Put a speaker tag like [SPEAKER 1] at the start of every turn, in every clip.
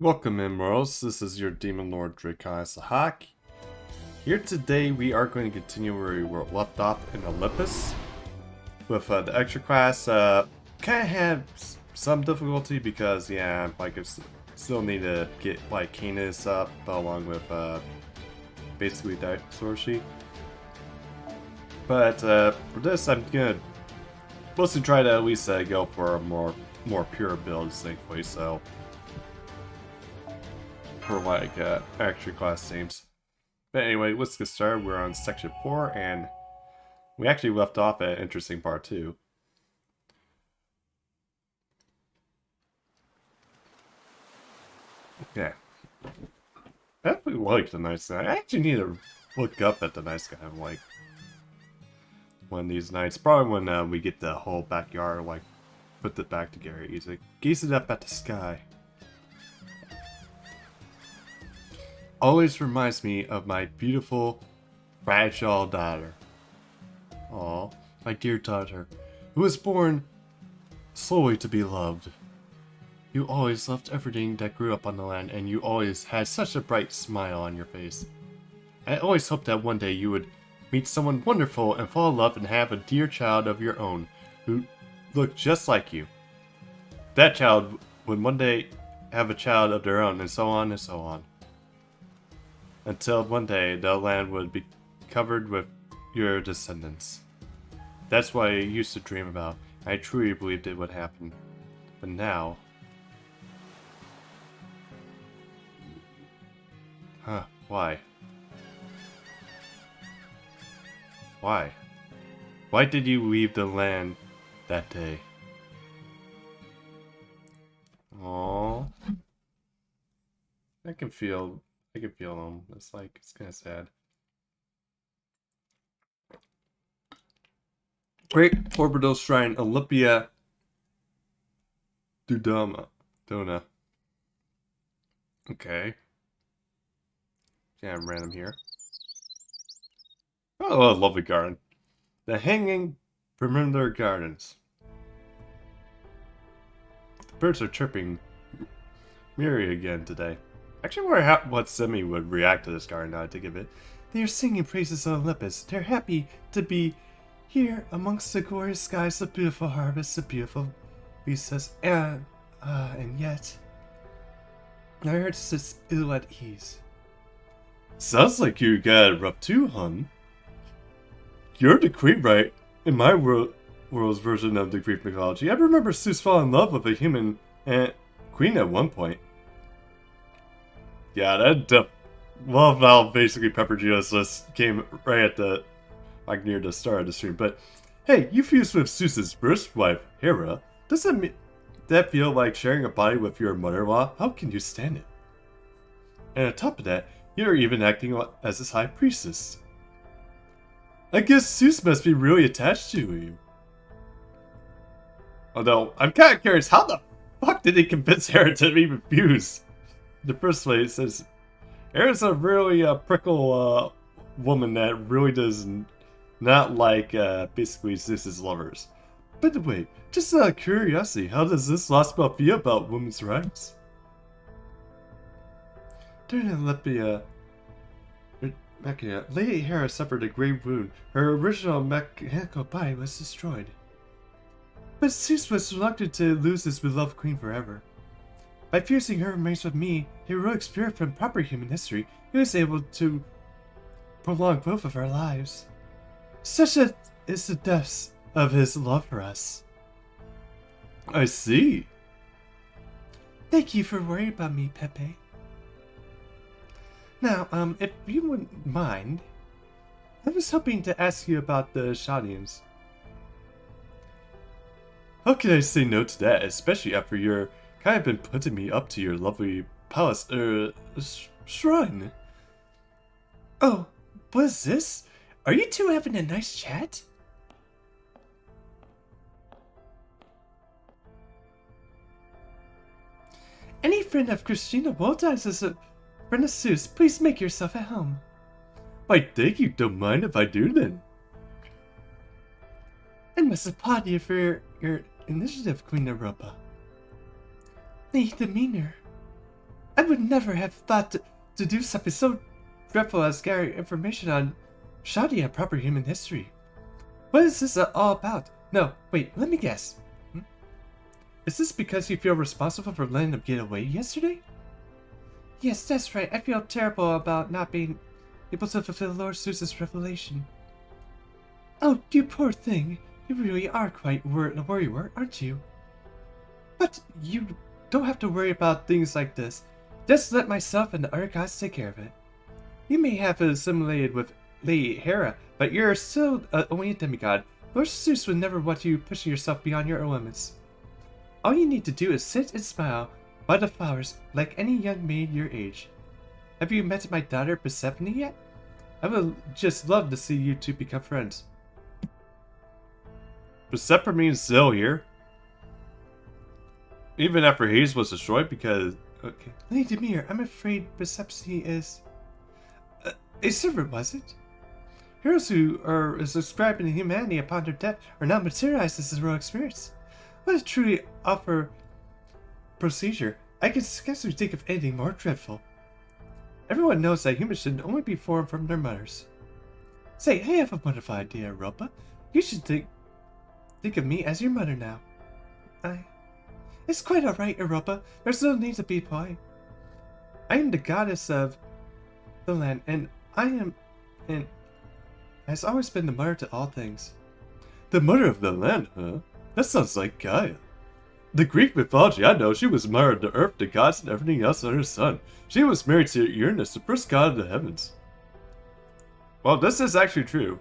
[SPEAKER 1] Welcome in, Morals. This is your Demon Lord Drakai Sahak. Here today we are going to continue where we were left off in Olympus. With the extra class, kind of had some difficulty because, yeah, like I still need to get like Canis up along with basically that Sorshi. But for this, I'm gonna mostly try to at least go for a more pure build, thankfully. So. For like extra class teams. But anyway, let's get started. We're on section 4 and we actually left off at an interesting part 2. Yeah. I definitely like the nice guy. I actually need to look up at the nice guy. I'm like one of these nights. Probably when we get the whole backyard, like put it back together easy. Gazing up at the sky. Always reminds me of my beautiful, fragile daughter. Aw, my dear daughter, who was born slowly to be loved. You always loved everything that grew up on the land, and you always had such a bright smile on your face. I always hoped that one day you would meet someone wonderful and fall in love and have a dear child of your own, who looked just like you. That child would one day have a child of their own, and so on and so on. Until one day the land would be covered with your descendants. That's what I used to dream about. I truly believed it would happen. But now... Huh, why? Why? Why did you leave the land that day? Aww. I can feel them. It's like, it's kind of sad. Great Orbital Shrine, Olympia Dona. Okay. Yeah, I'm random here. Oh, a lovely garden. The Hanging Perimeter Gardens. The birds are chirping merry again today. Actually, I wonder what Semi would react to this garden now I think of it. They are singing praises of Olympus. They're happy to be here amongst the glorious skies, the beautiful harvest, the beautiful vistas, and yet, my heart sits ill at ease. Sounds like you got it rough too, hun. You're the queen, right? In my world's version of the Greek mythology, I remember Zeus falling in love with a human queen at one point. Yeah, that well, now basically Pepper Geo's list came right at the like near the start of the stream. But hey, you fused with Zeus's first wife, Hera. Doesn't that feel like sharing a body with your mother-in-law? How can you stand it? And on top of that, you're even acting as his high priestess. I guess Zeus must be really attached to you. Although, I'm kind of curious, how the fuck did he convince Hera to even fuse? The first place is Hera's a really prickle woman that really does not like basically Zeus's lovers. By the way, just out of curiosity, how does this last spell feel about women's rights? During Olympia, Lady Hera suffered a grave wound. Her original mechanical body was destroyed. But Zeus was reluctant to lose his beloved queen forever. By fusing her remains with me, a heroic spirit from proper human history, he was able to prolong both of our lives. Such is the depths of his love for us. I see. Thank you for worrying about me, Pepe. Now, if you wouldn't mind, I was hoping to ask you about the Shadians. How can I say no to that, especially after your kind of been putting me up to your lovely palace, shrine. Oh, what is this? Are you two having a nice chat? Any friend of Christina Woldines is a friend of Zeus. Please make yourself at home. Why, thank you. Don't mind if I do then. I must applaud you for your initiative, Queen Europa. The demeanor. I would never have thought to do something so dreadful as gather information on shoddy and proper human history. What is this all about? No, wait, let me guess. Is this because you feel responsible for letting them get away yesterday? Yes, that's right. I feel terrible about not being able to fulfill Lord Zeus's revelation. Oh, you poor thing. You really are quite a worrywart, aren't you? But you don't have to worry about things like this. Just let myself and the other gods take care of it. You may have assimilated with Lady Hera, but you're still only a demigod. Lord Zeus would never want you pushing yourself beyond your limits. All you need to do is sit and smile by the flowers like any young maid your age. Have you met my daughter Persephone yet? I would just love to see you two become friends. Persephone means still here? Even after Hades was destroyed because... Okay. Lady Demir, I'm afraid Persephone is... a servant, was it? Heroes who are subscribing to humanity upon their death are not materialized as heroic spirits. What a truly awful procedure. I can scarcely think of anything more dreadful. Everyone knows that humans should only be formed from their mothers. Say, I have a wonderful idea, Europa. You should think of me as your mother now. It's quite alright, Europa. There's no need to be polite. I am the goddess of the land, and has always been the mother to all things. The mother of the land, huh? That sounds like Gaia. The Greek mythology I know, she was mother of the earth, the gods, and everything else under the sun. She was married to Uranus, the first god of the heavens. Well, this is actually true.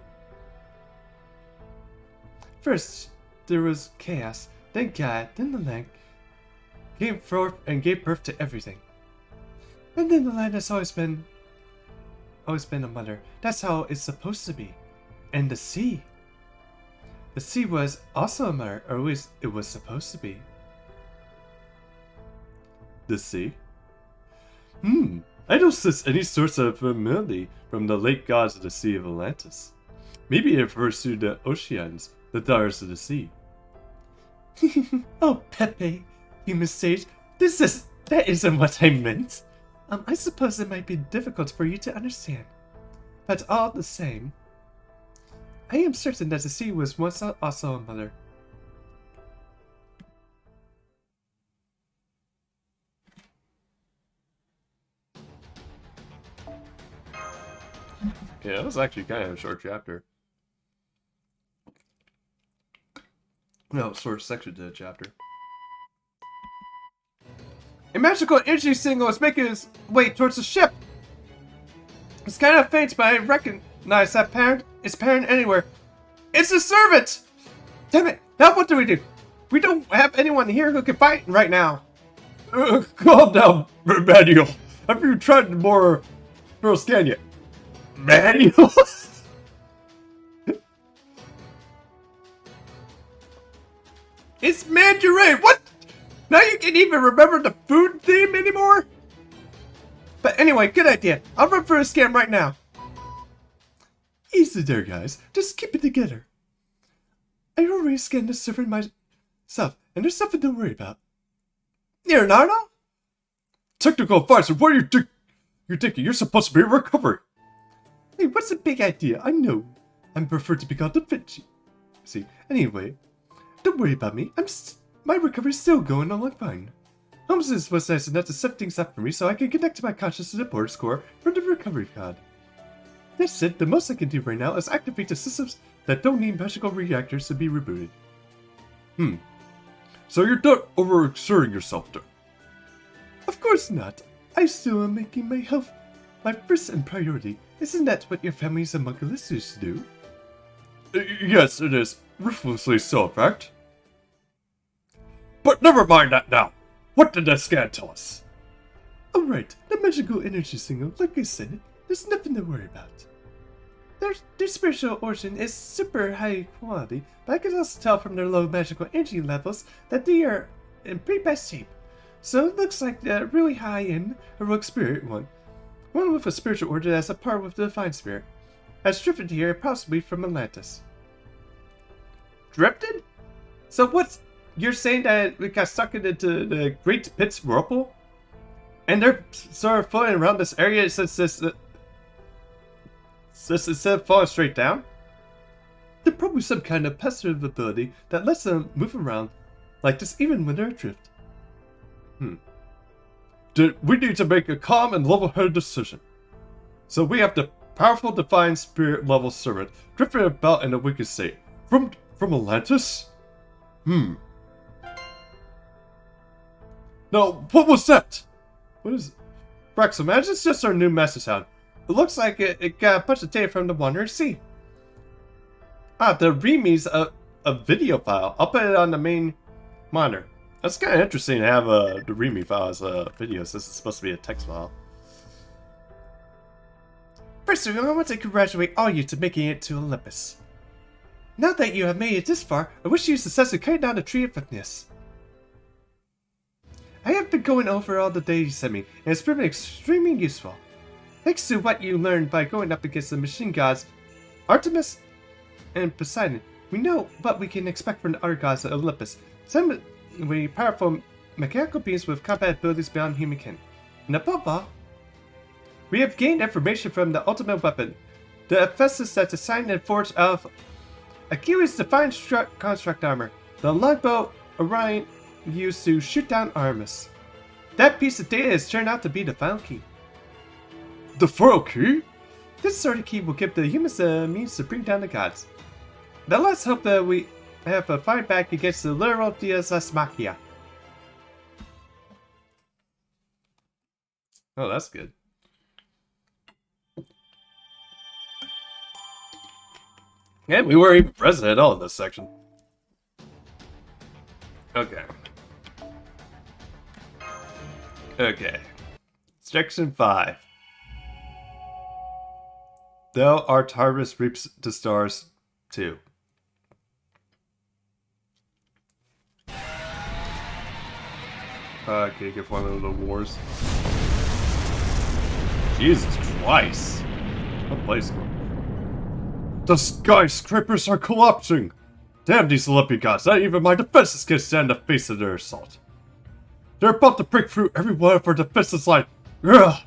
[SPEAKER 1] First, there was chaos, then Gaia, then the land came forth and gave birth to everything. And then the land has always been a mother. That's how it's supposed to be. And the sea. The sea was also a mother, or at least it was supposed to be. The sea? I don't sense any source of familiarity from the late gods of the Sea of Atlantis. Maybe it refers to the Oceans, the daughters of the sea. Oh, Pepe, you mistake. That isn't what I meant. I suppose it might be difficult for you to understand. But all the same, I am certain that the sea was once also a mother. Yeah, that was actually kind of a short chapter. No, short section to the chapter. A magical energy signal is making its way towards the ship. It's kind of faint, but I recognize that its parent anywhere. It's a servant! Damn it! Now what do? We don't have anyone here who can fight right now. Calm down, Manuel. Have you tried more scan yet? Manuel? It's Mandarin! What? Now you can't even remember the food theme anymore? But anyway, good idea. I'll run for a scan right now. Easy there, guys. Just keep it together. I already scanned the server myself, and there's nothing to worry about. Leonardo? Technical advisor, what are you thinking? You're supposed to be in recovery. Hey, what's the big idea? I know. I prefer to be called Da Vinci. See, anyway, don't worry about me. My recovery's still going along fine. Holmes was nice enough to set things up for me so I could connect to my conscious support score from the recovery pod. That's it. The most I can do right now is activate the systems that don't need magical reactors to be rebooted. So you're not overexerting yourself, though? Of course not. I still am making my health my first and priority. Isn't that what your family's homunculus used to do? Yes, it is. Ruthlessly so, in fact. But never mind that now. What did the scan tell us? Alright, the magical energy signal, like I said, there's nothing to worry about. Their spiritual origin is super high quality, but I can also tell from their low magical energy levels that they are in pretty bad shape. So it looks like a really high-end heroic spirit one with a spiritual origin as a part with the divine spirit, has drifted here possibly from Atlantis. Drifted? So you're saying that we got sucked into the Great Pit's Whirlpool? And they're sort of floating around this area since instead of falling straight down. They're probably some kind of passive ability that lets them move around like this even when they're adrift. We need to make a calm and level-headed decision. So we have the powerful divine spirit level servant drifting about in a wicked state. From Atlantis? No, what was that? What is it? Brax, imagine it's just our new message sound. It looks like it got a bunch of data from the Wandering Sea. Ah, the REMI's a video file. I'll put it on the main monitor. That's kind of interesting to have the REMI file as a video since it's supposed to be a text file. First of all, I want to congratulate all you to making it to Olympus. Now that you have made it this far, I wish you success in cutting down the tree of Fitness. I have been going over all the data you sent me, and it's proven extremely useful. Thanks to what you learned by going up against the machine gods, Artemis and Poseidon, we know what we can expect from the other gods of Olympus. Some powerful mechanical beings with combat abilities beyond human kin. And above all, we have gained information from the ultimate weapon, the Ephesus that's designed and forged of Achilles' divine construct armor, the longbow Orion used to shoot down Artemis. That piece of data has turned out to be the final key. The final key? This sort of key will give the humans the means to bring down the gods. Now let's hope that we have a fight back against the literal Deus Ex Machina. Oh, that's good. And we weren't even present at all in this section. Okay. Okay. Section 5. Thou art harvest reaps the stars too. Okay, get one of the wars. Jesus Christ. What place? The skyscrapers are collapsing! Damn these Olympian gods, not even my defenses can stand the face of their assault. They're about to break through every one of our defenses line. Ugh.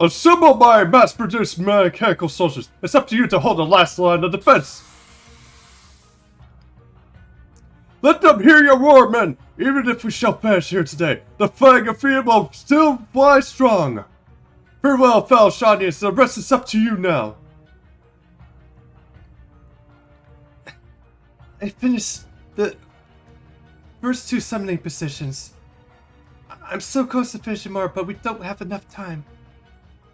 [SPEAKER 1] Assemble my mass-produced mechanical soldiers. It's up to you to hold the last line of defense. Let them hear your roar, men! Even if we shall perish here today, the flag of freedom will still fly strong. Farewell, fellow Shanians, the rest is up to you now. I finished the first 2 summoning positions. I'm so close to finishing more, but we don't have enough time.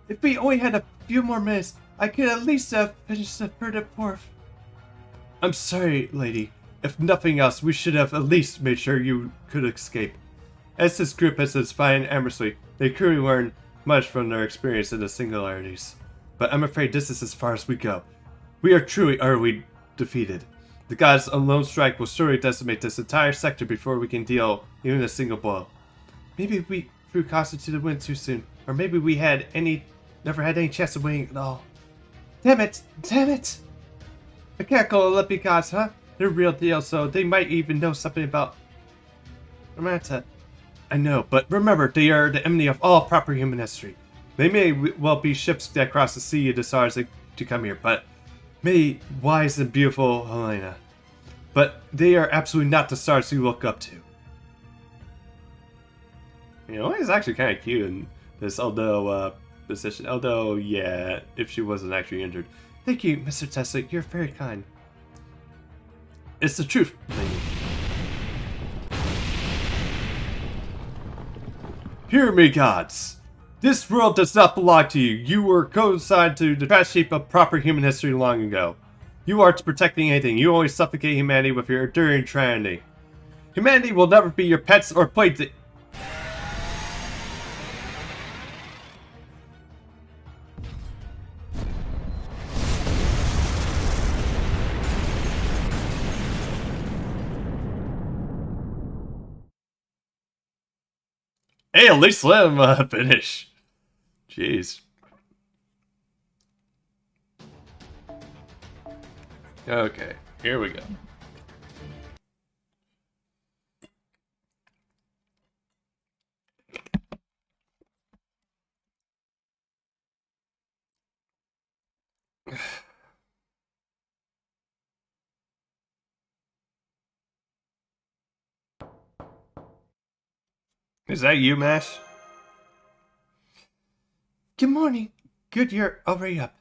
[SPEAKER 1] If we only had a few more minutes, I could at least have finished the 3rd and 4th. I'm sorry, lady. If nothing else, we should have at least made sure you could escape. As this group has inspired amorously, they clearly learned much from their experience in the singularities. But I'm afraid this is as far as we go. We are truly utterly defeated. The gods' alone strike will surely decimate this entire sector before we can deal even a single blow. Maybe we threw caution to the wind too soon, or maybe we never had any chance of winning at all. Damn it! Damn it! Mechanical Olympic gods, huh? They're real deal, so they might even know something about Romanta. I know, but remember, they are the enemy of all proper human history. They may well be ships that cross the sea of the stars to come here, but may wise and beautiful Helena. But they are absolutely not the stars you look up to. You know, he's actually kind of cute in this, position. Although, yeah, if she wasn't actually injured. Thank you, Mr. Tesla. You're very kind. It's the truth, lady. Hear me, gods. This world does not belong to you. You were co-assigned to the trash heap of proper human history long ago. You aren't protecting anything. You only suffocate humanity with your enduring tyranny. Humanity will never be your pets or playthings. Hey, at least let him finish. Jeez. Okay, here we go. Is that you, Mash? Good morning. Good you're already up.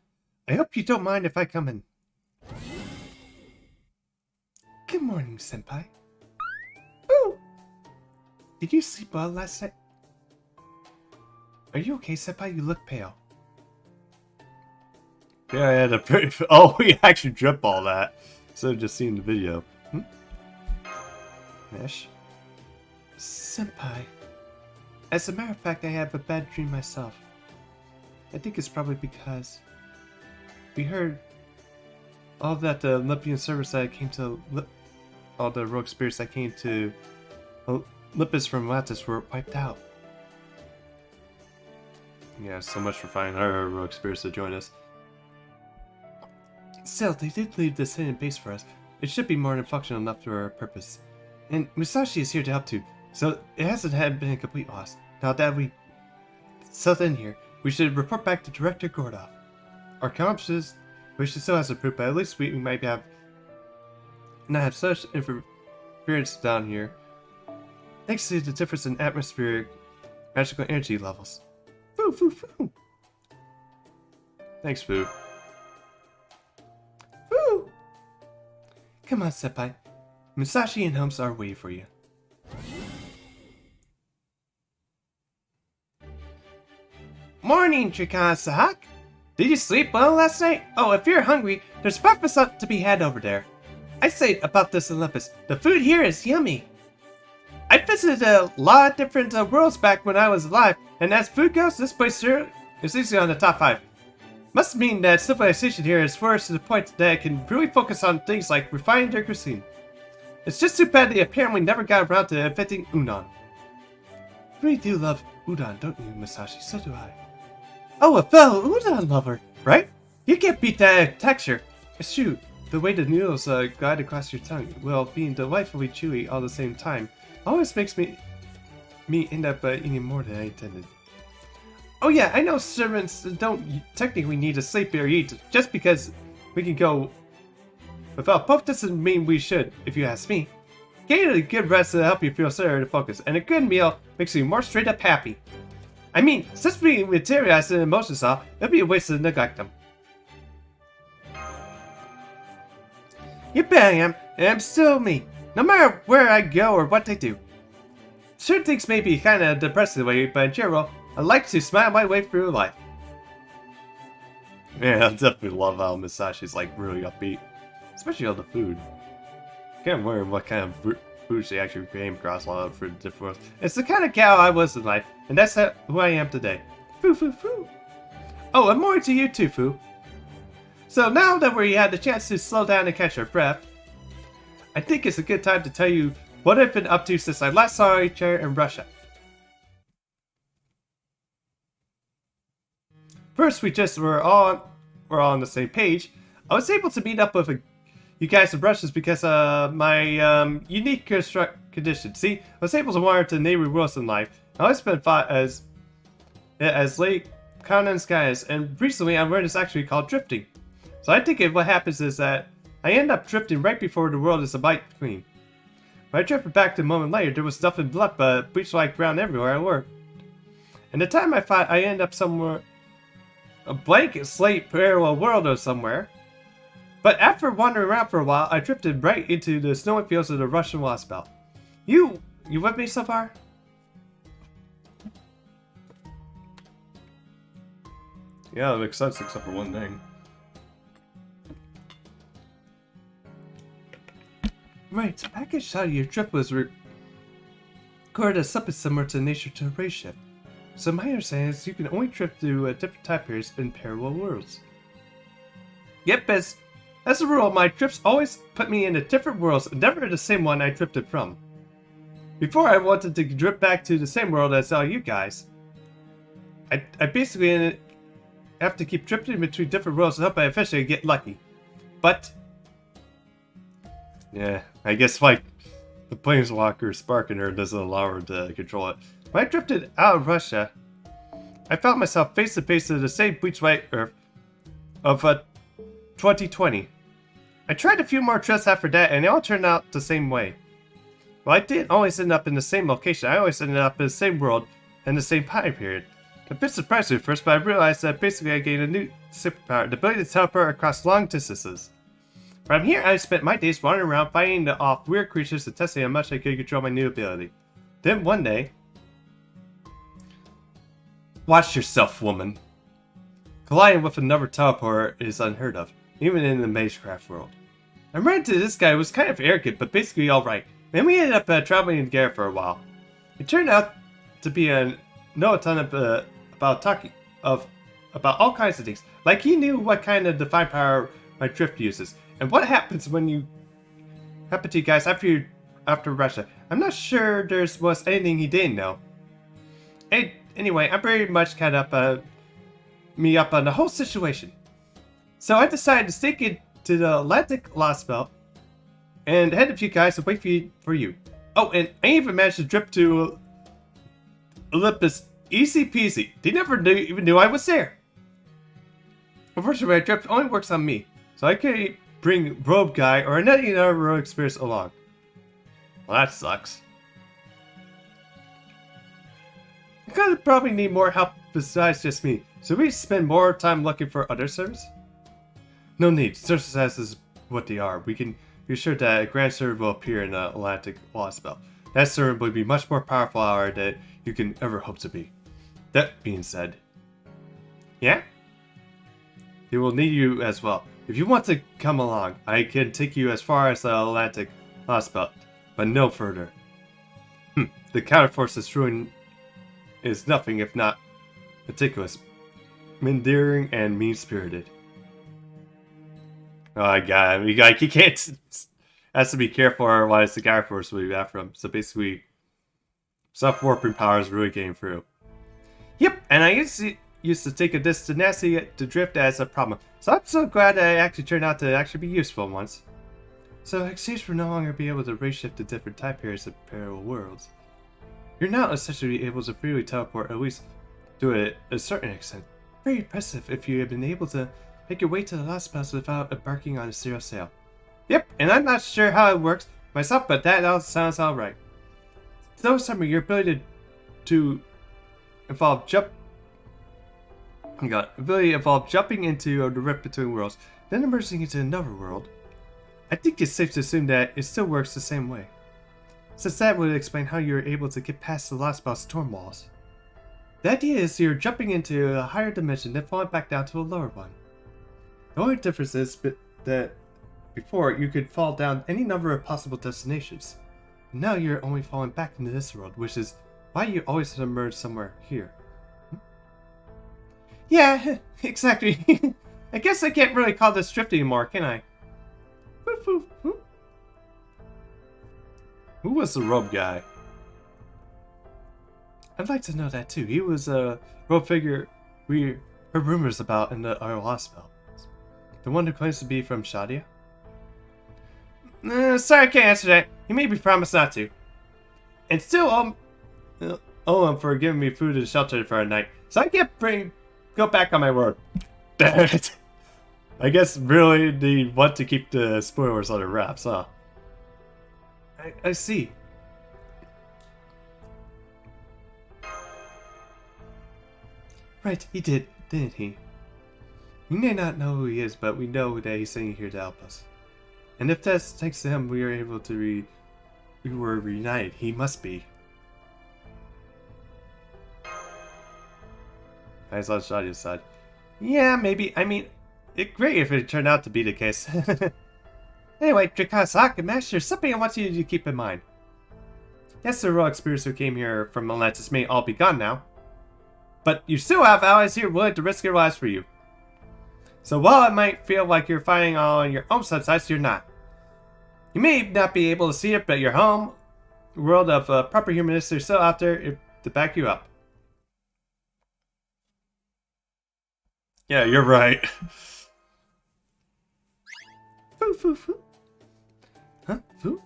[SPEAKER 1] I hope you don't mind if I come in. Good morning, Senpai. Ooh! Did you sleep well last night? Are you okay, Senpai? You look pale. Yeah, I had a pretty... Oh, we actually drip all that. Instead of just seeing the video. Mesh? Senpai. As a matter of fact, I have a bad dream myself. I think it's probably because... we heard... all that the Olympian service that came to... all the rogue spirits that came to... Olympus from Atlantis were wiped out. Yeah, so much for finding our rogue spirits to join us. Still, they did leave this hidden base for us. It should be more than functional enough for our purpose. And Musashi is here to help too, so it hasn't been a complete loss. Now that we settled in here, we should report back to Director Gordov. Our accomplishments, we should still have some proof, but at least we might not have such interference down here. Thanks to the difference in atmospheric magical energy levels. Foo, foo, foo. Thanks, Foo. Foo! Come on, Senpai. Musashi and Holmes are waiting for you. Morning, Trikan-sahak! Did you sleep well last night? Oh, if you're hungry, there's breakfast to be had over there. I say about this Olympus, the food here is yummy. I visited a lot of different worlds back when I was alive, and as food goes, this place here is easily on the top 5. Must mean that civilization here is flourished to the point that it can really focus on things like refining their cuisine. It's just too bad they apparently never got around to inventing udon. You really do love udon, don't you, Musashi? So do I. Oh, a fellow udon lover, right? You can't beat that texture. It's true, the way the noodles glide across your tongue, while being delightfully chewy all the same time, always makes me end up eating more than I intended. Oh yeah, I know servants don't technically need to sleep or eat just because we can go without both doesn't mean we should, if you ask me. Getting a good rest to help you feel clearer to focus, and a good meal makes you more straight up happy. I mean, since we materialize the emotions all, it'd be a waste to neglect them. You bet I am, and I'm still me, no matter where I go or what I do. Certain things may be kinda depressing way, but in general, I like to smile my way through life. Yeah, I definitely love how Musashi's like really upbeat. Especially on the food. Can't wonder what kind of food she actually came across all for the different worlds. It's the kind of gal I was in life, and that's who I am today. Foo foo foo. Oh, and more to you too, Foo. So now that we had the chance to slow down and catch our breath, I think it's a good time to tell you what I've been up to since I last saw each other in Russia. First, we're all on the same page. I was able to meet up with you guys in Russia because of my unique condition. See, I was able to wander to neighboring worlds in life. I always been fought as late continent skies, and recently I learned it's actually called drifting. So I think what happens is that I end up drifting right before the world is a bite clean. When I drifted back a moment later, there was nothing left but bleach-like ground everywhere I were. And the time I thought I ended up somewhere, a blank slate parallel world or somewhere. But after wandering around for a while, I drifted right into the snowy fields of the Russian Lost Belt. You with me so far? Yeah, that makes sense except for one thing. Right, the package shot of your trip was recorded as something similar to nature to a race ship. So my understanding is you can only trip through different time periods in parallel worlds. Yep, as a rule, my trips always put me into different worlds, never the same one I drifted from. Before I wanted to drift back to the same world as all you guys. I basically have to keep drifting between different worlds to hope I eventually get lucky. But yeah, I guess like the Planeswalker spark in her doesn't allow her to control it. When I drifted out of Russia, I found myself face to face with the same bleach white earth of 2020. I tried a few more trips after that, and they all turned out the same way. Well, I didn't always end up in the same location. I always ended up in the same world and the same time period. A bit surprising at first, but I realized that basically I gained a new superpower, the ability to teleport across long distances. From here, I spent my days wandering around fighting off weird creatures and testing how much I could control my new ability. Then one day... Watch yourself, woman. Colliding with another teleporter is unheard of, even in the Magecraft world. I ran into this guy who was kind of arrogant, but basically alright. And we ended up traveling together for a while. It turned out to be know a ton of, about all kinds of things. Like he knew what kind of divine power my drift uses. And what happens when you... happened to you guys after Russia. I'm not sure there was anything he didn't know. Anyway, I'm very much caught up, me up on the whole situation. So I decided to stick it to the Atlantic Lost Belt and head a few guys to wait for you. Oh, and I even managed to drip to Olympus easy peasy. They never even knew I was there. Unfortunately, my drift only works on me, so I can't bring Robe Guy or another road experience along. Well, that sucks. I'm gonna probably need more help besides just me. Should we spend more time looking for other servers? No need. Sources as is what they are. We can be sure that a grand server will appear in the Atlantic Lost Belt. That server will be much more powerful hour than you can ever hope to be. That being said, yeah? They will need you as well. If you want to come along, I can take you as far as the Atlantic Lost Belt, but no further. The counterforce's ruin is nothing if not meticulous, endearing, and mean-spirited. Oh my god, like you can't... has to be careful otherwise the counterforce will be after him. So basically, self-warping powers really getting through. Yep, and I used to take this tenacity to drift as a problem. So I'm so glad that it actually turned out to actually be useful once. So exchange for no longer be able to race shift to different time periods of parallel worlds. You're now essentially able to freely teleport, at least to a certain extent. Very impressive if you have been able to make your way to the Lost Belt without embarking on a zero sail. Yep, and I'm not sure how it works myself, but that all sounds alright. Though summer, your ability to involve jumping into the rift between worlds, then emerging into another world. I think it's safe to assume that it still works the same way, since that would explain how you're able to get past the Lost Belt storm walls. The idea is you're jumping into a higher dimension, then falling back down to a lower one. The only difference is that before you could fall down any number of possible destinations. Now you're only falling back into this world, which is why you always emerge somewhere here. Yeah, exactly. I guess I can't really call this drift anymore, can I? Who was the robe guy? I'd like to know that too. He was a robe figure we heard rumors about in our Lost Belt. The one who claims to be from Shadia? Sorry, I can't answer that. He made me promise not to. And still owe him for giving me food and shelter for a night. So I can't go back on my word. Damn it. I guess really they want to keep the spoilers under wraps, huh? I see. Right, he did, didn't he? We may not know who he is, but we know that he's sitting here to help us. And if that's thanks to him we are able to we were reunited, he must be. I saw Shadia's side. Yeah, maybe. I mean, it's great if it turned out to be the case. Anyway, Drakasaka, Master, something I want you to keep in mind. Yes, the royal experience who came here from Atlantis may all be gone now. But you still have allies here willing to risk their lives for you. So while it might feel like you're fighting all on your own subsides, you're not. You may not be able to see it, but your home world of proper humanists are still out there to back you up. Yeah, you're right. Foo foo foo. Huh? Foo?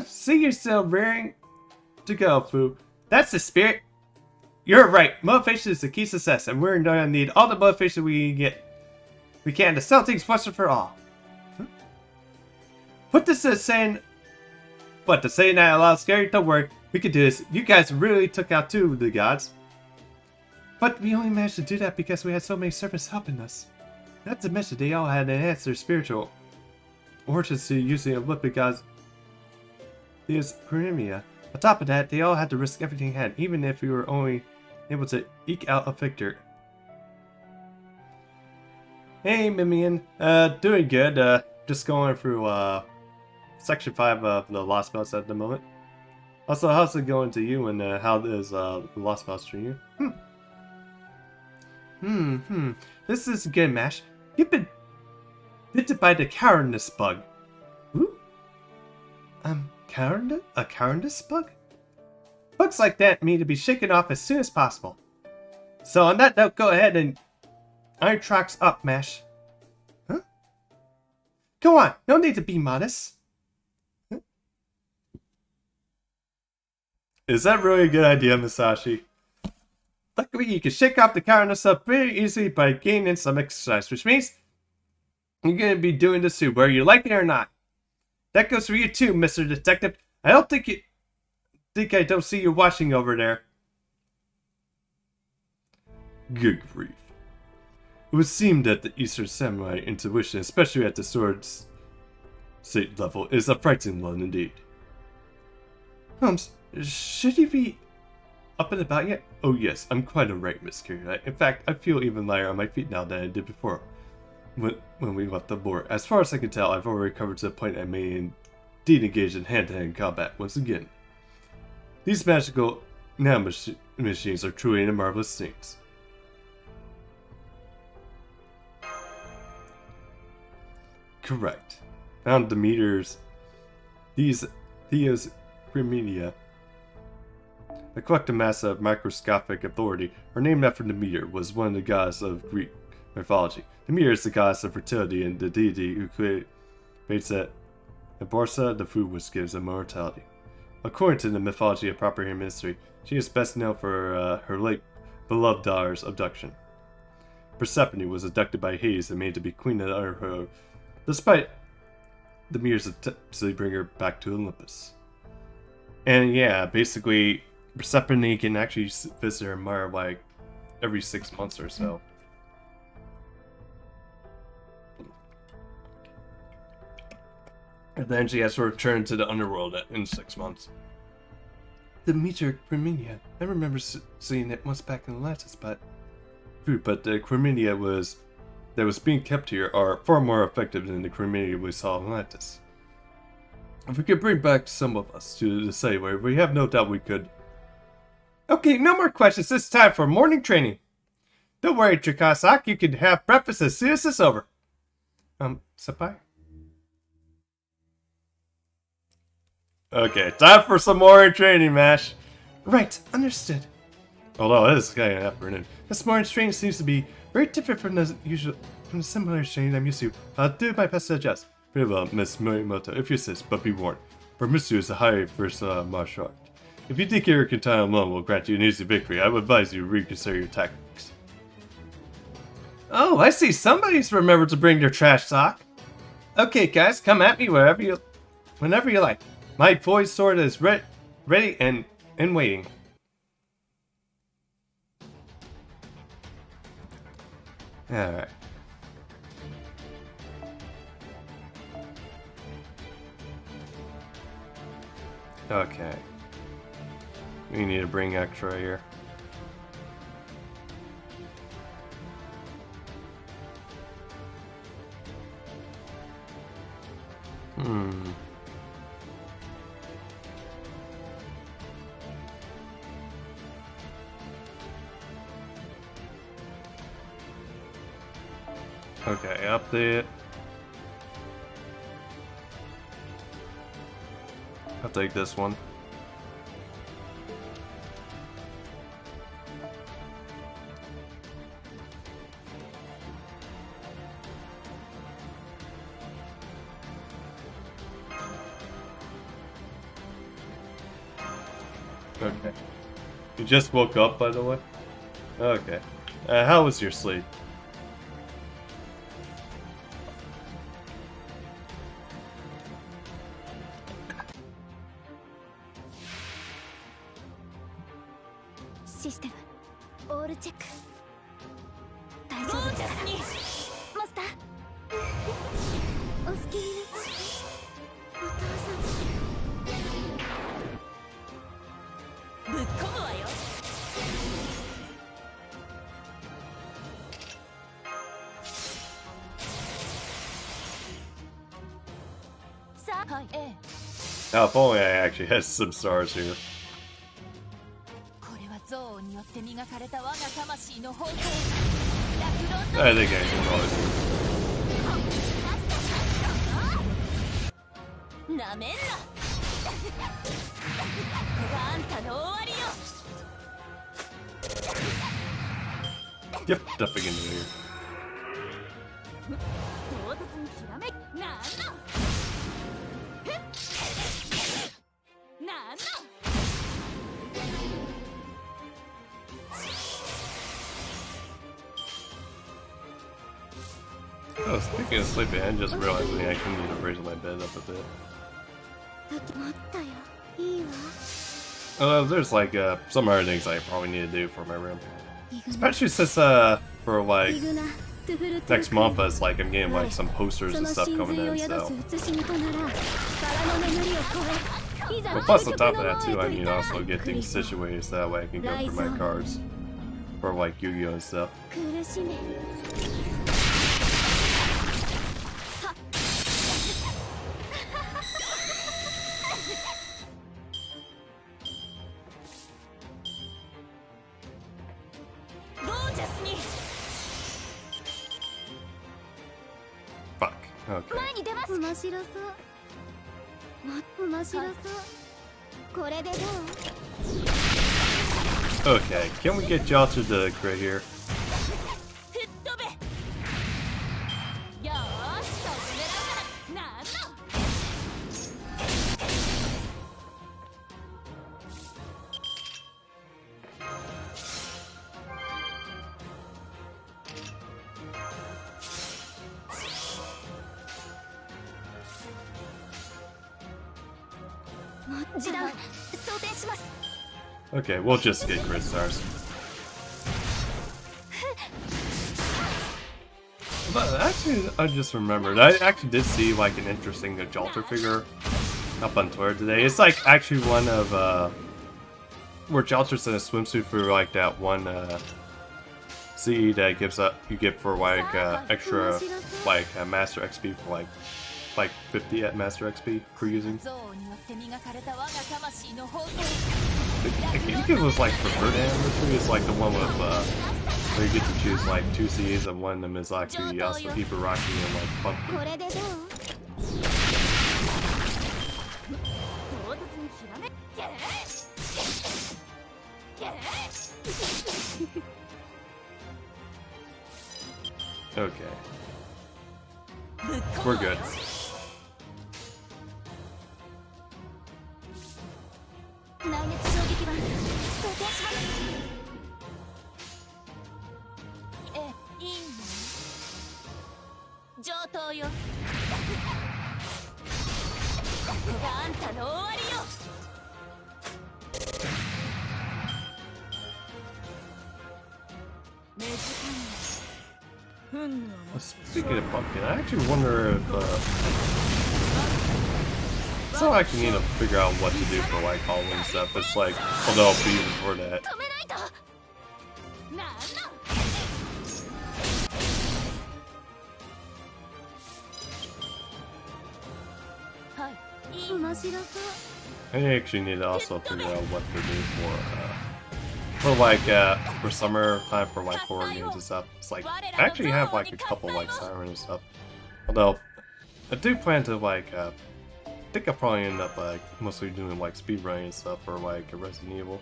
[SPEAKER 1] See, you're still raring to go, Foo. That's the spirit. You're right. Motivation is the key to success, and we're going to need all the motivation we can get. We can. The Celtics once and for all. Put this as saying... But to say that a lot scary, don't worry. We can do this. You guys really took out 2 of the gods. But we only managed to do that because we had so many servants helping us. Not to mention, they all had enhanced their spiritual origins to using Olympic gods. There's Crimea. On top of that, they all had to risk everything they had, even if we were only able to eke out a victor. Hey, Mimian. Doing good. Just going through, Section 5 of the Lost Mouse at the moment. Also, how's it going to you, and how is the Lost Mouse treating you? This is good, Mash. You've been bitten by the Carinus bug. Ooh? A Carinus bug? Bugs like that need to be shaken off as soon as possible. So on that note, go ahead and iron tracks up, Mash. Huh? Go on, no need to be modest. Is that really a good idea, Masashi? Luckily, you can shake off the Carinus up pretty easily by gaining some exercise, which means you're going to be doing this too, whether you like it or not. That goes for you too, Mr. Detective. I don't think I don't see you watching over there. Good grief. It would seem that the Eastern Samurai intuition, especially at the sword state level, is a frightening one indeed. Holmes, should you be up and about yet? Oh yes, I'm quite alright, Miss Curie. In fact, I feel even lighter on my feet now than I did before, when we left the board. As far as I can tell, I've already recovered to the point I may indeed engage in hand-to-hand combat once again. These magical machines are truly marvelous things. Correct. Found the meters. These Thea's Creminia, a collective mass of microscopic authority, are named after Demeter, was one of the gods of Greek mythology. Demeter is the goddess of fertility and the deity who creates that Borsa, the food which gives immortality. According to the mythology of proper human history, she is best known for her late beloved daughter's abduction. Persephone was abducted by Hades and made to be queen under her, despite Demeter's attempts to bring her back to Olympus. And yeah, basically, Persephone can actually visit her mother like every 6 months or so. And then she has to return to the underworld in 6 months. The meter Creminia. I remember seeing it once back in Atlantis, but the Creminia that was being kept here are far more effective than the Creminia we saw in Atlantis. If we could bring back some of us to the site where we have no doubt we could. Okay, no more questions. It's time for morning training. Don't worry, Trikasak. You can have breakfast as soon as it's over. Senpai? Okay, time for some morning training, Mash. Right, understood. Although it is kind of afternoon. This morning's training seems to be very different from the similar training I'm used to. I'll do my best to adjust. Very well, Miss Morimoto, if you insist, but be warned. Famitsu is a highly versatile martial art. If you think your katana alone will grant you an easy victory, I would advise you to reconsider your tactics. Oh, I see somebody's remembered to bring their trash sock. Okay, guys, come at me whenever you like. My boy's sword is ready and waiting. Alright. Okay. We need to bring extra here. Okay, update. I'll take this one. Okay. You just woke up, by the way? Okay. How was your sleep?
[SPEAKER 2] 大丈夫ですマスターお好きになさいお父様ぶっ込むわよさあはい
[SPEAKER 1] Now, if only I actually had some stars here.
[SPEAKER 2] これは憎悪によって磨かれた我が魂の方向
[SPEAKER 1] I think I can probably do it.
[SPEAKER 2] なめんなこれがあんたの終わりよ
[SPEAKER 1] Yep, definitely gonna do it.
[SPEAKER 2] 唐突にきらめなんのなんの
[SPEAKER 1] Oh, speaking of sleeping, I just realized I actually need to raise my bed up a bit.
[SPEAKER 2] 待ったよいいわ
[SPEAKER 1] There's like some other things I probably need to do for my room. Especially since for like next month, it's like I'm getting like some posters and stuff coming in, so. But plus on top of that too, I need to also get things situated so that way I can go through my cards for like Yu-Gi-Oh and stuff.
[SPEAKER 2] ゴージャスに
[SPEAKER 1] Fuck. Okay.
[SPEAKER 2] 前に出ます面白そう面白そうこれでどう
[SPEAKER 1] Okay, can we get y'all to the grid here?
[SPEAKER 2] 吹っ飛べよーしそこ狙うからなんの 時短装填します
[SPEAKER 1] Okay, we'll just get grid stars. But actually, I just remembered, I actually did see like an interesting Jalter figure up on Twitter today. It's like actually one of where Jalter's in a swimsuit for like that one CE that gives up you get for like extra like Master XP for like 50 at Master XP for using. I think it was like for her anniversary. It's like the one with where you get to choose like 2 CEs and one of them is actually Yasuo Ibaraki and like Pumpkin. Okay. We're good. Speaking of Pumpkin, I actually wonder if so I actually need to figure out what to do for like Halloween stuff. It's like, although I'll be before that. I actually need to also figure out what to do for like for summertime for like horror games and stuff. It's like I actually have like a couple like Siren and stuff. Although I do plan to like I think I'll probably end up like mostly doing like speedrunning and stuff for like Resident Evil.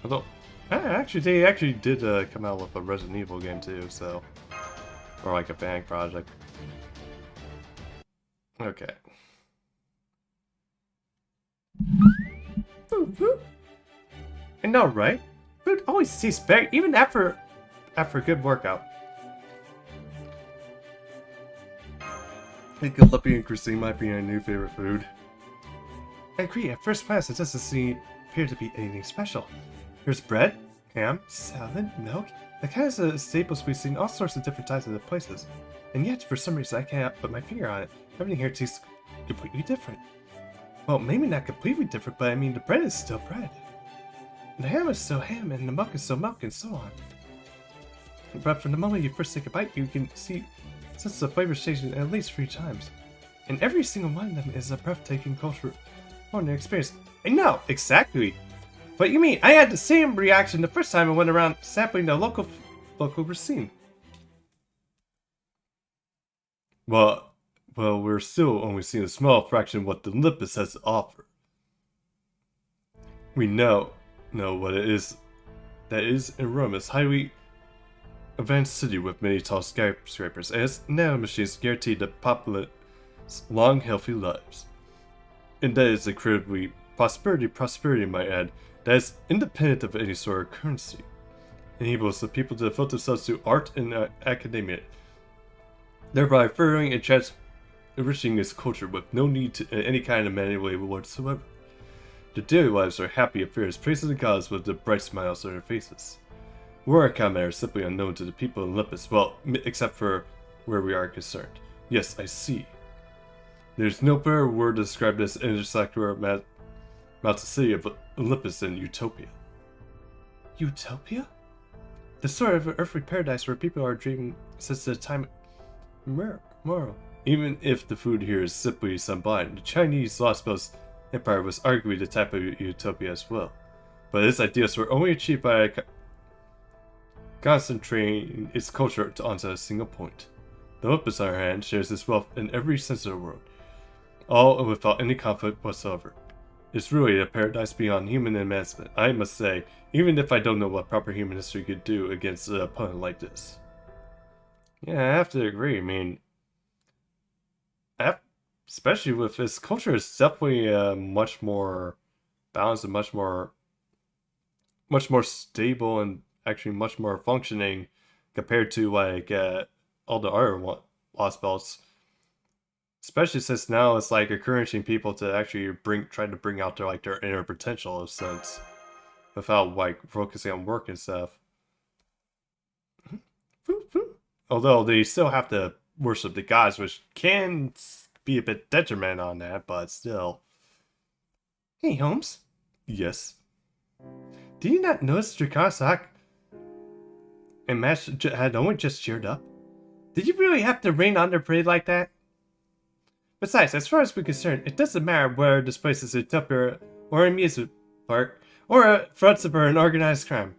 [SPEAKER 1] Although they actually did come out with a Resident Evil game too, so or like a fan project. Okay. I know, right? Food always tastes better, even after a good workout. I think Lippy and Christine might be my new favorite food. I agree, at first glance it doesn't appear to be anything special. There's bread, ham, salad, milk, the kinds of staples we see in all sorts of different types of places. And yet, for some reason, I can't put my finger on it. Everything here tastes completely different. Well, maybe not completely different, but I mean, the bread is still bread. And the ham is still ham, and the milk is still milk, and so on. But from the moment you first take a bite, you can sense the flavor changing at least 3 times. And every single one of them is a breathtaking cultural experience. I know, exactly. But you mean, I had the same reaction the first time I went around sampling the local cuisine. Well, we're still only seeing a small fraction of what the Olympus has to offer. We know what it is that is in Roma's highly advanced city with many tall skyscrapers, and its nanomachines guarantee the populace long, healthy lives. And that is incredibly prosperity might add, that is independent of any sort of currency. Enables the people to devote themselves to art and academia, thereby furthering and enriching its culture with no need to any kind of manual labor whatsoever. Their daily lives are happy affairs, praising the gods with the bright smiles on their faces. Where I come at are simply unknown to the people of Olympus, well, except for where we are concerned. Yes, I see. There's no better word to describe this intersecular mountain city of Olympus than utopia. Utopia? The sort of earthly paradise where people are dreaming since the time tomorrow. Even if the food here is simply sublime, the Chinese Lost Boats Empire was arguably the type of utopia as well. But its ideas were only achieved by concentrating its culture onto a single point. The Olympus, on the other hand, shares its wealth in every sense of the world, all without any conflict whatsoever. It's really a paradise beyond human advancement, I must say, even if I don't know what proper human history could do against an opponent like this. Yeah, I have to agree. I mean, especially with this culture, is definitely much more balanced and much more stable and actually much more functioning compared to like all the other Lost Belts. Especially since now it's like encouraging people to actually try to bring out their inner potential in a sense, without like focusing on work and stuff. Although they still have to worship the gods, which can be a bit detriment on that, but still. Hey, Holmes. Yes. Did you not notice Drakasak and Mash had only just cheered up? Did you really have to rain on their parade like that? Besides, as far as we're concerned, it doesn't matter whether this place is a utopia or an amusement park, or a front of an organized crime.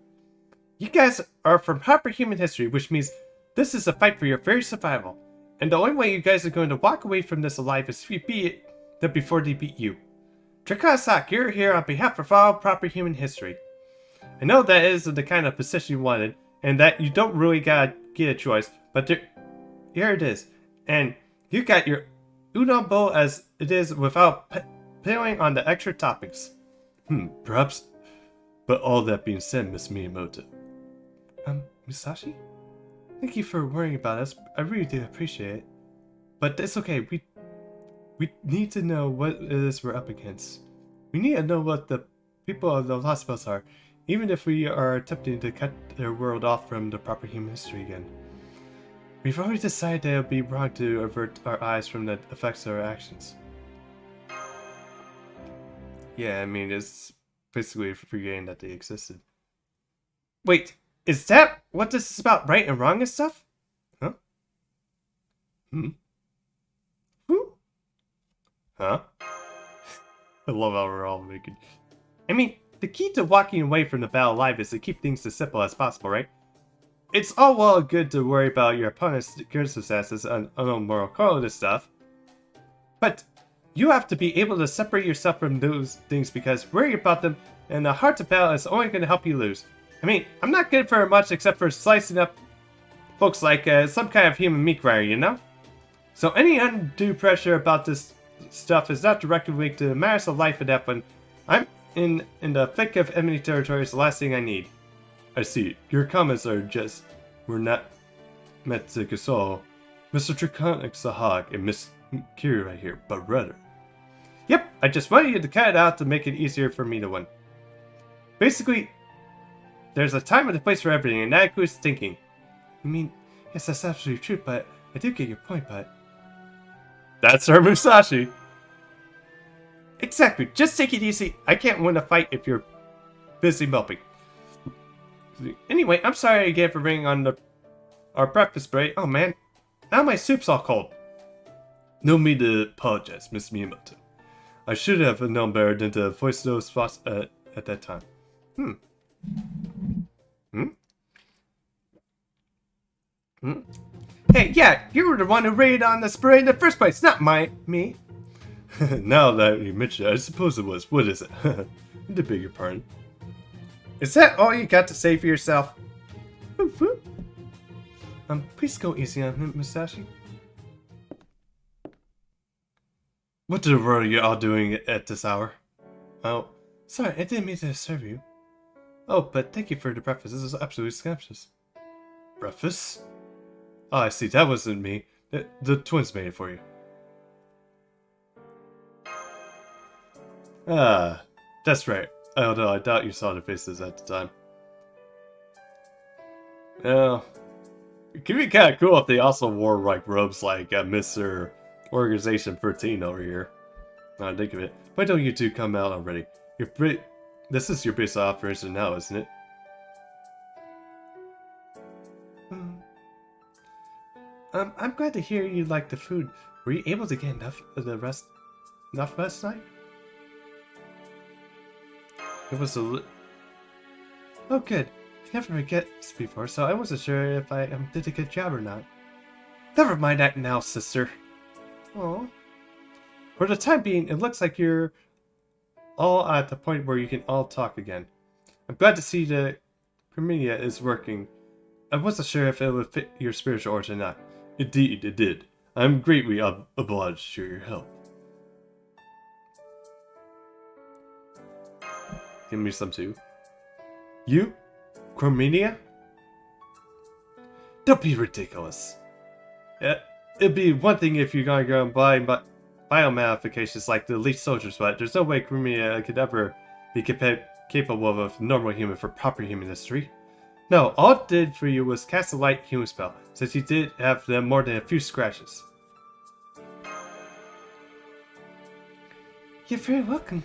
[SPEAKER 1] You guys are from proper human history, which means this is a fight for your very survival. And the only way you guys are going to walk away from this alive is if you beat them before they beat you. Drakasak, you're here on behalf of all proper human history. I know that isn't the kind of position you wanted, and that you don't really gotta get a choice, but here it is. And you got your udon bowl as it is without piling on the extra toppings. Perhaps. But all that being said, Miss Miyamoto. Musashi? Thank you for worrying about us. I really do appreciate it. But it's okay. We need to know what it is we're up against. We need to know what the people of the Lost Belts are, even if we are attempting to cut their world off from the proper human history again. We've already decided that it would be wrong to avert our eyes from the effects of our actions. Yeah, I mean, it's basically forgetting that they existed. Wait, is that what this is about, right and wrong and stuff? Huh? Who? Huh? I love how we're all making... I mean, the key to walking away from the battle alive is to keep things as simple as possible, right? It's all well and good to worry about your opponent's circumstances and unknown moral code and stuff, but you have to be able to separate yourself from those things, because worrying about them in the heart of battle is only going to help you lose. I mean, I'm not good for much except for slicing up folks like some kind of human meat grinder, you know? So any undue pressure about this stuff is not directly linked to the matters of life and death when I'm in the thick of enemy territory is the last thing I need. I see. Your comments were not meant to console Mr. Draconic Sahag and Miss Kiri right here, but rather. Yep, I just wanted you to cut it out to make it easier for me to win. Basically, there's a time and a place for everything, and that includes thinking. I mean, yes, that's absolutely true, but I do get your point, but... That's her Musashi. Exactly, just take it easy. I can't win a fight if you're busy moping. Anyway, I'm sorry again for ringing on our breakfast break. Oh man, now my soup's all cold. No need to apologize, Miss Miyamoto. I should have known better than to voice those thoughts at that time. Hey, yeah, you were the one who raided on this parade in the first place, not me. Now that you mention it, I suppose it was. What is it? I beg your pardon. Is that all you got to say for yourself? Please go easy on him, Musashi. What the world are you all doing at this hour? Oh, sorry, I didn't mean to disturb you. Oh, but thank you for the breakfast. This is absolutely scrumptious. Breakfast? Oh, I see. That wasn't me. The twins made it for you. Ah, that's right. Although I doubt you saw their faces at the time. Well, it could be kind of cool if they also wore like robes like Mr. Organization 13 over here. Now I think of it. Why don't you two come out already? This is your base of operation now, isn't it? I'm glad to hear you like the food. Were you able to get enough rest last night? It was oh good. I never forget this before, so I wasn't sure if I did a good job or not. Never mind that now, sister. Oh. For the time being, it looks like you're all at the point where you can all talk again. I'm glad to see the Chromedia is working. I wasn't sure if it would fit your spiritual origin or not. Indeed, it did. I'm greatly obliged to your help. Give me some too. You? Chromedia? Don't be ridiculous. It'd be one thing if you're gonna go and buy biomodifications like the elite soldiers, but there's no way Chromedia could ever be capable of a normal human for proper human history. No, all it did for you was cast a light human spell, since you did have them more than a few scratches. You're very welcome.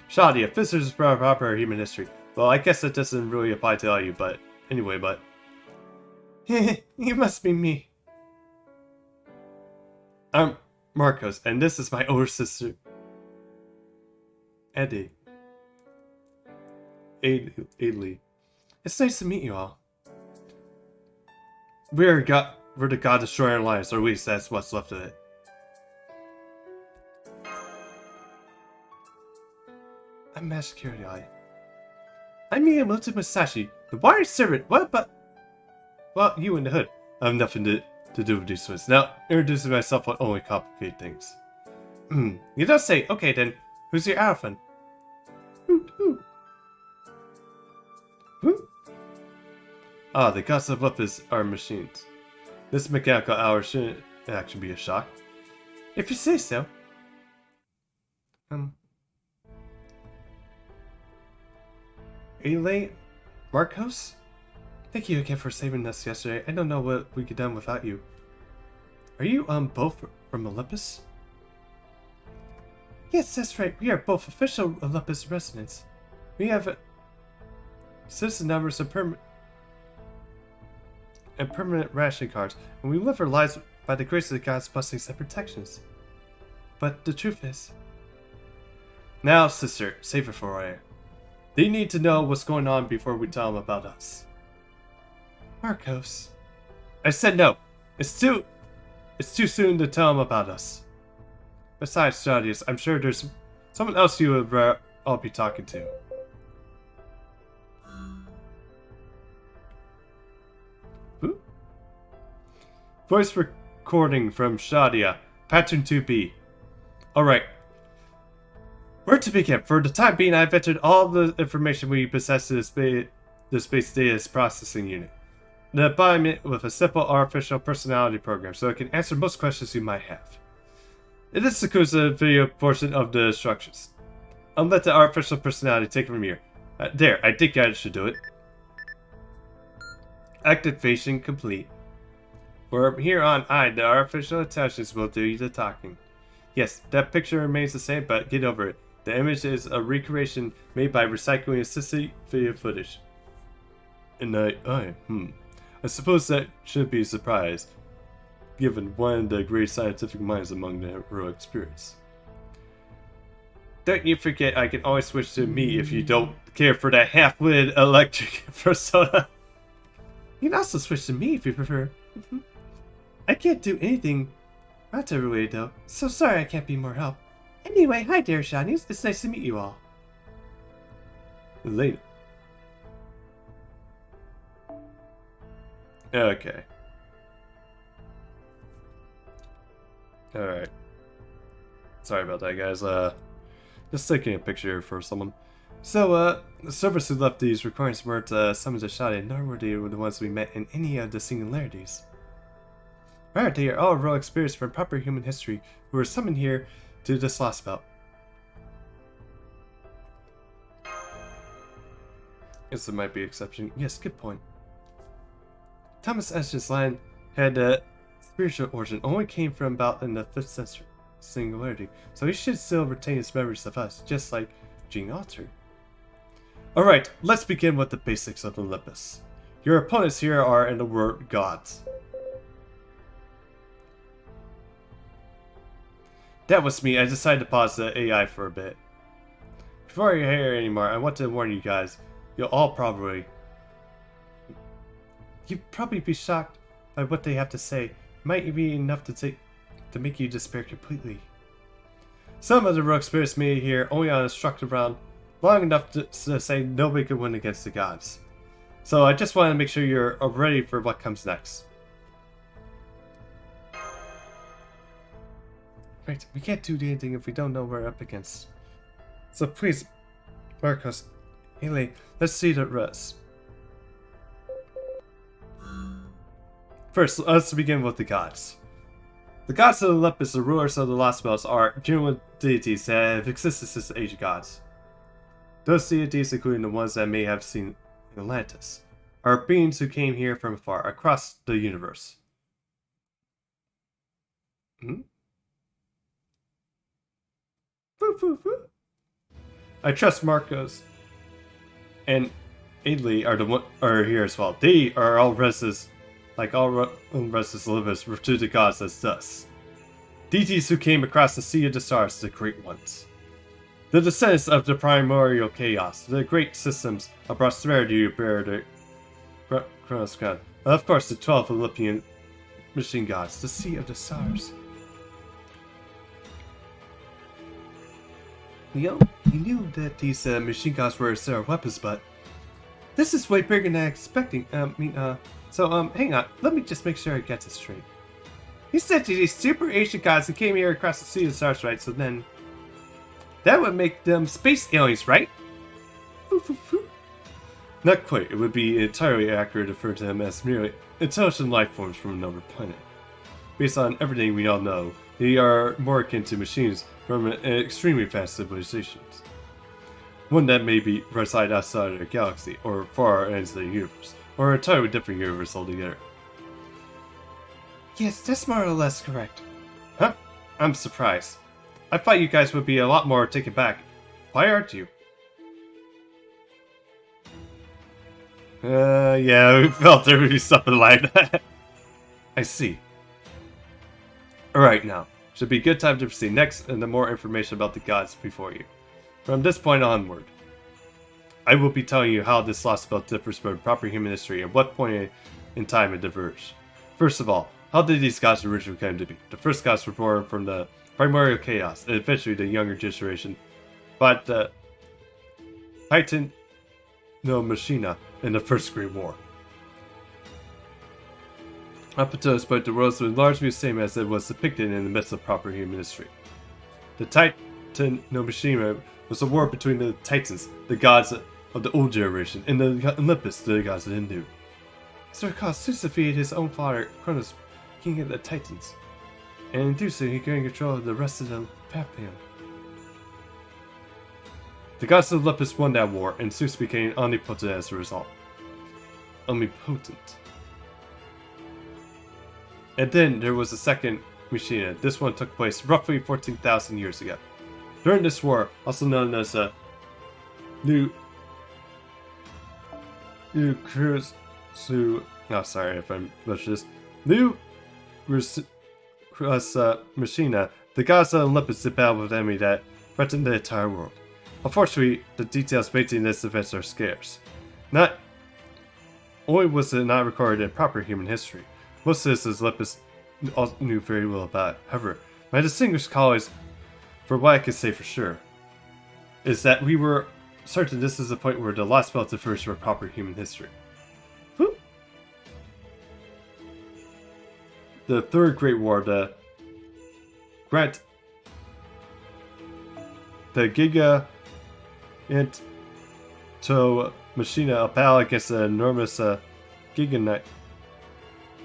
[SPEAKER 1] Shadia, visitors for proper human history. Well, I guess that doesn't really apply to all you, but anyway, but... You must be me. I'm Marcos, and this is my older sister, Eddie. Ailey. It's nice to meet you all. We're the God Destroyer Alliance, or at least that's what's left of it. I'm Master Security Eye. I'm Miyamoto Musashi, the water servant. What about... Well, you in the hood. I have nothing to do with these twins. Now, introducing myself will only complicate things. You don't say. Okay then, who's your elephant? Who? Ah, the gods of Olympus are machines. This mechanical hour shouldn't actually be a shock. If you say so. Ailey? Marcos? Thank you again for saving us yesterday. I don't know what we could have done without you. Are you, both from Olympus? Yes, that's right. We are both official Olympus residents. We have citizen numbers and permanent ration cards, and we live our lives by the grace of the gods' blessings and protections. But the truth is... Now, sister, save it for later. They need to know what's going on before we tell them about us. Marcos. I said no. It's too soon to tell them about us. Besides, Stradius, I'm sure there's someone else you would all be talking to. Who? Voice recording from Shadia, Pattern 2B. Alright. Where to begin? For the time being, I've entered all the information we possess in the Space Data Processing Unit. The embodiment with a simple artificial personality program, so it can answer most questions you might have. It includes the video portion of the instructions. I'll let the artificial personality take it from here. There, I think I should do it. Activation complete. From here on, the artificial intelligence will do the talking. Yes, that picture remains the same, but get over it. The image is a recreation made by recycling assisted video footage. And I suppose that shouldn't be a surprise, given one of the great scientific minds among the heroic spirits. Don't you forget I can always switch to me if you don't care for that half-witted electric persona. You can also switch to me if you prefer. I can't do anything not every though, so sorry I can't be more help. Anyway, hi there, Shinies. It's nice to meet you all. Later. Okay. Alright. Sorry about that, guys. Just taking a picture for someone. So, the servers who left these recordings weren't some of the Shadi, nor were they the ones we met in any of the singularities. Rather, they are all real experienced from proper human history who were summoned here to this lost belt. Guess there might be an exception. Yes, good point. Thomas Edison's line had a spiritual origin, only came from about in the 5th century singularity, so he should still retain his memories of us, just like Gene Alter. Alright, let's begin with the basics of Olympus. Your opponents here are, in the word, gods. That was me. I decided to pause the AI for a bit. Before I hear anymore, I want to warn you guys. You'll probably be shocked by what they have to say. Might be enough to make you despair completely. Some of the rogue spirits made here only on a structured round long enough to say nobody could win against the gods. So I just want to make sure you're ready for what comes next. Right, we can't do anything if we don't know what we're up against. So please, Marcos, Haley, let's see the rest. First, let's begin with the gods. The gods of Olympus, the rulers of the Lost Belts, are genuine deities that have existed since the Age of Gods. Those deities, including the ones that may have seen in Atlantis, are beings who came here from afar, across the universe. I trust Marcos and Adley are here as well. They are all residents, like all residents Olympus, refer to the gods as thus. Deities who came across the Sea of the Stars, the Great Ones. The descendants of the primordial chaos, the great systems of prosperity who bear the Chronos crown. And of course, the 12 Olympian machine gods, the Sea of the Stars. You knew that these machine gods were Sarah weapons, but this is way bigger than I expecting. Hang on. Let me just make sure I get this straight. You said to these super ancient gods who came here across the Sea of the Stars, right? So then, that would make them space aliens, right? Not quite. It would be entirely accurate to refer to them as merely intelligent life forms from another planet. Based on everything we all know, they are more akin to machines from an extremely fast civilization. One that may be reside outside our galaxy, or far ends of the universe, or an entirely different universe altogether. Yes, that's more or less correct. Huh? I'm surprised. I thought you guys would be a lot more taken back. Why aren't you? Yeah, we felt there would be something like that. I see. Alright now, should be a good time to proceed next and the more information about the gods before you. From this point onward, I will be telling you how this lost belt differs from proper human history and what point in time it diverged. First of all, how did these gods originally come to be? The first gods were born from the primordial chaos, and eventually the younger generation, but the Titan Machina in the First Great War. Up until this point, the world was largely the same as it was depicted in the midst of proper human history. The Titan Machina was a war between the Titans, the gods of the old generation, and the Olympus, the gods of the new. So recall, Zeus defeated his own father, Cronus, king of the Titans, and in doing so, he gained control of the rest of the pantheon. The gods of Olympus won that war, and Zeus became omnipotent as a result. Omnipotent. And then there was a second Machina. This one took place roughly 14,000 years ago. During this war, also known as a New Cruise to sorry if I'm butchering this. New Machina, the gods of Olympus did battle with an enemy that threatened the entire world. Unfortunately, the details making this event are scarce. Not only was it not recorded in proper human history, most of this is Olympus knew very little about it. However, my distinguished colleagues, for what I can say for sure, is that we were certain this is the point where the lost belt differs from proper human history. Whew. The Third Great War, the Giga into Machina, a battle against the enormous Giga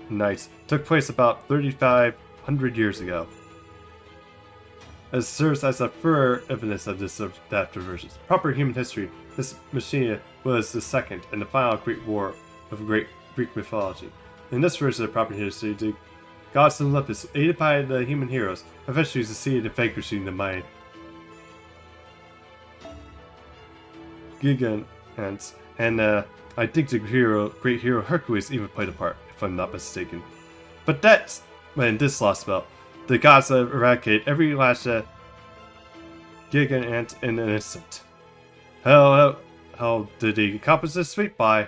[SPEAKER 1] Knights, took place about 3,500 years ago. It serves as a further evidence of this that divergence. Proper human history, this Machina was the second and the final great war of great Greek mythology. In this version of proper history, the gods of Olympus, aided by the human heroes, eventually succeeded in vanquishing the mighty Gigants, and I think the great hero Hercules even played a part, if I'm not mistaken. But that's when this lost belt. The gods eradicate every last gigant in an instant. How did he accomplish this feat? By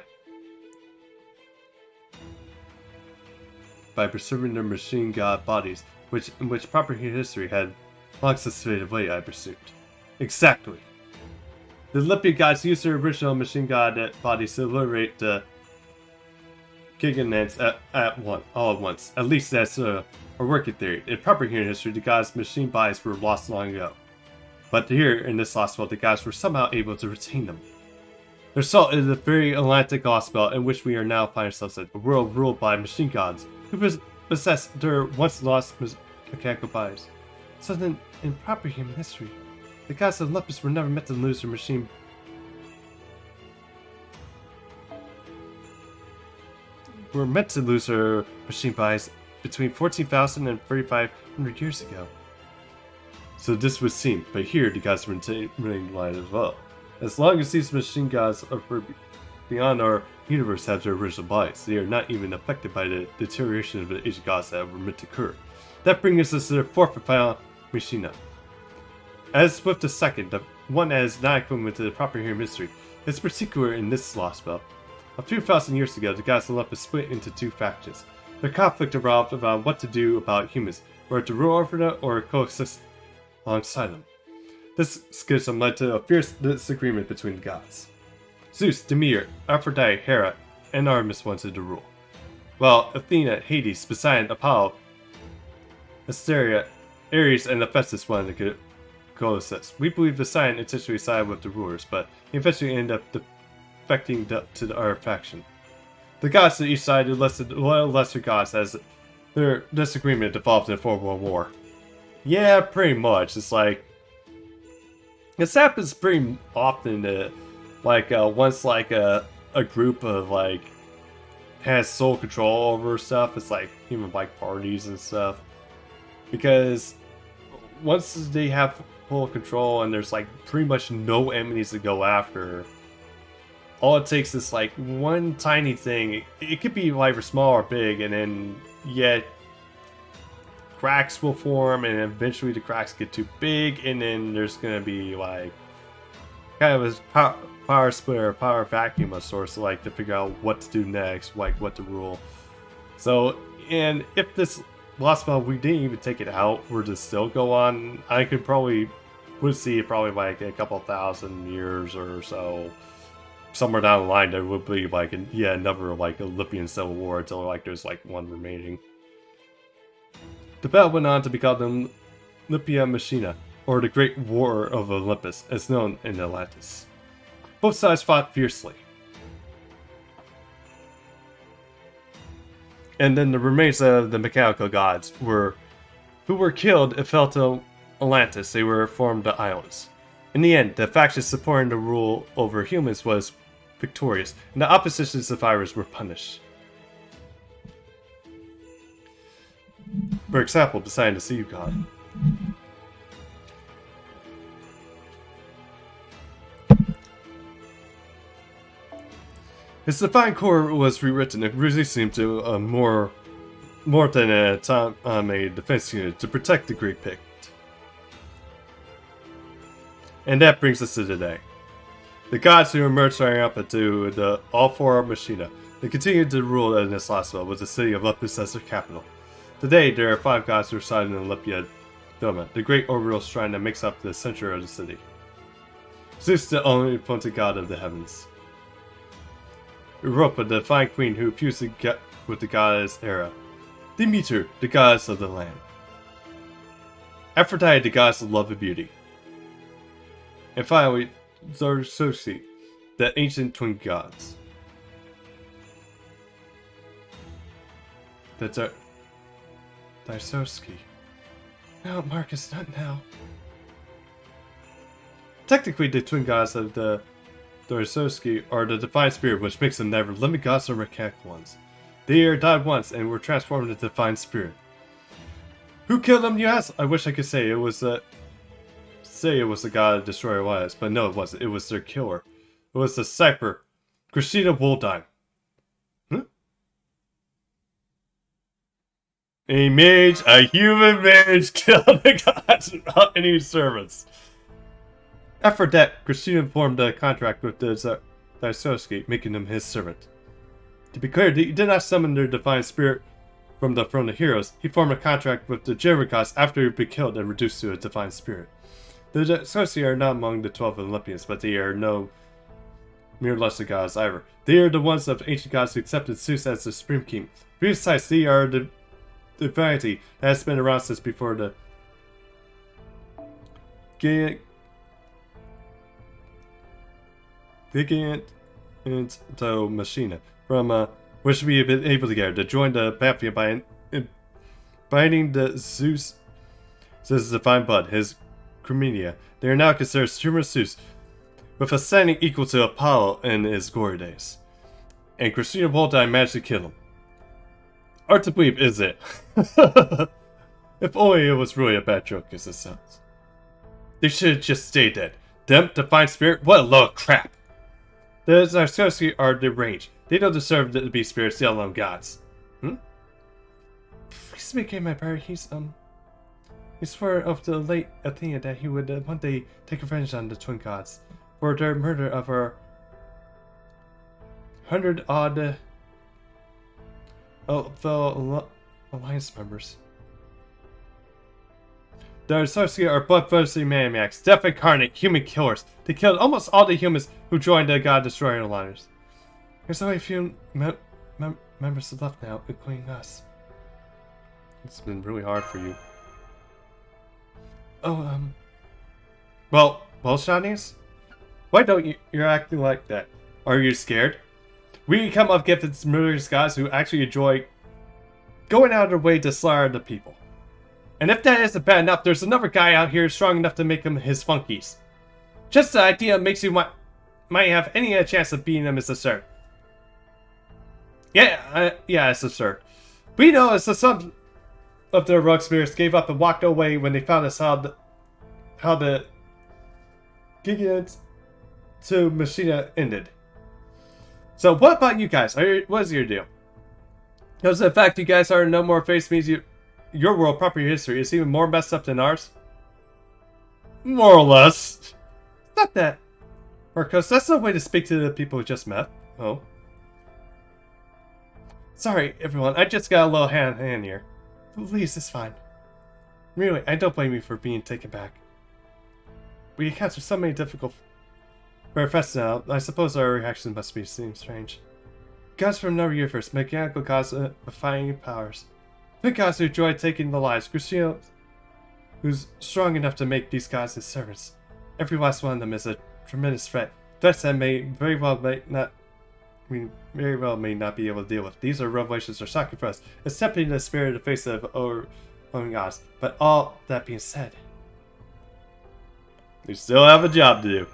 [SPEAKER 1] preserving their machine god bodies, in which proper history had long since faded away, I presumed. Exactly. The Olympian gods used their original machine god bodies to liberate the Gigants all at once. At least that's a working theory. In proper human history, the gods' machine bodies were lost long ago. But here, in this lost belt, the gods were somehow able to retain them. The result is a very Atlantic lost belt in which we are now finding ourselves in a world ruled by machine gods who possess their once lost mechanical bodies. So then, in proper human history, the gods of Olympus were never meant to lose their machine bodies between 14,000 and 3,500 years ago. So this would seem, but here the gods were in line as well. As long as these machine gods are beyond our universe have their original bodies, they are not even affected by the deterioration of the ancient gods that were meant to occur. That brings us to the fourth and final Machina. As with the second, the one that is not equivalent to the proper human history, is particular in this lost belt. A few thousand years ago, the gods of Olympus split into two factions. Their conflict revolved about what to do about humans, whether to rule over them or coexist alongside them. This schism led to a fierce disagreement between the gods. Zeus, Demeter, Aphrodite, Hera, and Artemis wanted to rule, while Athena, Hades, Poseidon, Apollo, Asteria, Ares, and Hephaestus wanted to coexist. We believe Poseidon intentionally sided with the rulers, but he eventually ended up defecting to our faction. The gods of each side enlisted loyal lesser gods as their disagreement devolved into a full-blown war. Yeah, pretty much. It's like this happens pretty often. Once a group of has sole control over stuff, it's like even parties and stuff. Because once they have full control and there's pretty much no enemies to go after, all it takes is one tiny thing. It could be either small or big, and then cracks will form, and eventually the cracks get too big, and then there's gonna be kind of a power split or power vacuum of sorts, to figure out what to do next, what to rule. So, and if this lost belt we didn't even take it out, were to still go on, I would see it probably a couple thousand years or so. Somewhere down the line, there would be another Olympian civil war until there's one remaining. The battle went on to be called the Olympia Machina, or the Great War of Olympus, as known in Atlantis. Both sides fought fiercely. And then the remains of the mechanical gods who were killed and fell to Atlantis. They were formed the islands. In the end, the faction supporting the rule over humans was victorious, and the opposition survivors were punished. For example, beside the sea god. His divine core was rewritten and released him to more than a time a defense unit to protect the Greek Pict. And that brings us to today. The gods who emerged starting up into the all four Machina. They continued to rule in this last world with the city of Olympus as their capital. Today, there are 5 gods who reside in Olympia Doma, the great orbital shrine that makes up the center of the city. Zeus, the only appointed god of the heavens. Europa, the divine queen who fused with the goddess Hera. Demeter, the goddess of the land. Aphrodite, the goddess of love and beauty. And finally, Zarsosi, the ancient twin gods. That's our Zarsoski. No, Marcus, not now. Technically, the twin gods of the Zarsoski are the divine spirit, which makes them neither living gods or mechanical ones. They died once and were transformed into divine spirit. Who killed them, you ask? I wish I could say it was the god Destroyer was, but no, it wasn't. It was their killer. It was the Cypher, Christina Woldine. A human mage, killed the gods without any servants. After that, Christina formed a contract with the Zarsoski, making them his servant. To be clear, he did not summon their divine spirit from the throne of heroes. He formed a contract with the German gods after he had been killed and reduced to a divine spirit. The Zarsoski are not among the 12 Olympians, but they are no mere lesser gods either. They are the ones of ancient gods who accepted Zeus as the supreme king. Besides, they are the divinity that has been around since before the Gigant Machina, from which we have been able to get to join the pantheon by binding the Zeus' divine blood, his Cremenia. They are now considered Supreme Zeus, with a standing equal to Apollo in his glory days. And Christina Woldine managed to kill him. Hard to believe, is it? If only it was really a bad joke as it sounds. They should have just stayed dead. Them, divine spirit, what a load of crap! The Zarsoski are deranged. They don't deserve to be spirits, let alone gods. Please became my brother. He swore of the late Athena that he would one day take revenge on the twin gods for their murder of her 100-odd fellow alliance members. The Zarsoski are bloodthirsty maniacs, death incarnate, human killers. They killed almost all the humans who joined the God Destroyer Alliance. There's only a few members left now, including us. It's been really hard for you. Oh, well, Shanice? Why don't you're acting like that? Are you scared? We come up against murderous gods who actually enjoy going out of their way to slaughter the people. And if that isn't bad enough, there's another guy out here strong enough to make him his funkies. Just the idea makes you might have any chance of beating him is absurd. Yeah, it's absurd. We know it's the some of their rogue spirits gave up and walked away when they found us how the Gigant to Machina ended. So what about you guys? What is your deal? Because the fact you guys are no more face means your world property history is even more messed up than ours? More or less. Not that. Marcos, that's no way to speak to the people we just met. Oh. Sorry, everyone. I just got a little hand here. Please, it's fine. Really, I don't blame you for being taken back. We encountered so many difficult firsts now. I suppose our reaction must seem strange. Gods from another universe, mechanical gods with defying powers. The gods who enjoy taking the lives. Christina, who's strong enough to make these gods his servants. Every last one of them is a tremendous threat. Threats that very well may not be able to deal with. These are revelations are shocking for us, accepting the spirit in the face of our own gods. But all that being said, We still have a job to do.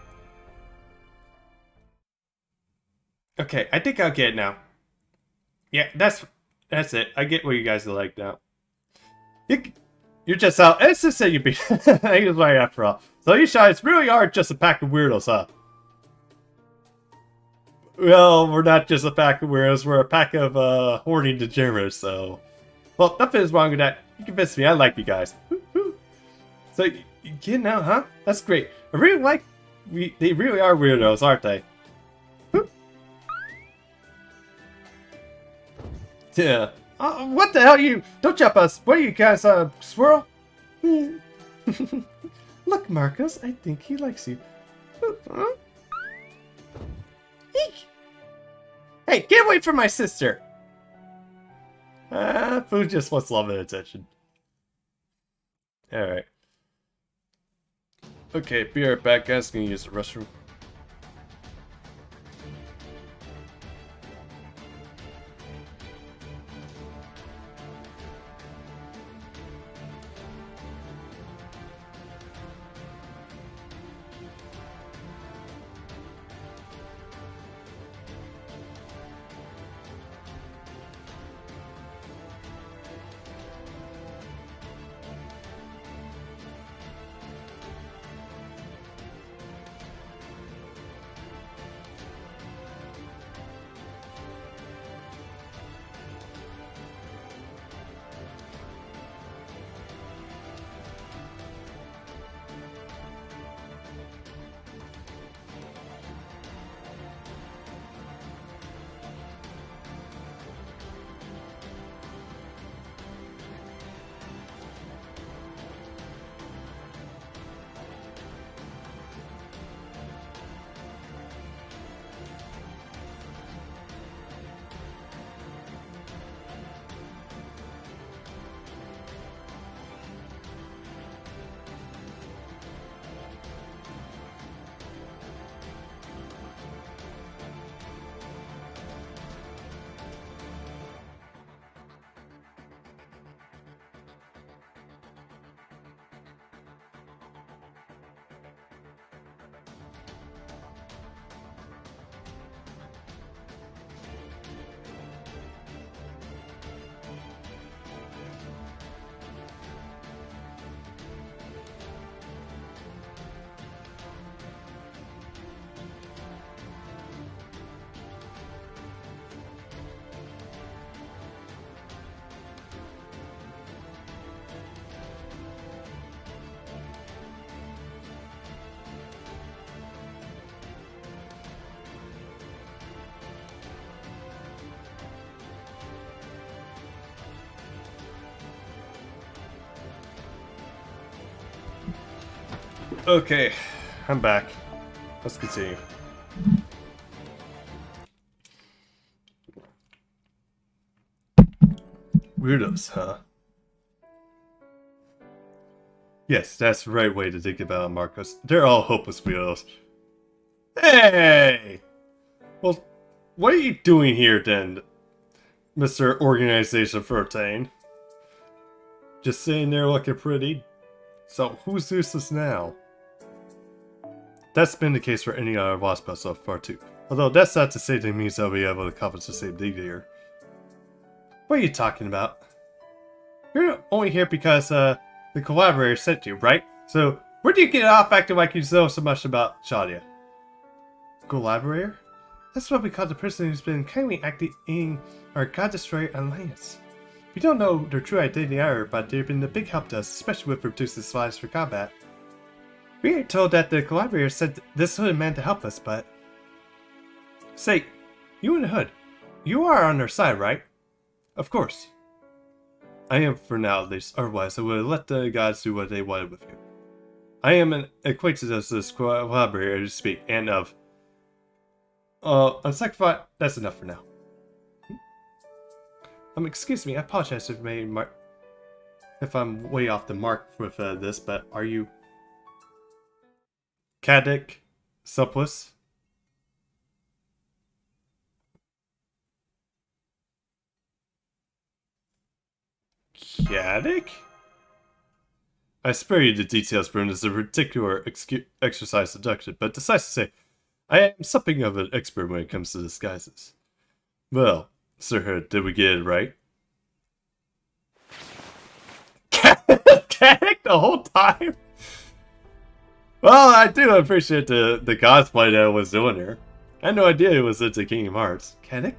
[SPEAKER 1] Okay, I think I'll get it now. Yeah, that's it. I get what you guys are like now. You're just out. It's just that you be. He was right after all. So you guys really are just a pack of weirdos, huh? Well, we're not just a pack of weirdos. We're a pack of horny degenerates. So, well, nothing is wrong with that. You convinced me. I like you guys. So you get now, huh? That's great. I really like. They really are weirdos, aren't they? Yeah. What the hell you? Don't jump us. What are you guys, squirrel? Look, Marcus, I think he likes you. Huh? Eek. Hey, get away from my sister! Food just wants love and attention. Alright. Okay, be right back, guys. Gonna use the restroom. Okay, I'm back. Let's continue. Weirdos, huh? Yes, that's the right way to think about it, Marcos. They're all hopeless weirdos. Hey! Well, what are you doing here then, Mr. Organization 13? Just sitting there looking pretty? So, who's useless now? That's been the case for any other Wasp so far too. Although that's not to say that means they'll be able to accomplish the same thing here. What are you talking about? You're only here because the collaborator sent you, right? So where do you get off acting like you know so much about Shadia? Collaborator? That's what we call the person who's been kindly acting in our God Destroyer alliance. We don't know their true identity either, but they've been a big help to us, especially with reducing supplies for combat. We are told that the collaborator sent this hooded man to help us, but... Say, you in the hood, you are on their side, right? Of course. I am for now at least, otherwise I would have let the gods do what they wanted with you. I am an acquaintance of this collaborator to speak, and of... unsacrificed, that's enough for now. Excuse me, I apologize if I'm way off the mark with this, but are you... Kadik? Supplus? Kadik? I spare you the details, Brune, as a particular exercise deduction, but suffice to say, I am something of an expert when it comes to disguises. Well, Sir Hood, did we get it right? Canic the whole time? Well, I do appreciate the cosplay that I was doing here. I had no idea it was into Kingdom Hearts. Canic?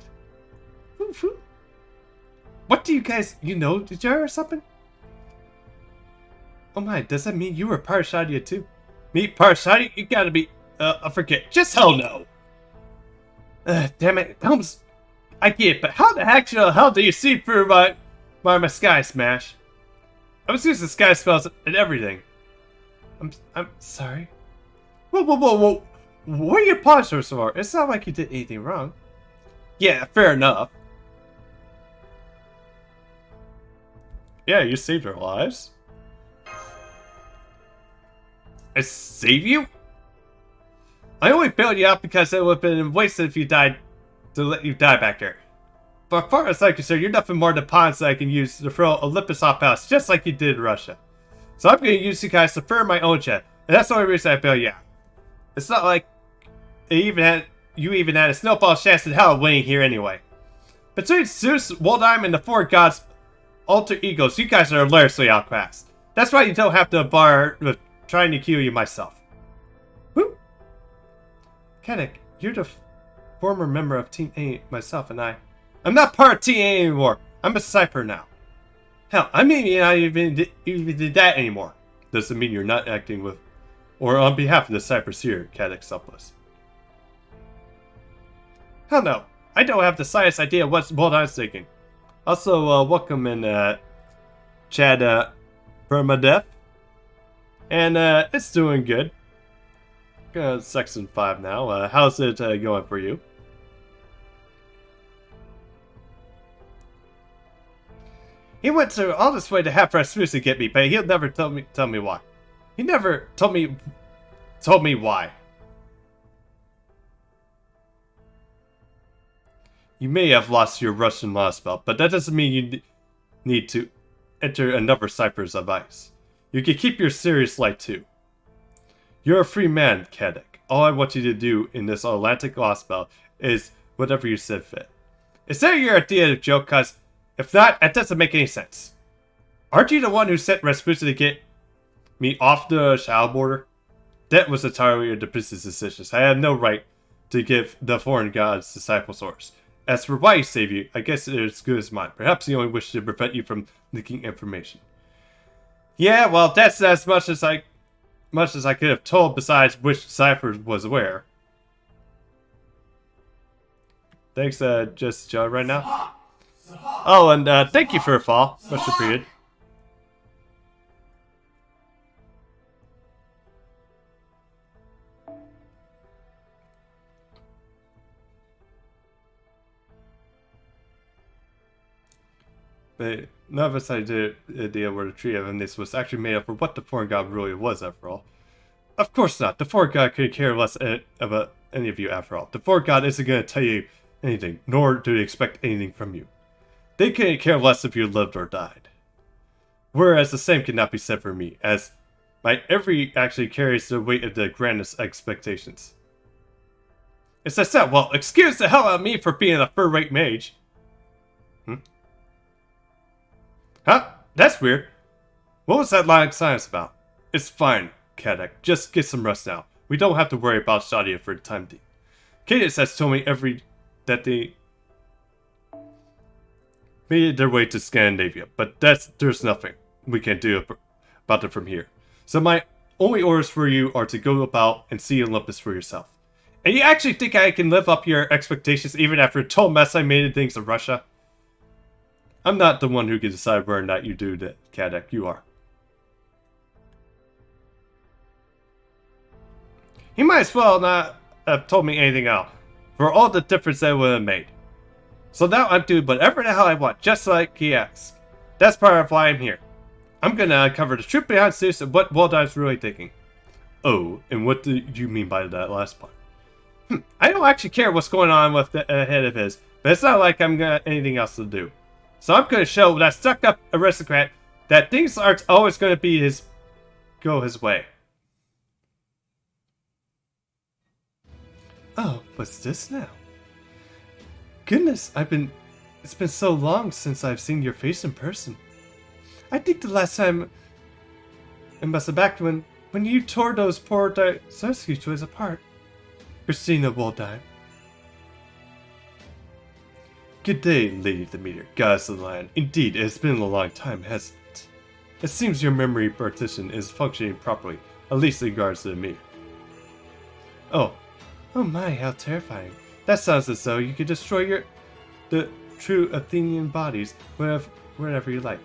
[SPEAKER 1] What do you guys, know each other or something? Oh my, does that mean you were part of Shadia too? Me, part of Shadia? You gotta be, I forget. Just hell no! Damn it, Helms. I get it, but how the hell do you see through my sky smash? I was using sky spells and everything. I'm sorry. Whoa. What are you punishing us for? It's not like you did anything wrong. Yeah, fair enough. Yeah, you saved our lives. I saved you? I only bailed you out because it would have been wasted if you died to let you die back there. But as far as I'm concerned, you're nothing more than pawns that I can use to throw Olympus off balance, just like you did in Russia. So I'm going to use you guys to firm my own jet, and that's the only reason I bailed you out. It's not like you even had a snowball chance in hell of winning here anyway. Between Zeus, Woldheim, and the four gods' alter egos, you guys are hilariously outclassed. That's why you don't have to bar with trying to kill you myself. Woo! Canic, you're the former member of Team A, myself and I. I'm not part of Team A anymore. I'm a Cypher now. Hell, I mean you're not even did that anymore. Doesn't mean you're not acting with or on behalf of the Cyphers here, Canic Suppless. Hell no. I don't have the slightest idea what I'm thinking. Also, welcome in, Chad, Permadeath. And, it's doing good. Section 5 now. How's it going for you? He went through all this way to have Rasmus to get me, but he'll never tell me why. He never told me why. You may have lost your Russian law spell, but that doesn't mean you need to enter another Cypher's advice. You can keep your serious light too. You're a free man, Canic. All I want you to do in this Atlantic law spell is whatever you said fit. Is that your idea of joke? Cause if not, that doesn't make any sense. Aren't you the one who sent Rasputin to get me off the shadow border? That was entirely the princess' decisions. I had no right to give the foreign gods disciples orders. As for why he saved you, I guess it is as good as mine. Perhaps he only wished to prevent you from leaking information. Yeah, well, that's as much as I could have told, besides which Cypher was aware. Thanks, just Joe right now. Oh, and thank you for a fall. Much appreciated. But none of us had the idea where the tree of this was actually made up for what the foreign god really was, after all. Of course not. The foreign god could care less about any of you, after all. The foreign god isn't going to tell you anything, nor do they expect anything from you. They couldn't care less if you lived or died. Whereas the same cannot be said for me, as my every actually carries the weight of the grandest expectations. As I said, well, excuse the hell out of me for being a third-rate mage. Huh? That's weird. What was that line of silence about? It's fine, Canic. Just get some rest now. We don't have to worry about Shadia for the time being. Cadence has told me that they made their way to Scandinavia, but there's nothing we can do about it from here. So my only orders for you are to go about and see Olympus for yourself. And you actually think I can live up to your expectations even after the total mess I made in things in Russia? I'm not the one who can decide whether or not you do that, Canic. You are. He might as well not have told me anything else, for all the difference that would have made. So now I'm doing whatever the hell I want, just like he asks. That's part of why I'm here. I'm gonna uncover the truth behind this and what Woldheim's really thinking. Oh, and what do you mean by that last part? I don't actually care what's going on with the head of his, but it's not like I'm got anything else to do. So I'm going to show that stuck-up aristocrat that things aren't always going to be his go his way. Oh, what's this now? Goodness, it's been so long since I've seen your face in person. I think the last time it must have back when you tore those poor Sarsky toys apart. Christina Waldheim. Good day, Lady Demeter, goddess of the land. Indeed, it has been a long time, hasn't it? It seems your memory partition is functioning properly, at least in regards to me. Oh my, how terrifying. That sounds as though you could destroy the true Athenian bodies wherever you like.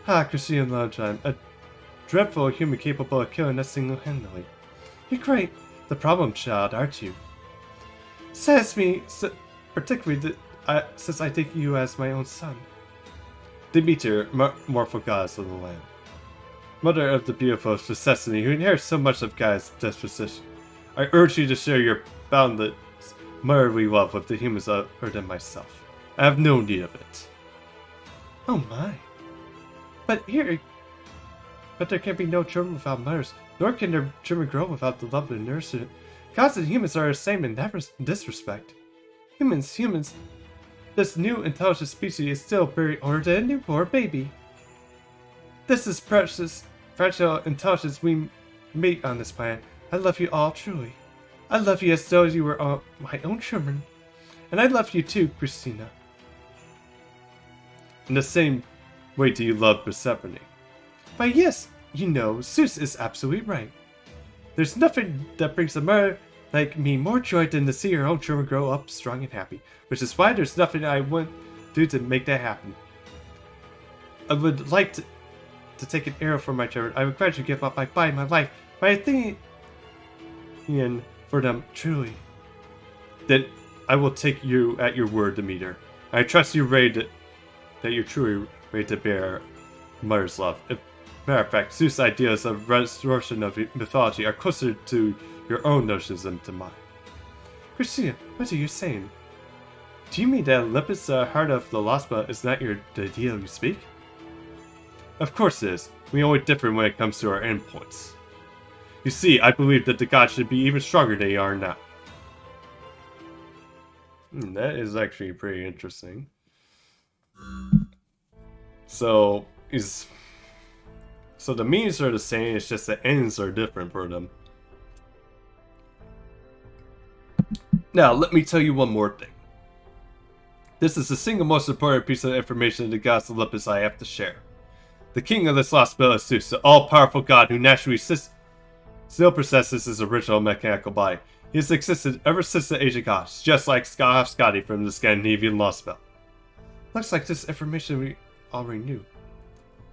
[SPEAKER 1] Christina Waldheim, a dreadful human capable of killing us single-handedly. You're great, the problem child, aren't you? Says me, particularly since I take you as my own son. Demeter, mortal goddess of the land. Mother of the beautiful Necessity, who inherits so much of Gaia's disposition. I urge you to share your boundless, motherly love with the humans other than myself. I have no need of it. Oh my. But there can be no children without mothers, nor can their children grow without the love of the nurses. Gods and humans are the same in this respect. Humans. This new intelligent species is still very older than a newborn baby. This is precious, fragile intelligence we meet on this planet. I love you all truly. I love you as though you were all my own children. And I love you too, Christina. In the same way do you love Persephone? Why yes, you know, Zeus is absolutely right. There's nothing that brings a mother like me more joy than to see her own children grow up strong and happy, which is why there's nothing I wouldn't do to make that happen. I would like to take an arrow for my children. I would gladly give up my body, my life, my Athenian for them, truly. Then I will take you at your word, Demeter. I trust you that you're truly ready to bear mother's love. Matter of fact, Zeus' ideas of restoration of mythology are closer to your own notions than to mine. Christina, what are you saying? Do you mean that Olympus, heart of the Lospa, is not the ideal you speak? Of course it is. We only differ when it comes to our endpoints. You see, I believe that the gods should be even stronger than they are now. That is actually pretty interesting. So the means are the same, it's just the ends are different for them. Now, let me tell you one more thing. This is the single most important piece of information in the gods of Olympus I have to share. The king of this lost spell is Zeus, the all-powerful god who naturally still possesses his original mechanical body. He has existed ever since the age of gods, just like Scotty from the Scandinavian lost spell. Looks like this information we already knew.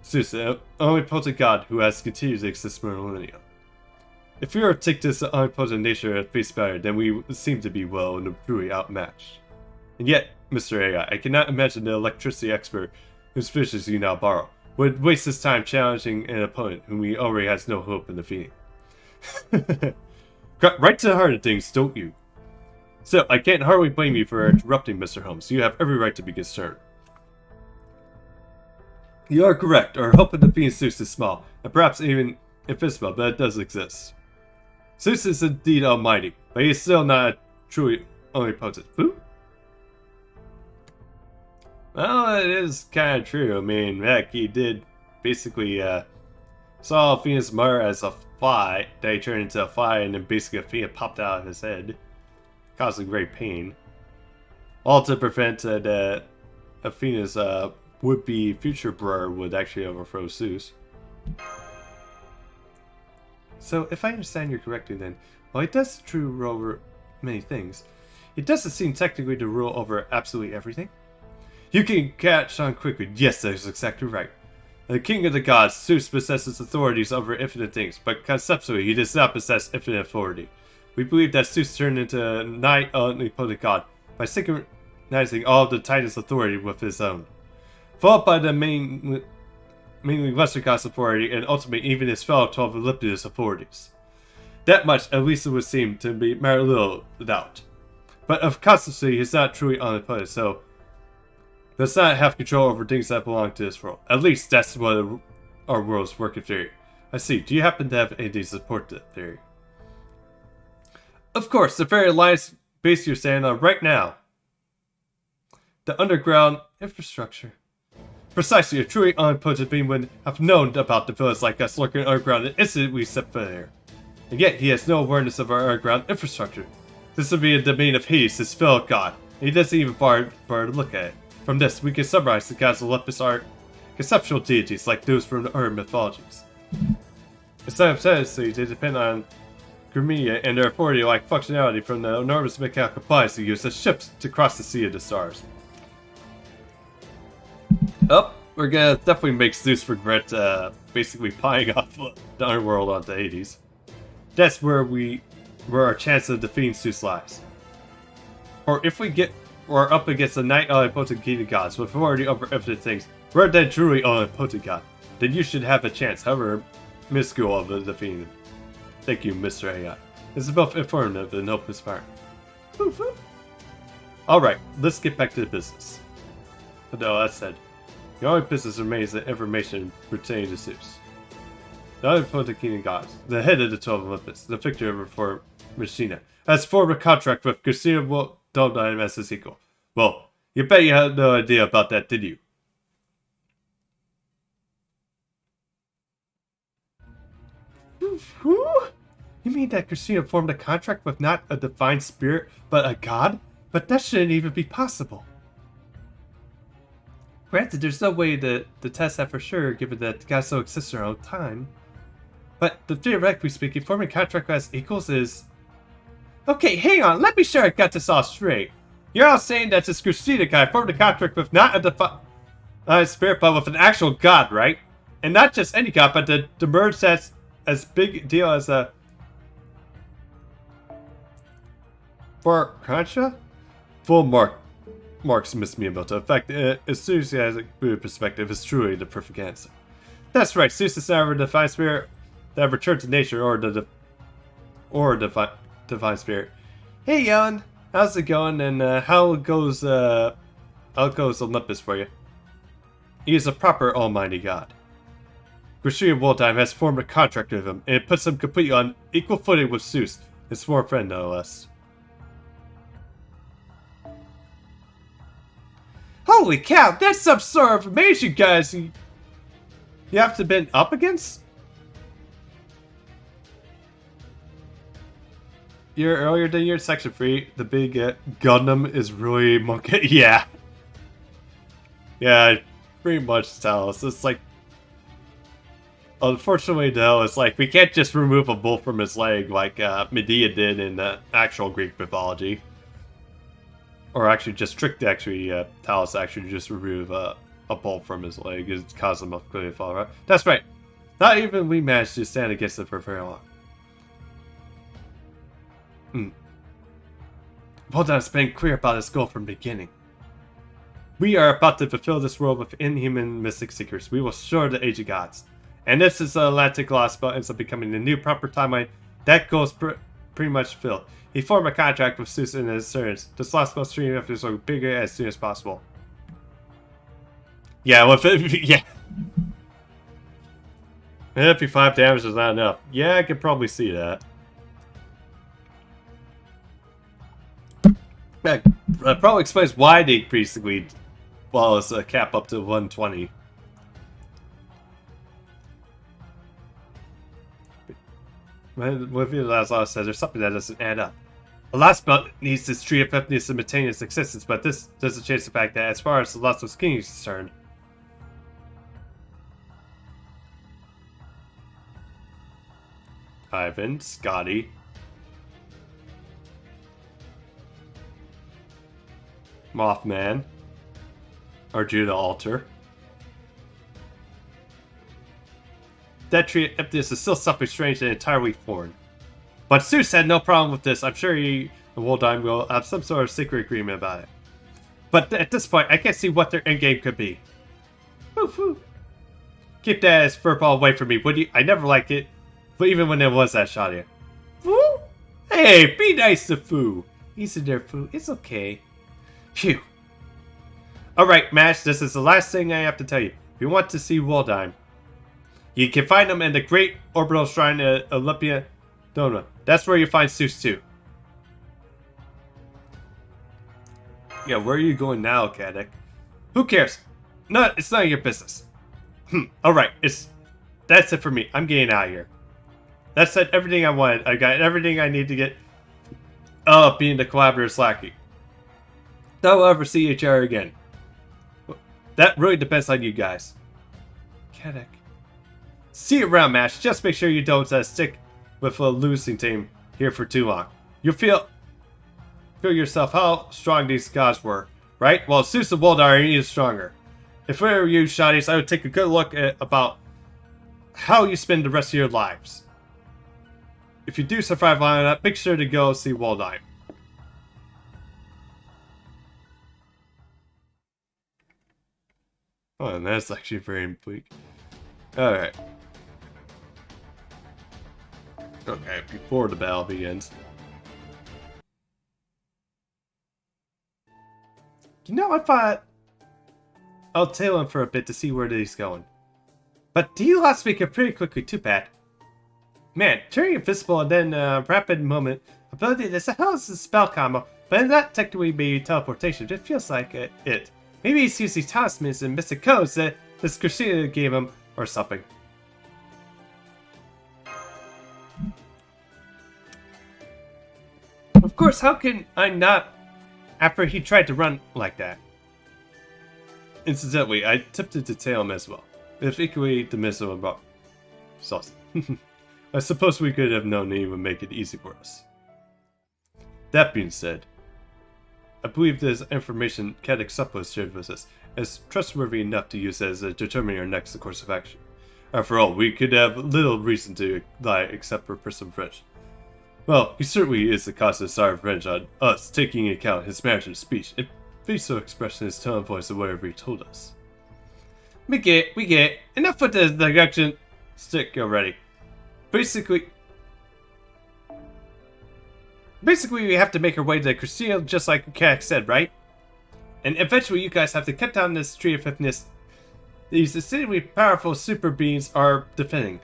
[SPEAKER 1] Zeus, the only potent god who has continued to exist for millennia. If we were to take this omnipotent nature at face value, then we seem to be well and truly outmatched. And yet, Mr. AI, I cannot imagine the electricity expert whose fishes you now borrow would waste his time challenging an opponent whom he already has no hope in defeating. Got right to the heart of things, don't you? So, I can't hardly blame you for interrupting, Mr. Holmes. You have every right to be concerned. You are correct. Our hope in defeating Zeus is small, and perhaps even invisible, but it does exist. Zeus is indeed almighty, but he is still not truly omnipotent. Who? Well, it is kind of true. I mean, heck, he did basically saw Athena's mother as a fly, that he turned into a fly, and then basically Athena popped out of his head, causing great pain. All to prevent that Athena's would-be future brother would actually overthrow Zeus. So, if I understand you correctly then, while he does true rule over many things, he doesn't seem technically to rule over absolutely everything. You can catch on quickly. Yes, that is exactly right. The king of the gods, Zeus possesses authorities over infinite things, but conceptually he does not possess infinite authority. We believe that Zeus turned into a nigh omnipotent god by synchronizing all of the Titan's authority with his own, followed by the mainly lesser god's authority and ultimately even his fellow 12 Olympus authorities. That much at least it would seem to be very little doubt. But of constancy he is not truly omnipotent, so does not have control over things that belong to this world. At least that's what our world's working theory. I see. Do you happen to have anything to support that theory? Of course, the very alliance base you're standing on right now. The underground infrastructure. Precisely, a truly unimportant being would have known about the villains like us lurking underground the instant we set foot there. And yet, he has no awareness of our underground infrastructure. This would be a domain of Hades, his fellow god, and he doesn't even bother to look at it. From this, we can summarize the gods of Olympus are conceptual deities like those from the other mythologies. Instead of sentences, they depend on Grimea and their authority-like functionality from the enormous mechanical bodies they use as ships to cross the Sea of the Stars. Oh, we're gonna definitely make Zeus regret basically pieing off the underworld onto Hades. That's where our chance of defeating Zeus lies. Or if we're up against a knight omnipotent king of gods with authority over infinite things, rather than truly omnipotent god, then you should have a chance, however minuscule, of defeating him. Thank you, Mr. AI. This is both informative and hope-inspiring. Alright, let's get back to the business. No, that said, the only business remains the information pertaining to Zeus. The omnipotent king of gods, the head of the 12 Olympus, the victor for Messina, has formed a contract with Christina Waldheim as his equal. Well, you bet you had no idea about that, did you? Who? You mean that Christina formed a contract with not a divine spirit, but a god? But that shouldn't even be possible. Granted, there's no way to test that for sure, given that gods don't exist in our own time. But theoretically speaking, forming a contract as equals is... Okay, hang on, let me sure I got this all straight. You're all saying that this Christina guy formed a contract with not a divine spirit, but with an actual god, right? And not just any god, but the merge that's as big a deal as a... For Concha? Full marks Miss Miyamoto. In fact, enthusiastic perspective is truly the perfect answer. That's right, Zeus is never a divine spirit that have returned to nature or divine spirit. Hey, Jan, how's it going? And how goes Olympus for you? He is a proper almighty god. Christina Waldheim has formed a contract with him, and it puts him completely on equal footing with Zeus, his sworn friend, no less. Holy cow, that's some sort of information, guys! You have to been up against? Earlier than your section 3, the big Gundam is really monkey. Yeah. Yeah, pretty much tell us. It's like... Unfortunately, though, it's like we can't just remove a bolt from his leg like Medea did in the actual Greek mythology. Or actually just tricked Talos actually just remove a bolt from his leg. It caused him to fall, right? That's right. Not even we managed to stand against it for very long. Waldheim's been clear about his goal from the beginning. We are about to fulfill this world with inhuman mystic seekers. We will restore the Age of Gods. And if this Atlantic Law spell ends up becoming the new proper timeline, that goal is pretty much filled. He formed a contract with Zeus and his servants. This last spell stream after so bigger as soon as possible. Yeah, well, yeah. 55 damage is not enough. Yeah, I could probably see that. That probably explains why they basically, well, it's a cap up to 120. With the last law says there's something that doesn't add up. The last belt needs this tree of happiness to maintain its existence, but this doesn't change the fact that as far as the loss of king is concerned, Ivan, Scotty, Mothman, Arjuna Altar. That tree of emptiness is still something strange and entirely foreign. But Zeus had no problem with this. I'm sure he and Waldheim will have some sort of secret agreement about it. But at this point, I can't see what their endgame could be. Woo-hoo. Keep that as furball away from me, would you? I never liked it, but even when there was that shot here. Foo? Hey, be nice to Foo. Easy there, Foo. It's okay. Phew. Alright, Mash, this is the last thing I have to tell you. We want to see Waldheim. You can find them in the Great Orbital Shrine at Olympia Doma. That's where you find Zeus too. Yeah, where are you going now, Caddick? Who cares? No, it's none of your business. Alright, that's it for me. I'm getting out of here. That said everything I wanted. I got everything I need to get being the collaborators lacking. That we'll ever see each other again. That really depends on you guys. Caddick. See you around, Mash. Just make sure you don't stick with a losing team here for too long. You'll feel yourself how strong these gods were, right? Well, Zeus and Woldar are even stronger. If I were you, Shotties, I would take a good look at about how you spend the rest of your lives. If you do survive long enough, make sure to go see Woldar. Oh, and that's actually very bleak. Alright. Okay, before the battle begins. You know, I thought I'll tail him for a bit to see where he's going. But he lost me pretty quickly, too bad. Man, turning invisible and then rapid moment ability, this is a spell combo, but not technically be teleportation. It feels like it. Maybe he's using talismans and mystic codes that this Christina gave him, or something. Of course, how can I not, after he tried to run like that? Incidentally, I attempted to tail him as well. If equally dismissive about sauce. I suppose we could have known he would make it easy for us. That being said, I believe this information Caddick Suppos shared with us is trustworthy enough to use as determining our next course of action. After all, we could have little reason to lie except for personal revenge. Well, he certainly is the cause of our revenge on us, taking into account his marriage and speech, and facial expression, his tone of voice, and whatever he told us. We get it. Enough with the direction stick already. Basically, we have to make our way to Christina, just like Caddick said, right? And eventually you guys have to cut down this tree of fifness these exceedingly powerful super beings are defending.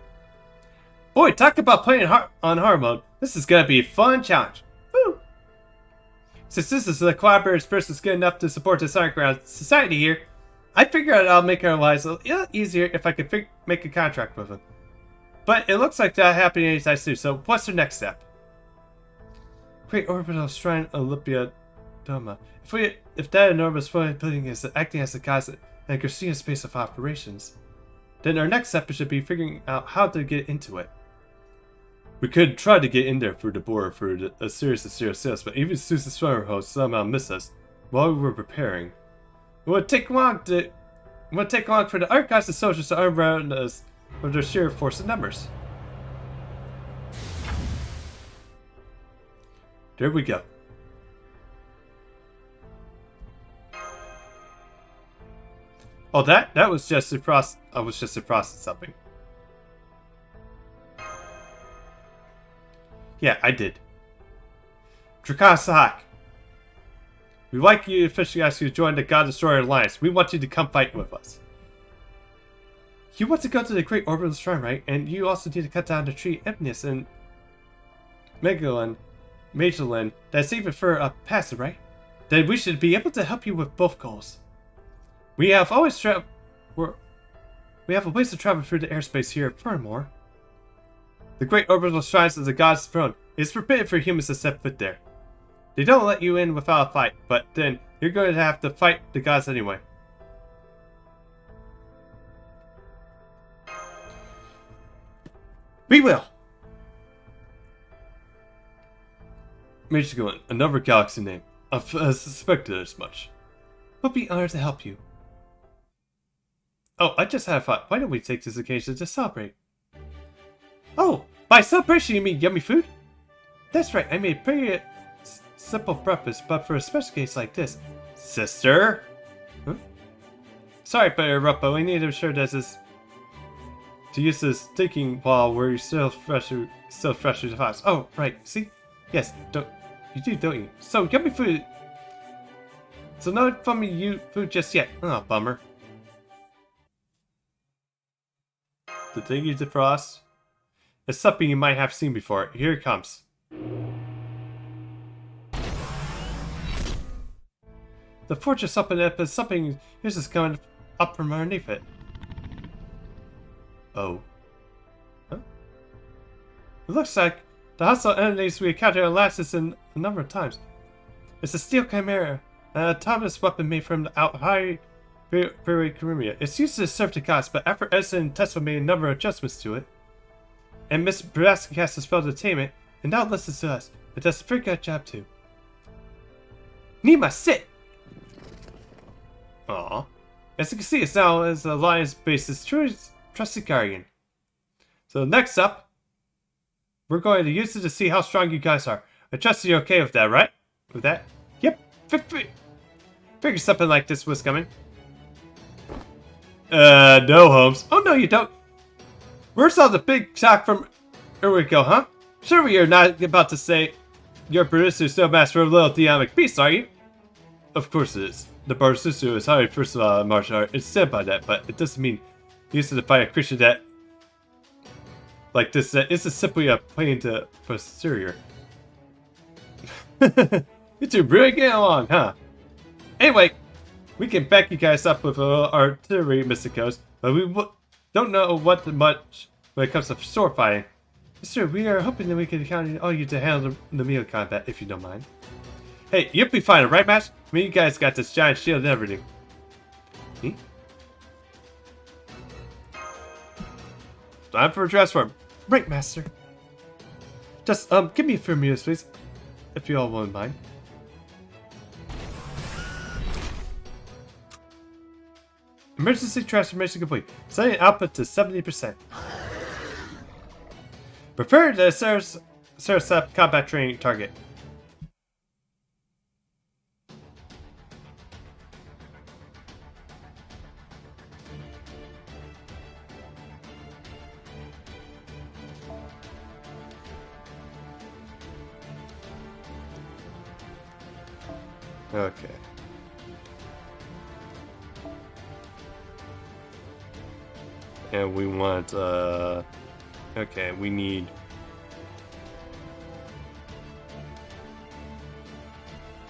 [SPEAKER 1] Boy, talk about playing on hard mode. This is gonna be a fun challenge. Woo! Since this is the collaborator's person good enough to support this underground society here, I figured I'll make our lives a little easier if I could make a contract with them. But it looks like that happening anytime soon, so what's the next step? Great Orbital Shrine Olympia Doma. If that enormous floating building is acting as a cause and Christina's space of operations, then our next step should be figuring out how to get into it. We could try to get in there through the border through a series of serious sales, but even Zeus's stronghold somehow missed us while we were preparing. It would take long for the archives and soldiers to arm around us with their sheer force of numbers. There we go. Oh, that was just a process. I was just a process something. Yeah, I did. Drakan Sahak. We'd like you officially ask you to join the God Destroyer Alliance. We want you to come fight with us. You want to go to the Great Orbital Shrine, right? And you also need to cut down the tree Emptiness and Magellan that's even for a passive, right? Then we should be able to help you with both goals. We have a ways to travel through the airspace here furthermore. The Great Orbital Shrines of the God's Throne. It's forbidden for humans to set foot there. They don't let you in without a fight, but then you're going to have to fight the gods anyway. We will! Major Golan, another galaxy name. I suspected as much. We'll be honored to help you. Oh, I just had a thought. Why don't we take this occasion to celebrate? Oh, by celebration you mean yummy food? That's right, I made a pretty simple breakfast, but for a special case like this. Sister? Huh? Sorry to interrupt, but we need to ensure that this to use this thinking while we're still fresh as the fox. Oh, right, see? Yes, don't you? So, yummy food. So no yummy food just yet. Oh, bummer. The Dingy Defrost. It's something you might have seen before. Here it comes. The fortress up in it, but something is just coming up from underneath it. Oh. Huh? It looks like the hostile enemies we encountered in Atlantis a number of times. It's a steel chimera, an autonomous weapon made from the high Caribbean. It's used to serve the gods, but after Edison and Tesla made a number of adjustments to it, and Miss Braska cast a spell to tame it, and now it listens to us. It does a pretty good job too. Nima, sit! Aww. As you can see, it's now as the Alliance base's trusted guardian. So next up, we're going to use it to see how strong you guys are. I trust you're okay with that, right? With that? Yep. Figured something like this was coming. No, Holmes. Oh, no, you don't. Where's all the big talk from... Here we go, huh? Sure you're not about to say your producer's no match for a little dynamic beast, are you? Of course it is. The producer is highly versatile in martial art. It's said by that, but it doesn't mean he used to fight a creature that... like this, that isn't simply a plane to posterior. You two really get along, huh? Anyway, we can back you guys up with a little artillery, Mr. Coast, but we don't know what much when it comes to sword fighting. It's true, we are hoping that we can count on all you to handle the melee combat, if you don't mind. Hey, you'll be fine, right, Matt? I mean, you guys got this giant shield and everything. Time for a transform. Right, Master. Just, give me a few minutes, please. If you all won't mind. Emergency transformation complete. Setting output to 70%. Prepare the Sarasap combat training target. Okay. And we want, okay, we need...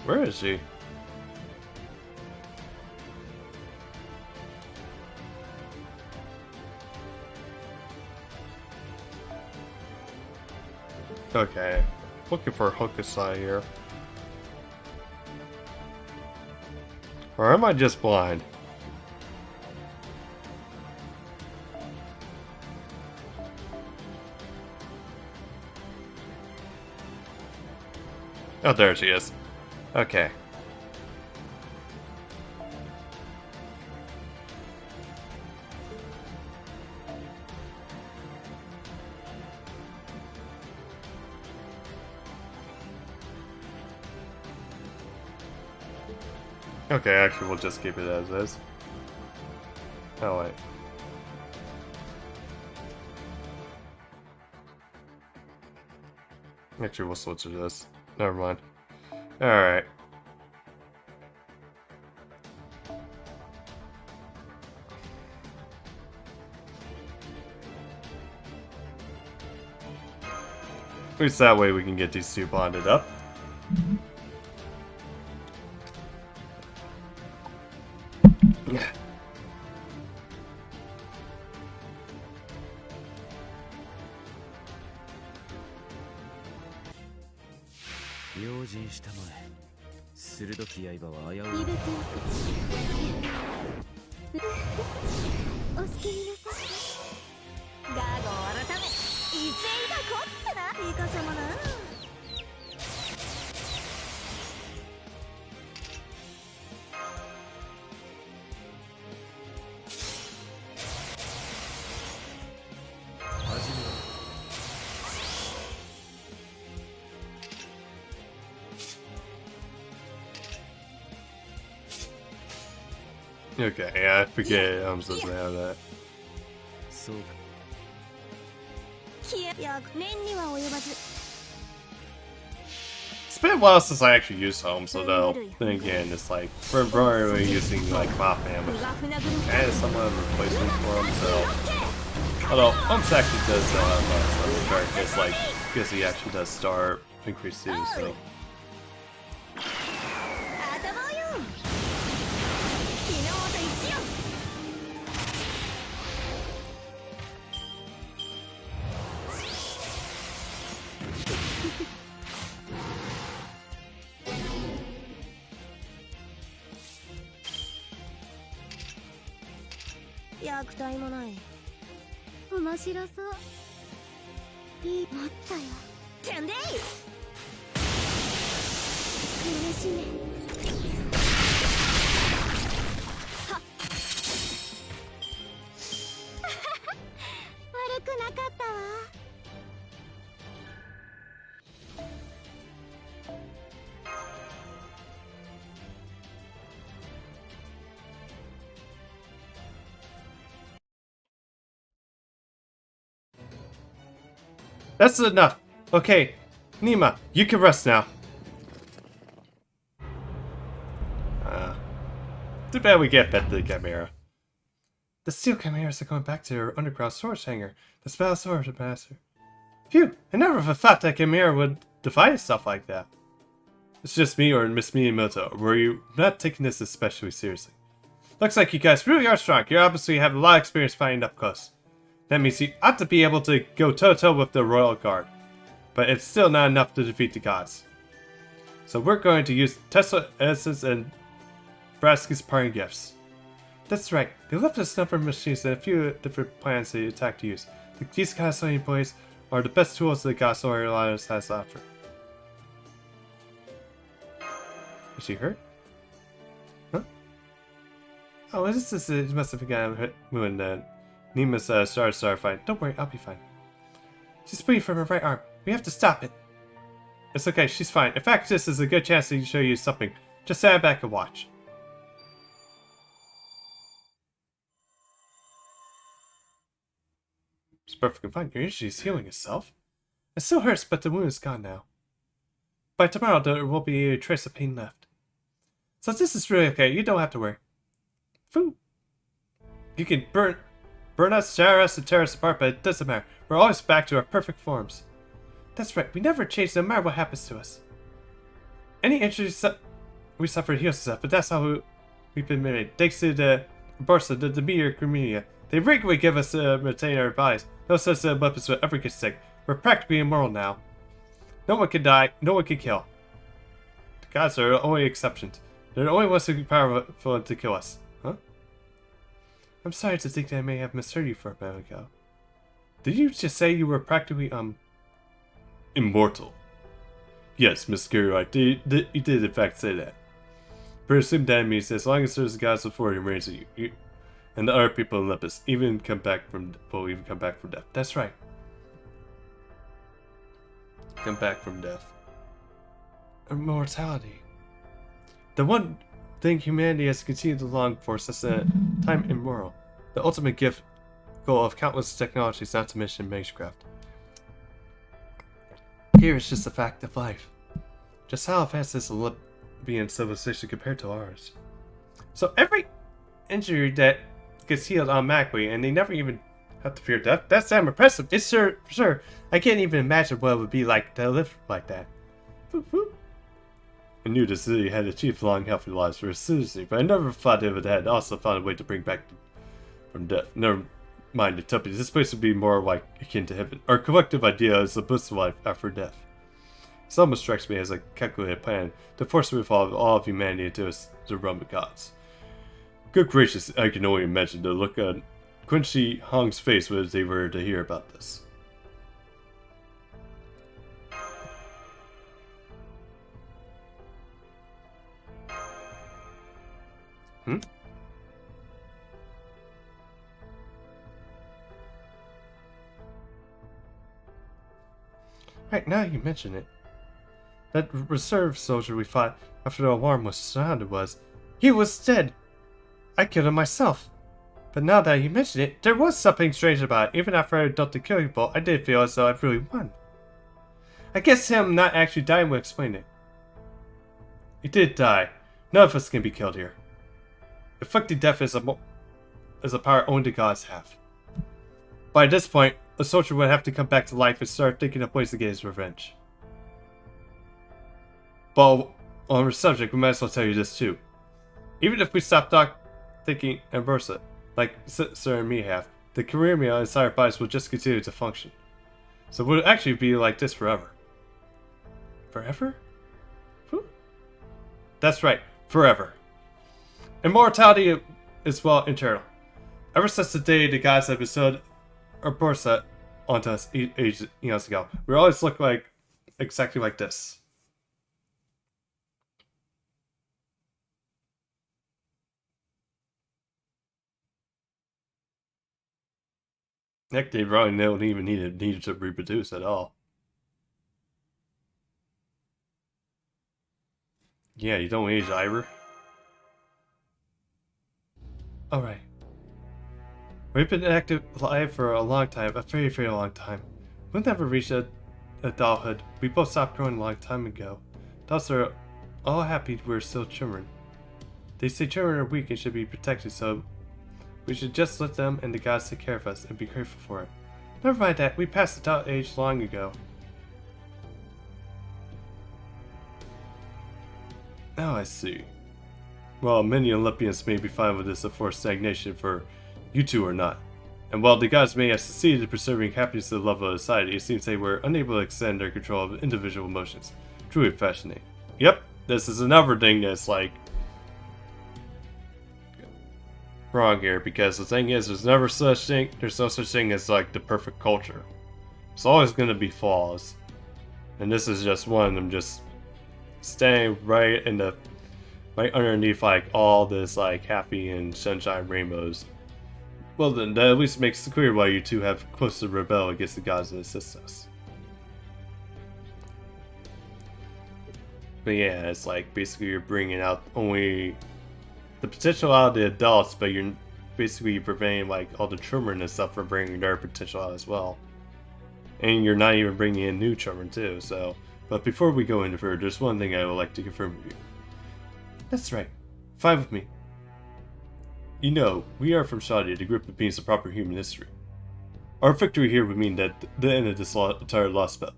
[SPEAKER 1] Where is she? Okay, looking for Hokusai here. Or am I just blind? Oh, there she is. Okay. Okay, actually, we'll just keep it as is. Oh, wait. Actually, we'll switch to this. Never mind. Alright. At least that way we can get these two bonded up. Yeah. Okay, yeah, I forget Helms doesn't have that. It's been a while since I actually used Helms, so though, then again, it's like, we're primarily using like Mothman, which kind of somewhat of a replacement for him, so Although, Umps actually does benefits, like, because he actually does star increase too, so.
[SPEAKER 2] 頭よ日の本一よ 役体もない面白そういいもったよてんでい苦しめはっ悪くなかったわ
[SPEAKER 1] That's enough. Okay, Nima, you can rest now. Too bad we get back to the Chimera. The steel chimeras are going back to their underground storage hangar. The spell storage master. Phew! I never thought that Chimera would defy itself like that. It's just me or Miss Miyamoto, or were you not taking this especially seriously? Looks like you guys really are strong. You obviously have a lot of experience fighting up close. That means you ought to be able to go toe-to-toe with the Royal Guard. But it's still not enough to defeat the gods. So we're going to use Tesla Essence and Braski's parting gifts. That's right, they left us a number of machines and a few different plans to attack to use. These Godsword blades are the best tools the Godsword Alliance has to offer. Is she hurt? Huh? Oh, this is it must have forgotten when Nima's started fighting. Don't worry, I'll be fine. She's bleeding from her right arm. We have to stop it. It's okay, she's fine. In fact, this is a good chance to show you something. Just stand back and watch. It's perfectly fine. Your injury is healing itself. It still hurts, but the wound is gone now. By tomorrow, there will be a trace of pain left. So this is really okay. You don't have to worry. Foo. You can burn us, shower us, and tear us apart, but it doesn't matter. We're always back to our perfect forms. That's right. We never change no matter what happens to us. Any injuries we suffer heals us up, but that's how we've been made. Thanks to the Bursa, the meteor Crimea. They regularly give us retain our bodies. No such weapons will ever get sick. We're practically immortal now. No one can die, no one can kill. The gods are the only exceptions. They're the only ones who are powerful to kill us. Huh? I'm sorry to think that I may have misheard you for a moment ago. Did you just say you were practically, immortal? Yes, Miss Kiro, you did in fact say that. But assume that means as long as there's gods before you reigns you and the other people in Olympus will even come back from death. That's right. Come back from death. Immortality. The one thing humanity has continued to long for since the time immemorial. The ultimate goal of countless technologies, not to mention magecraft. Here is just a fact of life. Just how advanced is Olympian civilization compared to ours? So every injury that gets healed automatically, and they never even have to fear death. That's damn impressive. It's sure. I can't even imagine what it would be like to live like that. I knew the city had achieved long, healthy lives for its citizens, but I never thought it would have also found a way to bring back from death. Never mind utopia. This place would be more like akin to heaven. Our collective idea is the bliss of life after death. This almost strikes me as a calculated plan to force the revolve all of humanity into the realm of gods. Good gracious, I can only imagine the look on Quincy Hong's face when they were to hear about this. Right, now you mention it. That reserve soldier we fought after the alarm was sounded he was dead! I killed him myself. But now that you mention it, there was something strange about it. Even after I adopted killing people, I did feel as though I really won. I guess him not actually dying would explain it. He did die. None of us can be killed here. Inflicting death is a power only the gods have. By this point, a soldier would have to come back to life and start thinking of ways to get his revenge. But on the subject, we might as well tell you this too. Even if we stop thinking and burst it, like Sir and me have, the career meal inside our bodies will just continue to function. So it would actually be like this forever. Forever? That's right, forever. Immortality is, well, internal. Ever since the day the gods have bestowed our Bursa onto us eons ago, we always look like exactly like this. Heck, they probably don't even need to reproduce at all. Yeah, you don't age either. Alright. We've been active live for a long time, a very, very long time. We'll never reach adulthood. We both stopped growing a long time ago. Adults are all happy we're still children. They say children are weak and should be protected, so we should just let them and the gods take care of us and be grateful for it. Never mind that, we passed adult age long ago. Now I see. Well, many Olympians may be fine with this forced stagnation, for you two are not. And while the gods may have succeeded in preserving happiness to the level of society, it seems they were unable to extend their control of individual emotions. Truly fascinating. Yep, this is another thing that's like wrong here, because the thing is, there's no such thing as like the perfect culture. It's always going to be flaws, and this is just one of them, just staying right underneath like all this like happy and sunshine rainbows. Well then, that at least makes it clear why you two have close to rebel against the gods that assist us. But yeah, it's like basically you're bringing out only the potential out of the adults, but you're basically preventing like all the children and stuff from bringing their potential out as well. And you're not even bringing in new children too, so. But before we go any further, there's one thing I would like to confirm with you. That's right. Fine with me. You know, we are from Shadia, the group of beings of proper human history. Our victory here would mean that the end of this entire lost spell.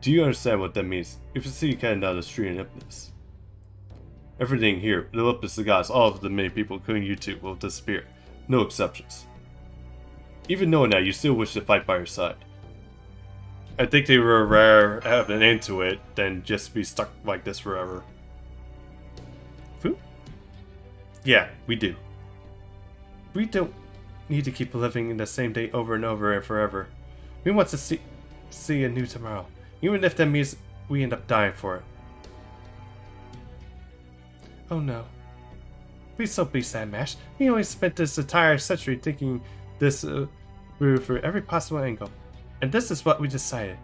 [SPEAKER 1] Do you understand what that means? If you see kind of the street in Olympus. Everything here, the Olympus, the gods, all of the many people, including you two, will disappear. No exceptions. Even knowing that, you still wish to fight by your side. I think they were rather have an end to it than just be stuck like this forever. Food? Yeah, we do. We don't need to keep living in the same day over and over and forever. We want to see a new tomorrow, even if that means we end up dying for it. Oh no. Please don't be sad, Mash. We only spent this entire century thinking this through for every possible angle. And this is what we decided.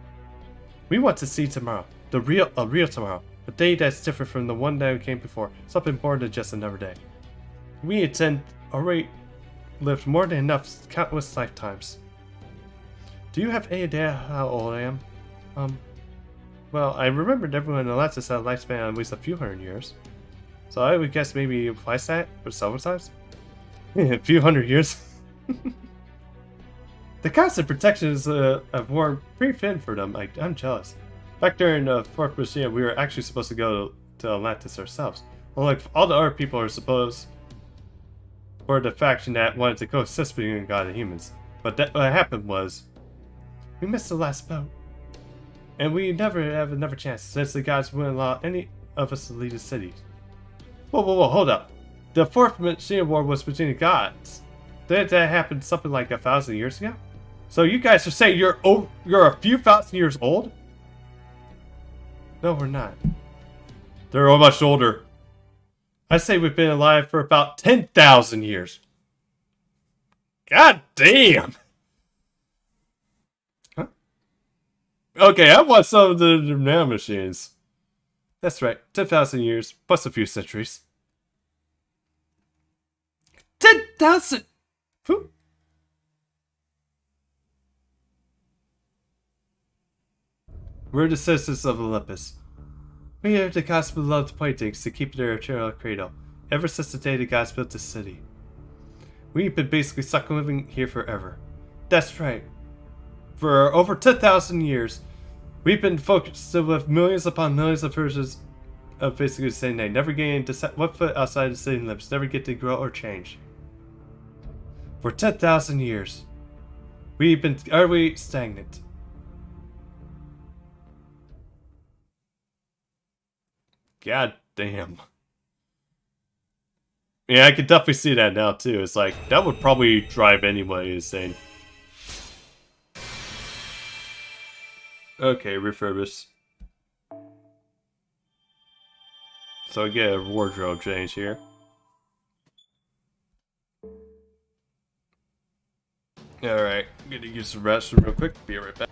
[SPEAKER 1] We want to see tomorrow. A real tomorrow. A day that's different from the one that came before. Something more than just another day. We intend already lived more than enough countless lifetimes. Do you have any idea how old I am? Well, I remembered everyone in Atlantis had a lifespan of at least a few hundred years. So I would guess maybe twice that, or several times? A few hundred years? The constant protections have worn pretty thin for them. I'm jealous. Back during the 4th Machine, we were actually supposed to go to Atlantis ourselves. Well, like all the other people are supposed for the faction that wanted to coexist between God and humans. But what happened was, we missed the last boat. And we never have another chance, since the gods wouldn't allow any of us to leave the city. Whoa, hold up. The 4th Machine War was between the gods. Didn't that happen something like 1,000 years ago? So you guys are saying you're a few thousand years old? No, we're not. They're all much older. I say we've been alive for about 10,000 years. God damn! Huh? Okay, I want some of the nanomachines. That's right, 10,000 years, plus a few centuries. 10,000! Who? We're the citizens of Olympus. We are the gods' beloved playthings to keep their eternal cradle, ever since the day the gods built this city. We've been basically stuck living here forever. That's right, For over 10,000 years, we've been focused with millions upon millions of versions of basically saying they never gain to set one foot outside the city limits, never get to grow or change. For 10,000 years, are we stagnant? God damn. Yeah, I could definitely see that now too. It's like, that would probably drive anybody insane. Okay, refurbish. So I get a wardrobe change here. Alright, I'm gonna use the restroom real quick. Be right back.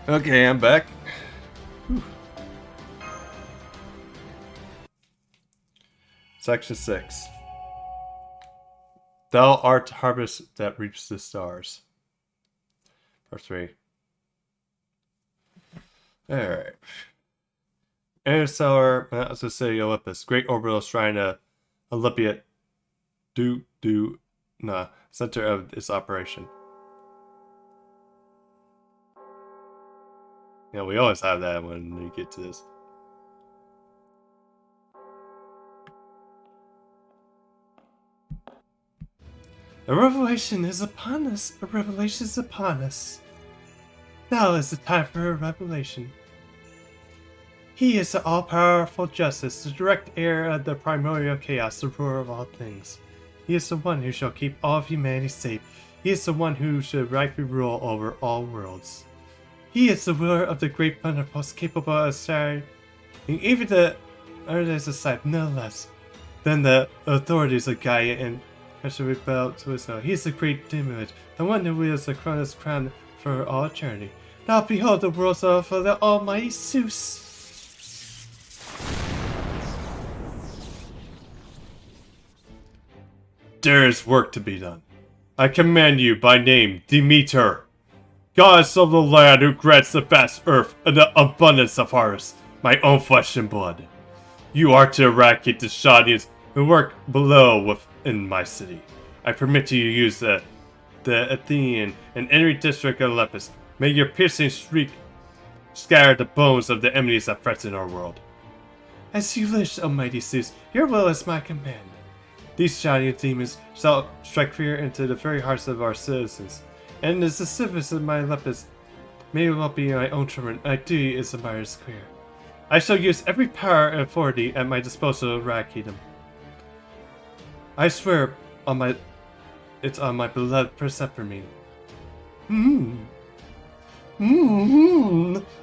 [SPEAKER 1] Okay, I'm back. Whew. Section 6. Thou art harvest that reaps the stars. Part 3. Alright. Interstellar, as I say, Olympus. Great orbital shrine to Olympia. Center of its operation. Yeah, we always have that when we get to this. A revelation is upon us. A revelation is upon us. Now is the time for a revelation. He is the all-powerful justice, the direct heir of the primordial chaos, the ruler of all things. He is the one who shall keep all of humanity safe. He is the one who should rightfully rule over all worlds. He is the ruler of the great thunderbolts, capable of starting even the earth's aside, no less than the authorities of Gaia and has to rebel to his own. He is the great Dimwit, the one who wields the Cronus crown for all eternity. Now behold the worlds of the almighty Zeus. There is work to be done. I command you by name, Demeter, goddess of the land who grants the vast earth and the abundance of harvest, my own flesh and blood. You are to eradicate the Shadians who work below within my city. I permit you to use the Athenian and every district of Olympus. May your piercing shriek scatter the bones of the enemies that threaten our world. As you wish, almighty Zeus, your will is my command. These shiny demons shall strike fear into the very hearts of our citizens. And as the citizens of my Olympus may well be my own children, my duty is to Myra's clear. I shall use every power and authority at my disposal to eradicate them. I swear it's on my beloved Persephone.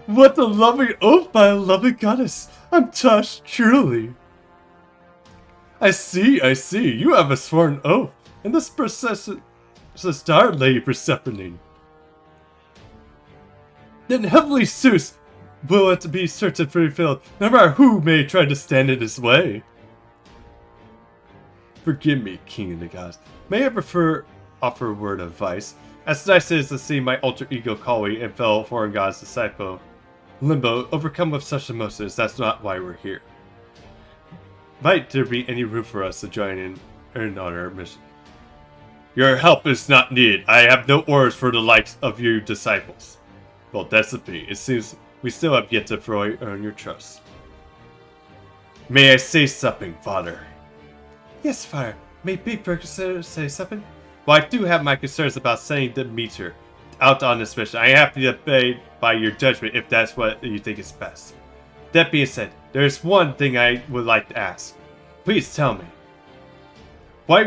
[SPEAKER 1] What a lovely oath by a lovely goddess. I'm touched, truly. I see. You have a sworn oath. And this princess's daughter, Lady Persephone. Then heavenly Zeus will it be certain to be fulfilled, no matter who may try to stand in his way. Forgive me, King of the Gods. May I offer a word of advice? As nice as to see my alter ego colleague and fellow foreign god's disciple, Limbo, overcome with such emotions, that's not why we're here. Might there be any room for us to join in on our mission? Your help is not needed. I have no orders for the likes of you disciples. Well, that's the pity. It seems we still have yet to earn your trust. May I say something, Father? Yes, Father. May Big Bird say something? Well, I do have my concerns about sending the meteor out on this mission. I have to obey by your judgment if that's what you think is best. That being said, there's one thing I would like to ask. Please tell me. Why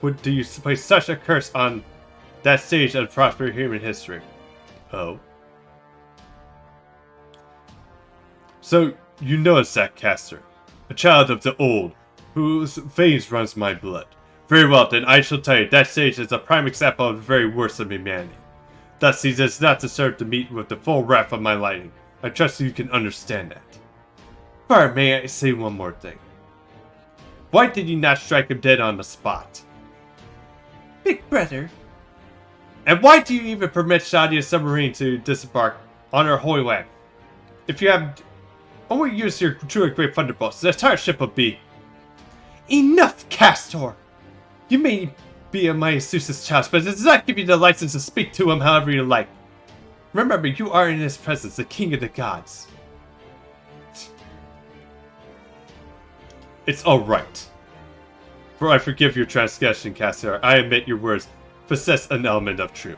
[SPEAKER 1] would you place such a curse on that stage of prosperous human history? Oh. So, you notice that, Caster. A child of the old, whose veins runs my blood. Very well, then I shall tell you, that sage is a prime example of the very worst of humanity. Thus, he does not deserve to meet with the full wrath of my lightning. I trust you can understand that. Father, may I say one more thing? Why did you not strike him dead on the spot? Big brother. And why do you even permit Shadia's submarine to disembark on our holy land? If you have only used your truly great thunderbolts, the entire ship would be... Enough, Castor! You may be a mighty Zeus's child, but it does not give you the license to speak to him however you like. Remember, you are in his presence, the king of the gods. It's alright. For I forgive your transgression, Castor. I admit your words possess an element of truth.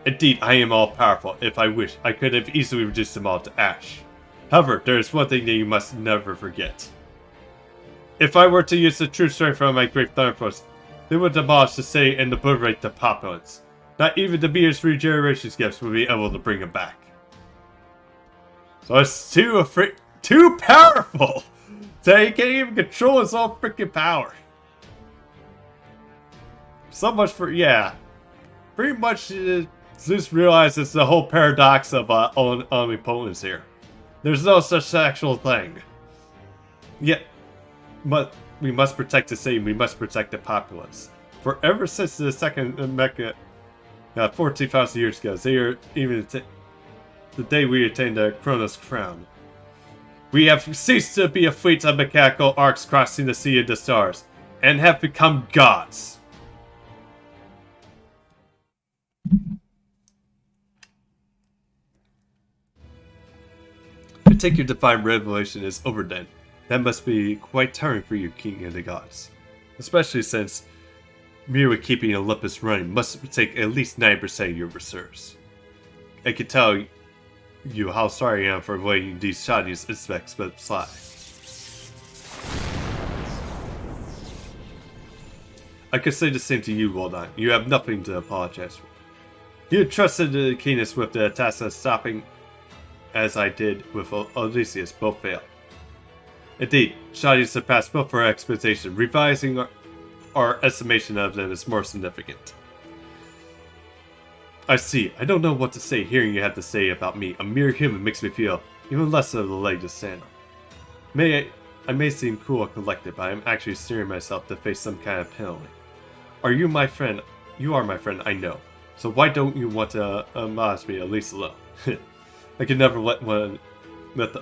[SPEAKER 1] Indeed, I am all-powerful. If I wish, I could have easily reduced them all to ash. However, there is one thing that you must never forget. If I were to use the true strength from my great thunderbolts, they would demolish the city and obliterate the populace. Not even the meteor's regeneration gifts would be able to bring them back. So it's too powerful! So he can't even control his own freaking power. So much for, yeah. Pretty much, Zeus realizes the whole paradox of omnipotence here. There's no such actual thing. Yet, but we must protect the city, we must protect the populace. For ever since the second Mecca, 14,000 years ago, they are even the day we attained the Kronos crown. We have ceased to be a fleet of mechanical arcs crossing the sea of the stars, and have become gods. I take your divine revelation as over then. That must be quite tiring for you, King of the Gods. Especially since merely keeping Olympus running must take at least 9% of your reserves. I can tell you how sorry I am for letting these shoddies aspects slide. I could say the same to you, Wodan. You have nothing to apologize for. You entrusted the keenness with the task of stopping, as I did with Odysseus, both failed. Indeed, Shadi surpassed both our expectations. Revising our estimation of them is more significant. I see. I don't know what to say. Hearing you have to say about me, a mere human, makes me feel even less of a leg to stand on. I may seem cool or collected, but I am actually steering myself to face some kind of penalty. Are you my friend? You are my friend, I know. So why don't you want to admonish me at least a little? I can never let the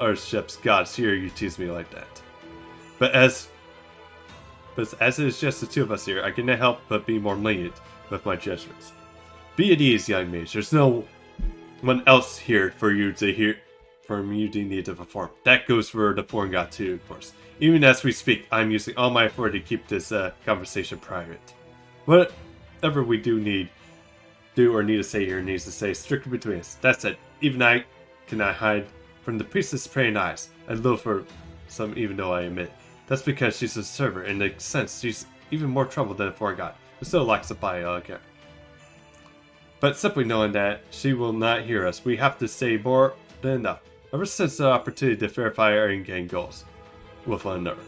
[SPEAKER 1] Earthship's gods hear you tease me like that. But as it is just the two of us here, I cannot help but be more lenient with my judgments. Be at ease, young mage. There's no one else here for you to hear from you do need to perform. That goes for the foreign god too, of course. Even as we speak, I'm using all my authority to keep this conversation private. Whatever we do or need to say here needs to stay strictly between us. That said, even I cannot hide from the priestess' praying eyes. I loathe for some, even though I admit it. That's because she's a server. In a sense, she's even more trouble than a foreign god. It still lacks a body care. But simply knowing that she will not hear us, we have to say more than enough. Ever since the opportunity to verify our in-game goals with one another.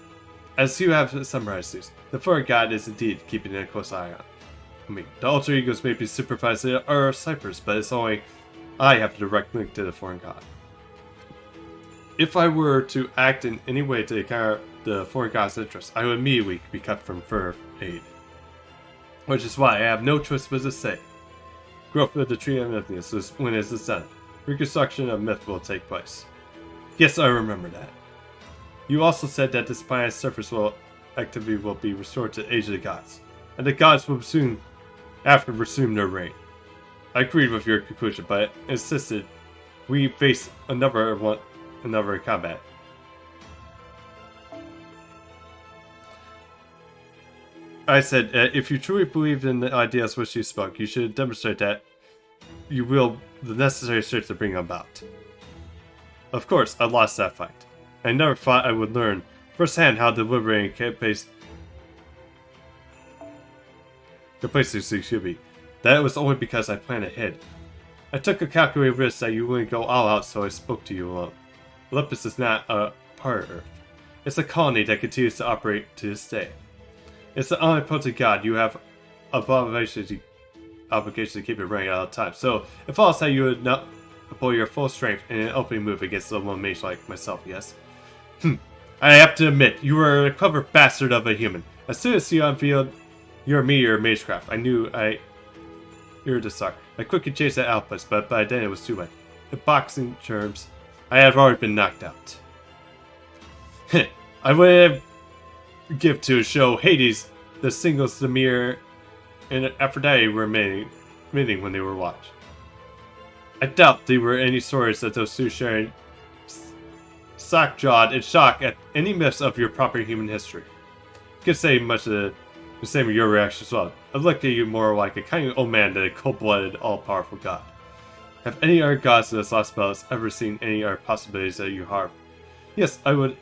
[SPEAKER 1] As you have summarized these, the foreign god is indeed keeping a close eye on. I mean, the alter egos may be supervising our ciphers, but it's only I have a direct link to the foreign god. If I were to act in any way to encounter the foreign god's interest, I would immediately be cut from further aid. Which is why I have no choice but to say, growth of the tree of mythness is when it is done. Reconstruction of myth will take place. Yes, I remember that. You also said that this planet's surface activity will be restored to the age of the gods, and the gods will soon after resume their reign. I agreed with your conclusion, but insisted we face another combat. I said, if you truly believed in the ideas which you spoke, you should demonstrate that you will the necessary strength to bring them about. Of course, I lost that fight. I never thought I would learn firsthand how deliberating complacency should be. That was only because I planned ahead. I took a calculated risk that you wouldn't go all out, so I spoke to you alone. Olympus is not a part of Earth. It's a colony that continues to operate to this day. It's the omnipotent god. You have obligation to keep it running at all times. So, if all said, you would not pull your full strength in an opening move against a one mage like myself, yes? I have to admit, you were a clever bastard of a human. As soon as you unveiled your meteor magecraft, I knew you were the star. I quickly chased that Olympus, but by then it was too late. In boxing terms, I had already been knocked out. I would have give to show Hades the singles the mirror and Aphrodite were meeting when they were watched. I doubt there were any stories that those two sharing sock-jawed in shock at any myths of your proper human history. You could say much of the same of your reaction as well. I look at you more like a kind of old man than a cold-blooded, all-powerful god. Have any other gods in this last spell ever seen any other possibilities that you harm? Yes, I would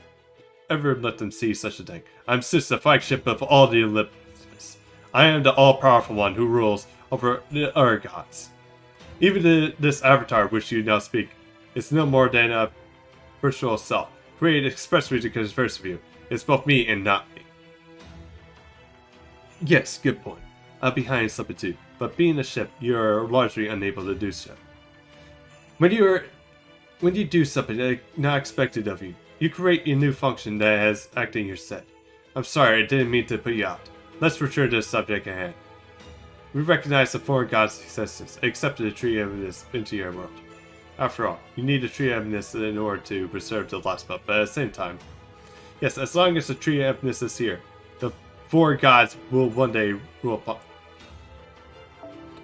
[SPEAKER 1] ever let them see such a thing. I'm Zeus, the flagship of all the Olympus. I am the all-powerful one who rules over the other gods. Even this avatar which you now speak is no more than a virtual self, created expressly to converse with you. It's both me and not me. Yes, good point. I'm behind something too, but being a ship, you're largely unable to do so. When you do something not expected of you, you create a new function that has acting your stead. I'm sorry, I didn't mean to put you out. Let's return to the subject at hand. We recognize the foreign god's existence and accepted the tree of this into your world. After all, you need a tree of this in order to preserve the last spell, but at the same time, yes, as long as the tree of this is here, the four gods will one day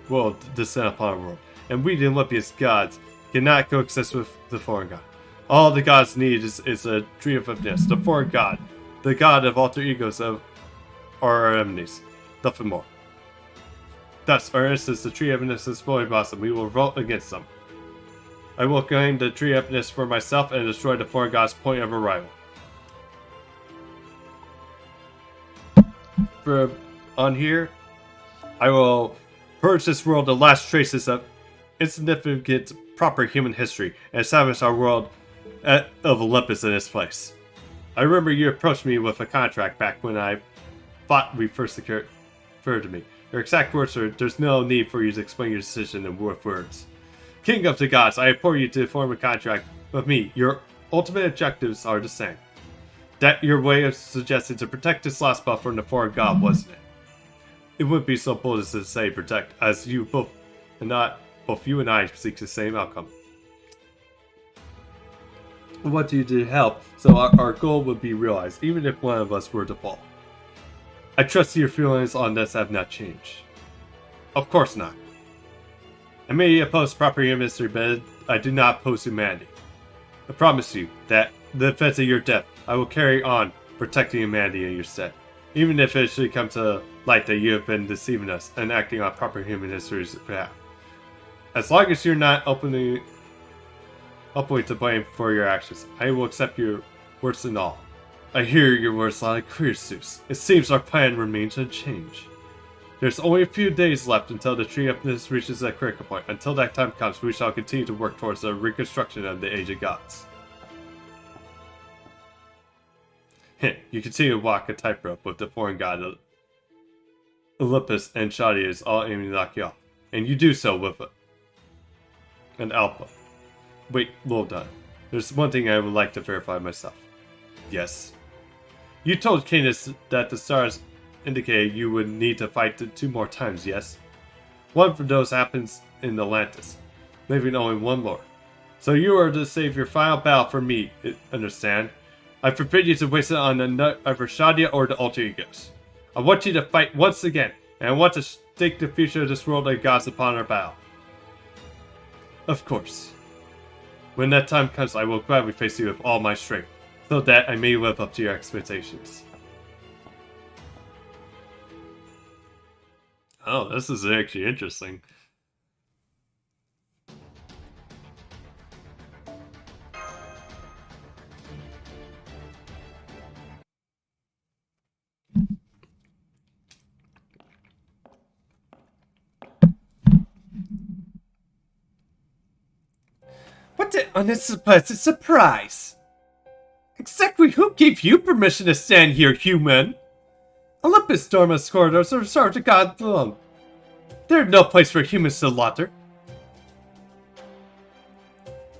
[SPEAKER 1] will descend upon our world, and we the Olympian gods cannot coexist with the foreign god. All the gods need is a tree of this, the foreign god, the god of alter egos of our enemies, nothing more. Thus, our instance, the tree of this is fully blossom. We will revolt against them. I will claim the tree of this for myself and destroy the foreign god's point of arrival. From on here, I will purge this world the last traces of insignificant proper human history and establish our world of Olympus in its place. I remember you approached me with a contract back when I thought we first secured to me. Your exact words are, there's no need for you to explain your decision in words. King of the gods, I implore you to form a contract with me. Your ultimate objectives are the same. That your way of suggesting to protect this last spell from the foreign god, wasn't it? It wouldn't be so bold as to say protect, as you both you and I seek the same outcome. I want you to help, so our goal would be realized, even if one of us were to fall. I trust your feelings on this have not changed. Of course not. I may oppose proper human history, but I do not oppose humanity. I promise you that in the defense of your death, I will carry on protecting humanity in your stead. Even if it should come to light that you have been deceiving us and acting on proper human history's behalf. As long as you're not openly to blame for your actions, I will accept your words and all. I hear your words loud and clear, Zeus. It seems our plan remains unchanged. There's only a few days left until the tree of this reaches a critical point. Until that time comes, we shall continue to work towards the reconstruction of the Age of Gods. Hint, you continue to walk a tightrope with the foreign god Olympus and Shadi all aiming to knock you off. And you do so with an alpha. Wait, well done. There's one thing I would like to verify myself. Yes. You told Canis that the stars indicated you would need to fight 2 more times, yes? One of those happens in Atlantis, leaving only one more. So you are to save your final battle for me, understand? I forbid you to waste it on either Shadia or the alter egos. I want you to fight once again, and I want to stake the future of this world and gods upon our battle. Of course. When that time comes, I will gladly face you with all my strength, so that I may live up to your expectations. Oh, this is actually interesting. What an unexpected surprise! Exactly who gave you permission to stand here, human? Olympus Dorma's corridors are reserved to God alone. There's no place for humans to laughter.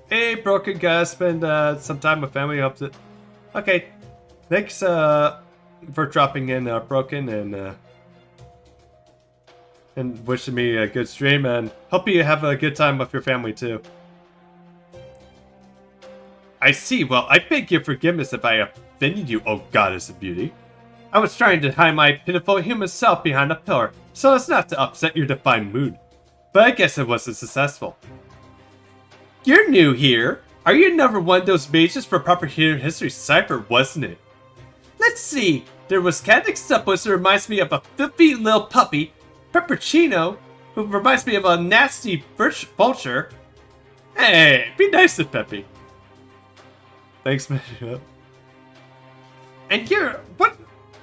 [SPEAKER 1] Hey, Broken, gotta spend some time with family. Hope that. Okay, thanks for dropping in, Broken, and wishing me a good stream, and hope you have a good time with your family too. I see. Well, I beg your forgiveness if I offended you, oh goddess of beauty. I was trying to hide my pitiful human self behind a pillar, so as not to upset your divine mood. But I guess it wasn't successful. You're new here. Are you another one of those mages for proper human history cipher, wasn't it? Let's see. There was Catholic Suppus, who reminds me of a filthy little puppy. Peppercino, who reminds me of a nasty vulture. Hey, be nice to Peppy. Thanks, man. And you're...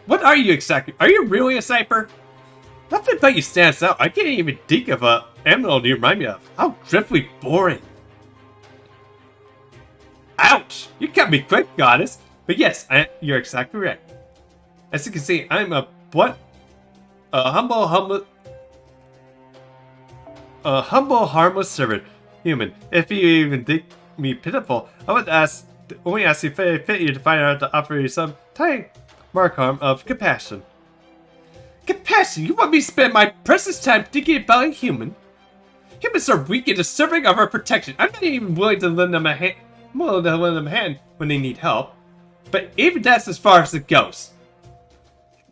[SPEAKER 1] What are you exactly? Are you really a sniper? Nothing about you stands out. I can't even think of a animal you remind me of. How dreadfully boring. Ouch! You got me quick, goddess. But yes, you're exactly right. As you can see, I'm a humble, harmless servant. Human. If you even think me pitiful, I would only ask you if it fit you to find out to offer you some tiny mark of compassion. Compassion? You want me to spend my precious time thinking about a human? Humans are weak and deserving of our protection. I'm not even willing to lend them a hand. I'm willing to lend them a hand when they need help. But even that's as far as it goes.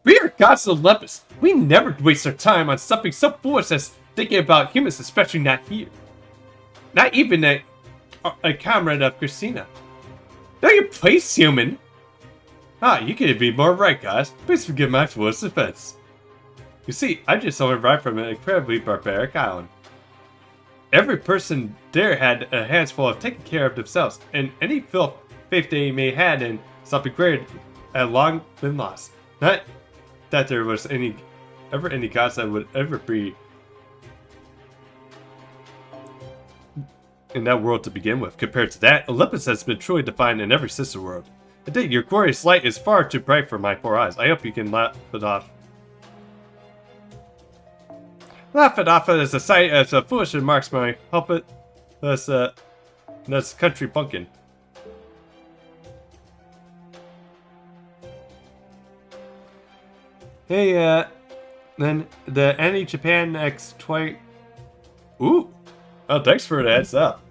[SPEAKER 1] We are gods of Olympus. We never waste our time on something so foolish as thinking about humans, especially not here. Not even a comrade of Christina. Know your place, human! Ah, you could be more right, guys. Please forgive my foolish defense. You see, I just only arrived from an incredibly barbaric island. Every person there had a hands full of taking care of themselves, and any faith they may have had in something greater had long been lost. Not that there was ever any gods that would ever be in that world to begin with. Compared to that, Olympus has been truly defined in every sister world. Indeed, your glorious light is far too bright for my poor eyes. I hope you can laugh it off. Laugh it off as a sight as a foolish remarks, my hope it that's country pumpkin. Hey, then the Japan X20. Ooh, oh, thanks for the heads up.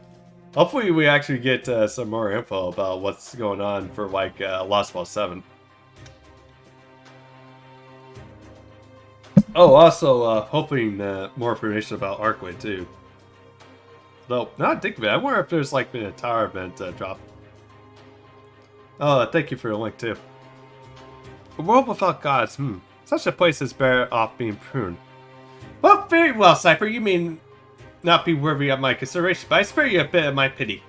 [SPEAKER 1] Hopefully we actually get some more info about what's going on for like Lost Ball 7. Oh, also hoping more information about Arcway too. Though, now I think of it, I wonder if there's like been a tower event drop. Oh, thank you for the link too. A world without gods, Such a place is better off being pruned. Well, very well, Cypher. You mean not be worthy of my consideration, but I spare you a bit of my pity.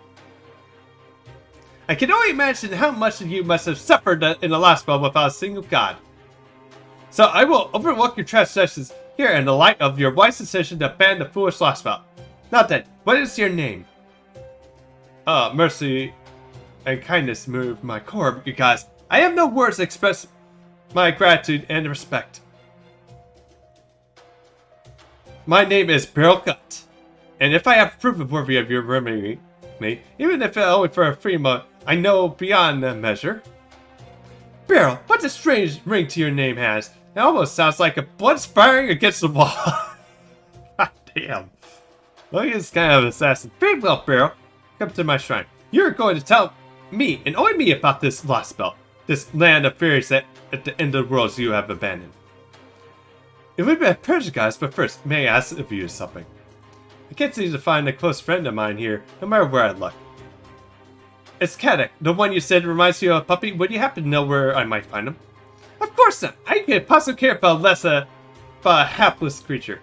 [SPEAKER 1] I can only imagine how much you must have suffered in the last spell without a single god. So I will overlook your transgressions here in the light of your wise decision to ban the foolish last spell. Now then, what is your name? Mercy and kindness move my core because I have no words to express my gratitude and respect. My name is Beryl Gut, and if I have proof of worthy of your remedy, even if only for a free moment, I know beyond the measure. Beryl, what a strange ring to your name has. It almost sounds like a blood sparring against the wall. God damn. Look at this kind of assassin. Very well, Beryl. Come to my shrine. You're going to tell me, and only me, about this lost spell. This land of fairies that at the end of the world you have abandoned. It would be a pleasure, guys, but first, may I ask of you something? I can't seem to find a close friend of mine here, no matter where I look. It's Kadek, the one you said reminds you of a puppy. Would you happen to know where I might find him? Of course not. I can't possibly care about about a hapless creature.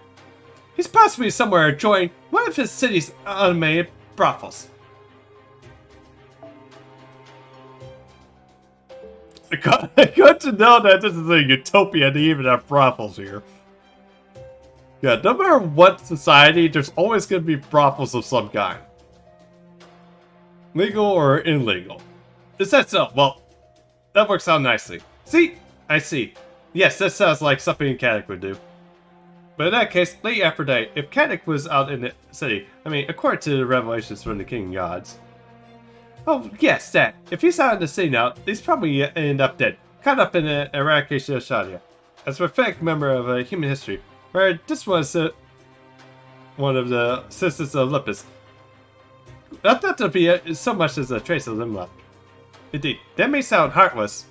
[SPEAKER 1] He's possibly somewhere enjoying one of his city's automated brothels. Good to know that this is a utopia to even have brothels here. Yeah, no matter what society, there's always going to be brothels of some kind. Legal or illegal. Is that so? Well, that works out nicely. See? I see. Yes, that sounds like something Kadek would do. But in that case, late Aphrodite, if Kadek was out in the city, according to the revelations from the King Gods. Oh, yes, that. If he's out in the city now, he's probably end up dead, caught up in the eradication of Shadia. As a prophetic member of human history, where this was one of the sisters of Olympus. Not that to be so much as a trace of them left. Indeed, that may sound heartless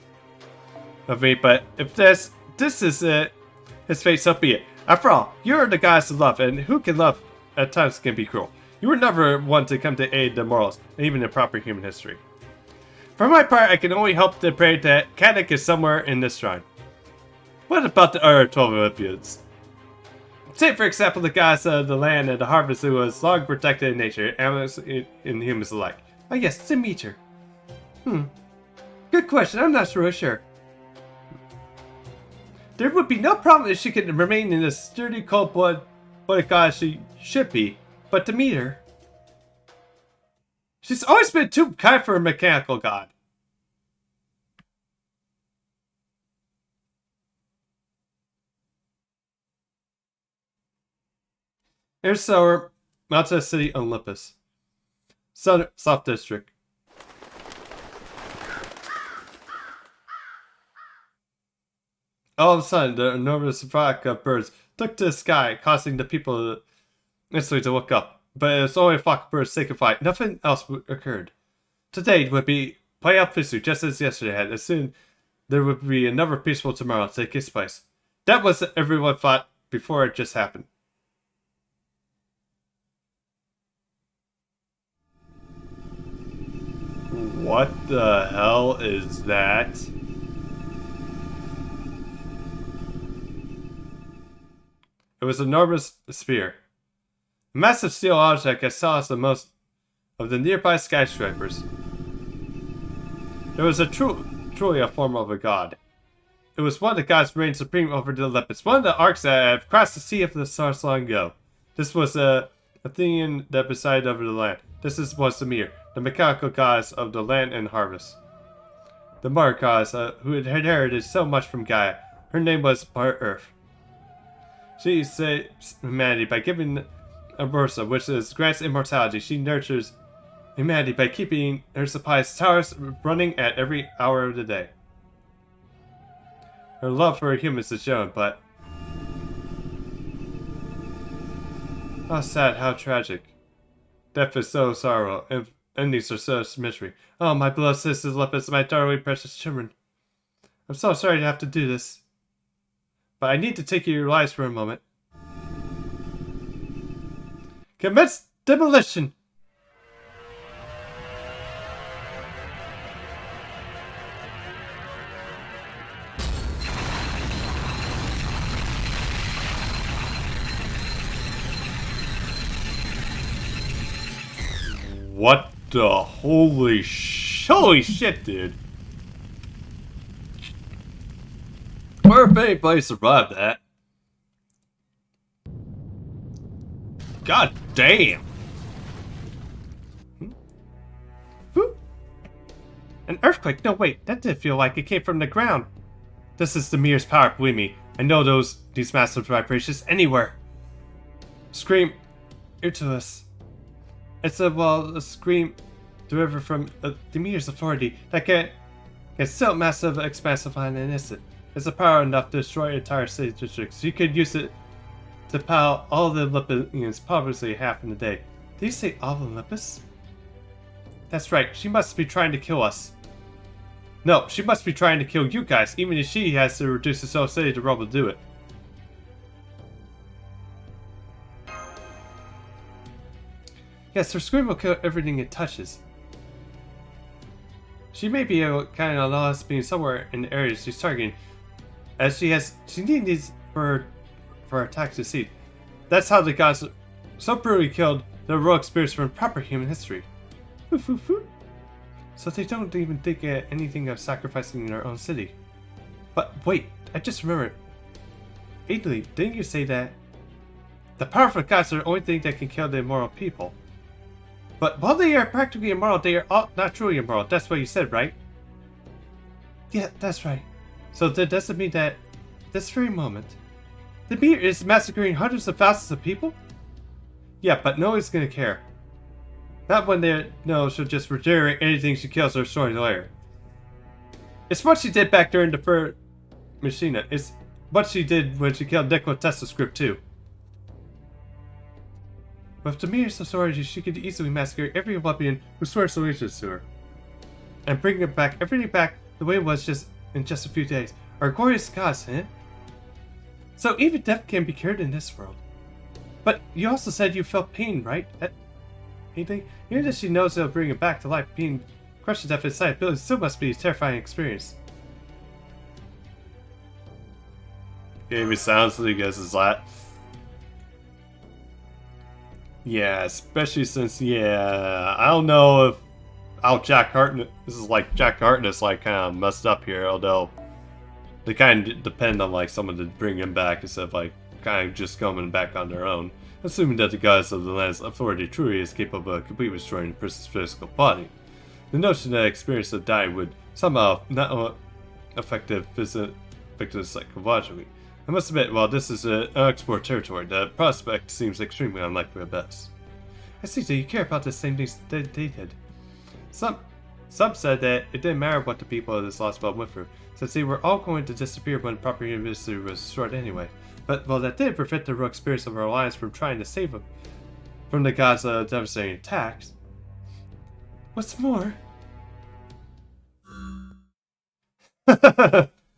[SPEAKER 1] of me, but if this is his fate, so be it. After all, you're the goddess of love, and who can love at times can be cruel. You were never one to come to aid the morals, and even the proper human history. For my part, I can only hope to pray that Kadek is somewhere in this shrine. What about the other 12 Olympians? Say, for example, the goddess of the land and the harvest who was long protected in nature, animals and humans alike. Oh yes, Demeter. Good question, I'm not really sure. There would be no problem if she could remain in the sturdy, cold-blooded goddess she should be, but to meet her... She's always been too kind for a mechanical god. Here's our Mountain City, Olympus. South District. All of a sudden, the enormous flock of birds took to the sky, causing the people instantly to look up. But it was only a flock of birds signified. Nothing else occurred. Today would be play out peacefully, just as yesterday had. As soon there would be another peaceful tomorrow take its place. That was what everyone thought before it just happened. What the hell is that? It was an enormous sphere. A massive steel object as tall as the most of the nearby skyscrapers. It was truly a form of a god. It was one of the gods reigned supreme over the Olympus, one of the arcs that have crossed the sea of the stars long ago. This was a Athenian that presided over the land. This was Samir, the mechanical goddess of the land and harvest. The mother goddess who had inherited so much from Gaia. Her name was Mother Earth. She saves humanity by giving a versa, which is grants immortality. She nurtures humanity by keeping her supplies towers running at every hour of the day. Her love for humans is shown, but how sad, how tragic. Death is so sorrow, and endings are such mystery. Oh, my beloved sisters, Olympus, my darling precious children. I'm so sorry to have to do this, but I need to take your lives for a moment. Commence demolition! What the holy shit, dude. Where if anybody survived that? God damn. Whoop. An earthquake? No, wait, that didn't feel like it came from the ground. This is the mirror's power, believe me. I know these massive vibrations anywhere. Scream into us. It's a scream delivered from the mirror's authority that can still massive, expansive, and innocent. It's a power enough to destroy entire city districts. You could use it to power all the Olympians probably half in a day. Did you say all Olympus? That's right, she must be trying to kill us. No, she must be trying to kill you guys, even if she has to reduce the whole city to rubble to do it. Yes, her scream will kill everything it touches. She may be kind of lost being somewhere in the area she's targeting, as she needs these for attack to succeed. That's how the gods so brutally killed the heroic spirits from proper human history. So they don't even think anything of sacrificing their own city. But wait, I just remembered. Italy, didn't you say that the powerful gods are the only thing that can kill the immoral people? But while they are practically immoral, they are not truly immoral. That's what you said, right? Yeah, that's right. So that doesn't mean that this very moment, the mirror is massacring hundreds of thousands of people? Yeah, but no one's gonna care. Not when they know she'll just regenerate anything she kills or destroys later. It's what she did back during the first Machina. It's what she did when she killed Nikola Tesla script too. With the mirror's authority, she could easily massacre every Olympian who swears allegiance to her. And bring everything back the way it was in just a few days. Our glorious gods, eh? So even death can be cured in this world. But you also said you felt pain, right? Anything? Even if she knows it'll bring it back to life, being crushed to death inside Billy still must be a terrifying experience. Gave me sounds so you guys is that. Yeah, especially since, I don't know if how Jack Hartnett, this is like Jack Hartnett's like kind of messed up here, although they kind of depend on like someone to bring him back instead of like kind of just coming back on their own, assuming that the gods of the land's authority truly is capable of completely destroying a person's physical body. The notion that experience of dying would somehow not affect the victim psychologically. I must admit, while this is an unexplored territory, the prospect seems extremely unlikely at best. I see that you care about the same things that they did. Some said that it didn't matter what the people of this lost world went through, since they were all going to disappear when the proper university was destroyed anyway. But, well, that didn't prevent the heroic spirits of our alliance from trying to save them from the gods' devastating attacks. What's more?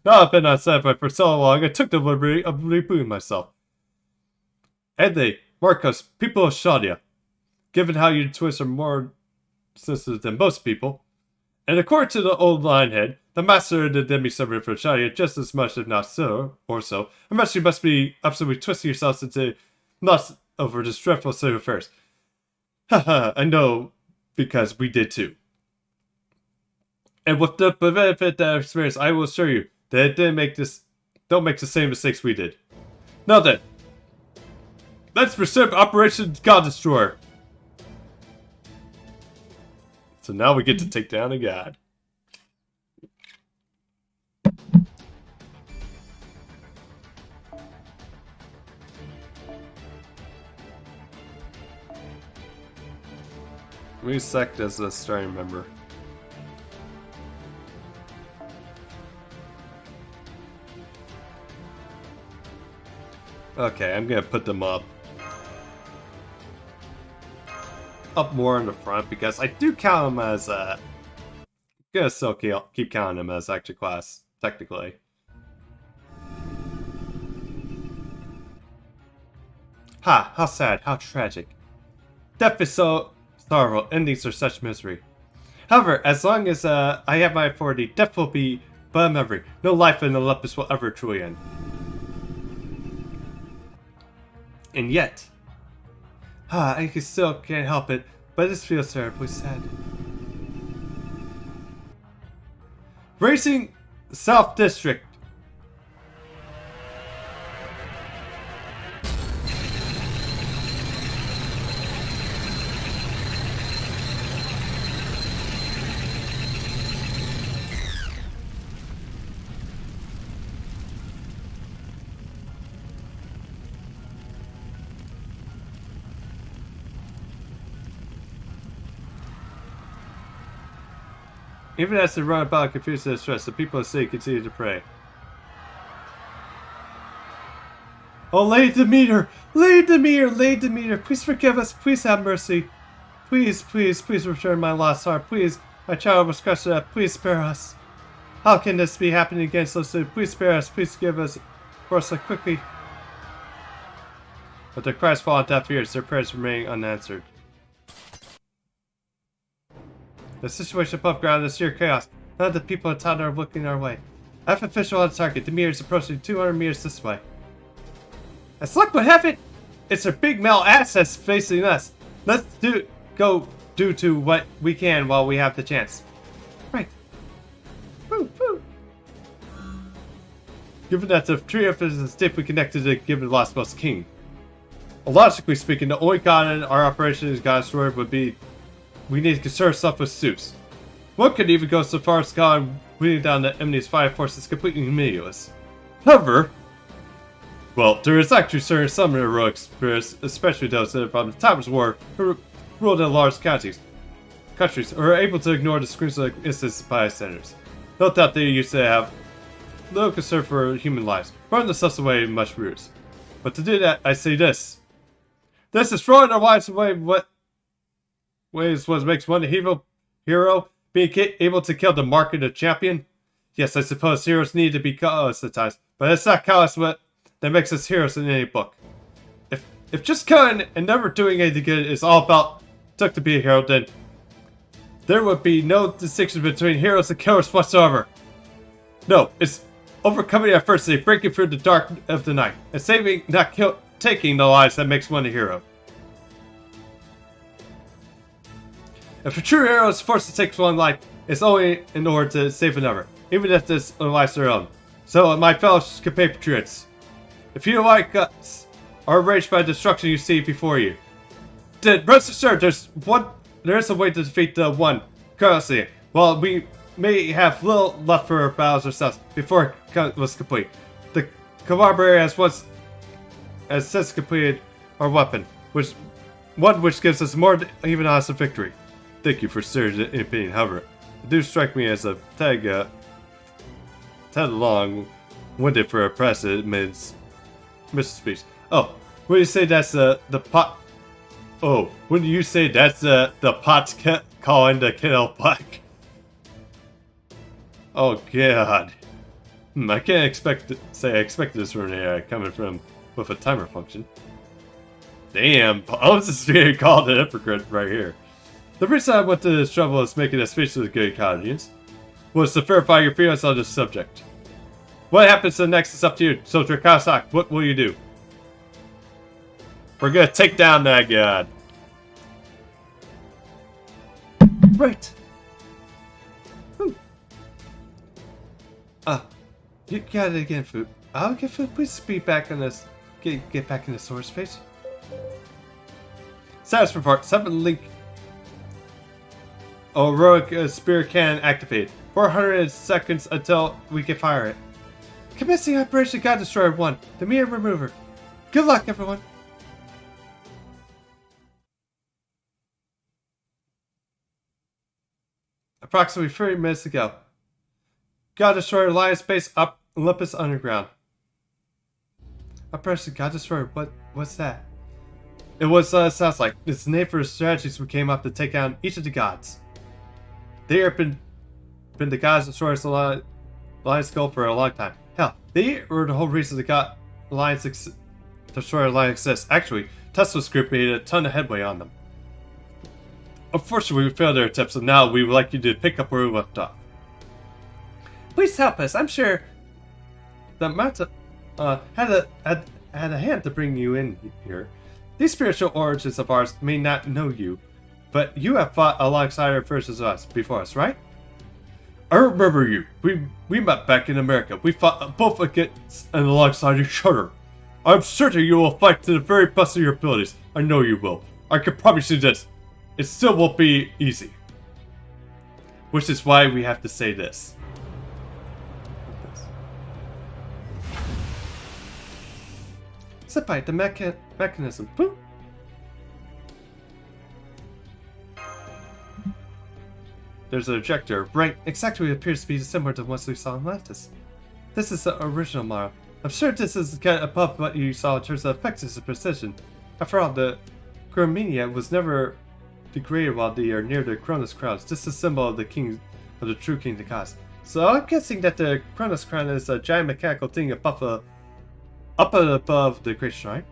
[SPEAKER 1] Now I've been on sci-fi for so long, I took the liberty of rebooting myself. And they, Marcos, people of Shadia, given how you twins are more sensitive than most people, and according to the old linehead, the master of the demi-suburban for Shadia just as much, if not so, unless you must be absolutely twisting yourselves into nuts over this dreadful state of affairs. Haha, I know, because we did too. And with the benefit of experience, I will assure you that it don't make the same mistakes we did. Now then, let's pursue Operation God Destroyer. So now we get to take down a god. We sect as a starting member. Okay, I'm gonna put them up more in the front because I do count them as I'm gonna still keep counting them as extra class technically. Ha! How sad! How tragic! Death is so sorrowful. Endings are such misery. However, as long as I have my authority, death will be but a memory. No life in Olympus will ever truly end. And yet, I still can't help it, but this feels terribly sad. Racing South District. Even as they run about confused and distressed, the people of the city continue to pray. Oh, Lady Demeter! Lady Demeter! Lady Demeter! Please forgive us! Please have mercy! Please, please, please return my lost heart! Please, my child was crushed to death! Please spare us! How can this be happening again so soon? Please spare us! Please give us for us so quickly! But their cries fall on deaf ears, their prayers remain unanswered. The situation above ground is sheer chaos. None of the people in town are looking our way. F official on target. The meter is approaching 200 meters this way. As luck would have it, it's a big metal ass that's facing us. Let's go do what we can while we have the chance. Right. Woo, woo. Given that the trio is deeply connected to the given Lost Most King. Logically speaking, the only god in our operation is God's word would be we need to concern ourselves with Zeus. One could even go so far as God weeding down the enemy's fire force is completely meaningless. However, well, there is actually some heroic spirits, especially those that from the Times War who ruled in large countries who are able to ignore the screams of innocent bystanders. No doubt they used to have little concern for human lives, running themselves away in much ruse. But to do that, I say this. This is throwing our lives away what makes one a hero, being able to kill the mark of the champion. Yes, I suppose heroes need to be callous at times, but it's not callous that makes us heroes in any book. If just killing and never doing anything good is all about took to be a hero, then there would be no distinction between heroes and killers whatsoever. No, it's overcoming adversity, breaking through the dark of the night, and saving, not taking the lives that makes one a hero. If a true hero is forced to take one life, it's only in order to save another, even if this lives their own. So, my fellow compatriots, if you like us are enraged by the destruction you see before you, then rest assured there is a way to defeat the one currency. While we may have little left for our battles ourselves before it was complete, the Collaborator has since completed our weapon, which gives us more than even odds of victory. Thank you for sharing the opinion, however, it do strike me as a tad long-winded for a president's speech. Oh, when you say that's the pot? Oh, when you say that's the pot's calling the kettle black? Oh God, I can't expect this from an AI coming from with a timer function. Damn, Olympus is being called an hypocrite right here. The reason I went to this trouble is making a speech to the good audience was to verify your feelings on this subject. What happens next is up to you, Soldier Kawasaki. What will you do? We're gonna take down that god. Right. You got it again, Food. I'll get Food. Please be back on this. Get back in the source space. Status report. 7 link. Heroic Spirit Cannon activated. 400 seconds until we can fire it. Commencing Operation God Destroyer 1. The meter remover. Good luck, everyone. Approximately 30 minutes ago. God Destroyer Alliance Base up Olympus Underground. Operation God Destroyer, what's that? It was, sounds like, it's the name for the strategies we came up to take down each of the gods. They have been the gods Destroyer's Alliance goal for a long time. Hell, they were the whole reason the God Destroyer Alliance exists. Actually, Tesla's group made a ton of headway on them. Unfortunately, we failed their attempts, and now we would like you to pick up where we left off. Please help us. I'm sure the Mata had a hand to bring you in here. These spiritual origins of ours may not know you, But you have fought alongside her versus us before us, right? I remember you. We met back in America. We fought both against and alongside each other. I'm certain you will fight to the very best of your abilities. I know you will. I can promise you this. It still won't be easy. Which is why we have to say this. Senpai, the mechanism. Boop. There's an ejector, right? Exactly appears to be similar to the ones we saw in Atlantis. This is the original model. I'm sure this is above what you saw in terms of effectiveness and precision. After all, the Chromenia was never degraded while they are near the Cronus crowns. This is a symbol of the king, of the true king, the gods. So I'm guessing that the Cronus crown is a giant mechanical thing up above the Great Shrine.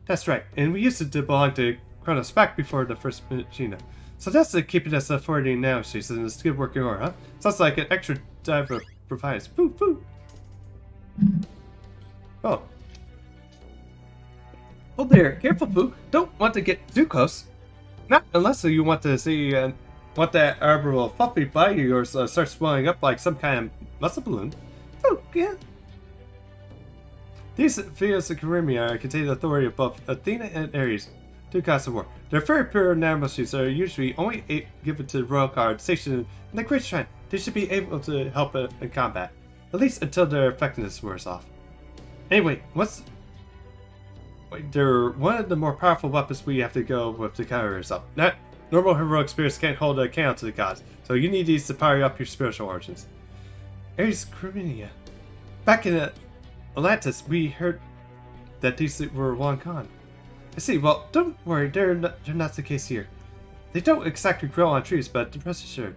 [SPEAKER 1] That's right, and we used it to belong to Cronus back before the first Machina. So that's keeping us at 40 now, she says, and it's good working order, huh? Sounds like an extra diver provides. Boo, boo. Oh. Oh there, careful, Boo. Don't want to get too close. Not unless you want to see, want that arbor will fluffy by you or start swelling up like some kind of muscle balloon. Oh, yeah. These Theos and Charimia contain authority above Athena and Ares, two gods of war. They're very pure nanomachines that are usually only given to the royal guard stationed in the Great Shrine. They should be able to help in combat, at least until their effectiveness wears off. Anyway, they're one of the more powerful weapons we have to go with to counter yourself. Not normal heroic spirits can't hold a candle to the gods, so you need these to power up your spiritual origins. Ares Chromenia. Back in Atlantis, we heard that these were long gone. I see. Well, don't worry. They're not the case here. They don't exactly grow on trees, but rest assured,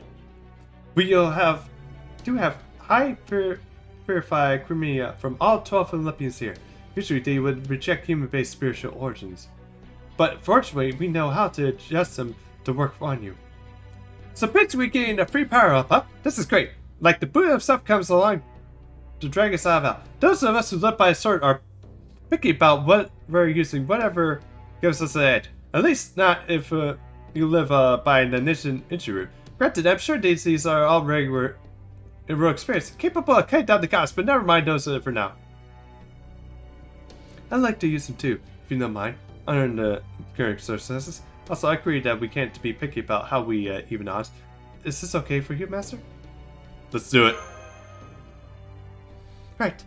[SPEAKER 1] we do have high purified Chromenia from all 12 Olympians here. Usually, they would reject human-based spiritual origins, but fortunately, we know how to adjust them to work on you. So basically, getting a free power-up, huh? This is great. Like the Buddha himself comes along to drag us out of hell. Those of us who live by a sword are picky about what we're using, whatever gives us an edge. At least not if you live by an ninja route. Granted, I'm sure these are all regular experience, capable of cutting down the cost, but never mind those for now. I'd like to use them too, if you don't mind, under the current circumstances. Also, I agree that we can't be picky about how we even odds. Is this okay for you, Master? Let's do it. Right.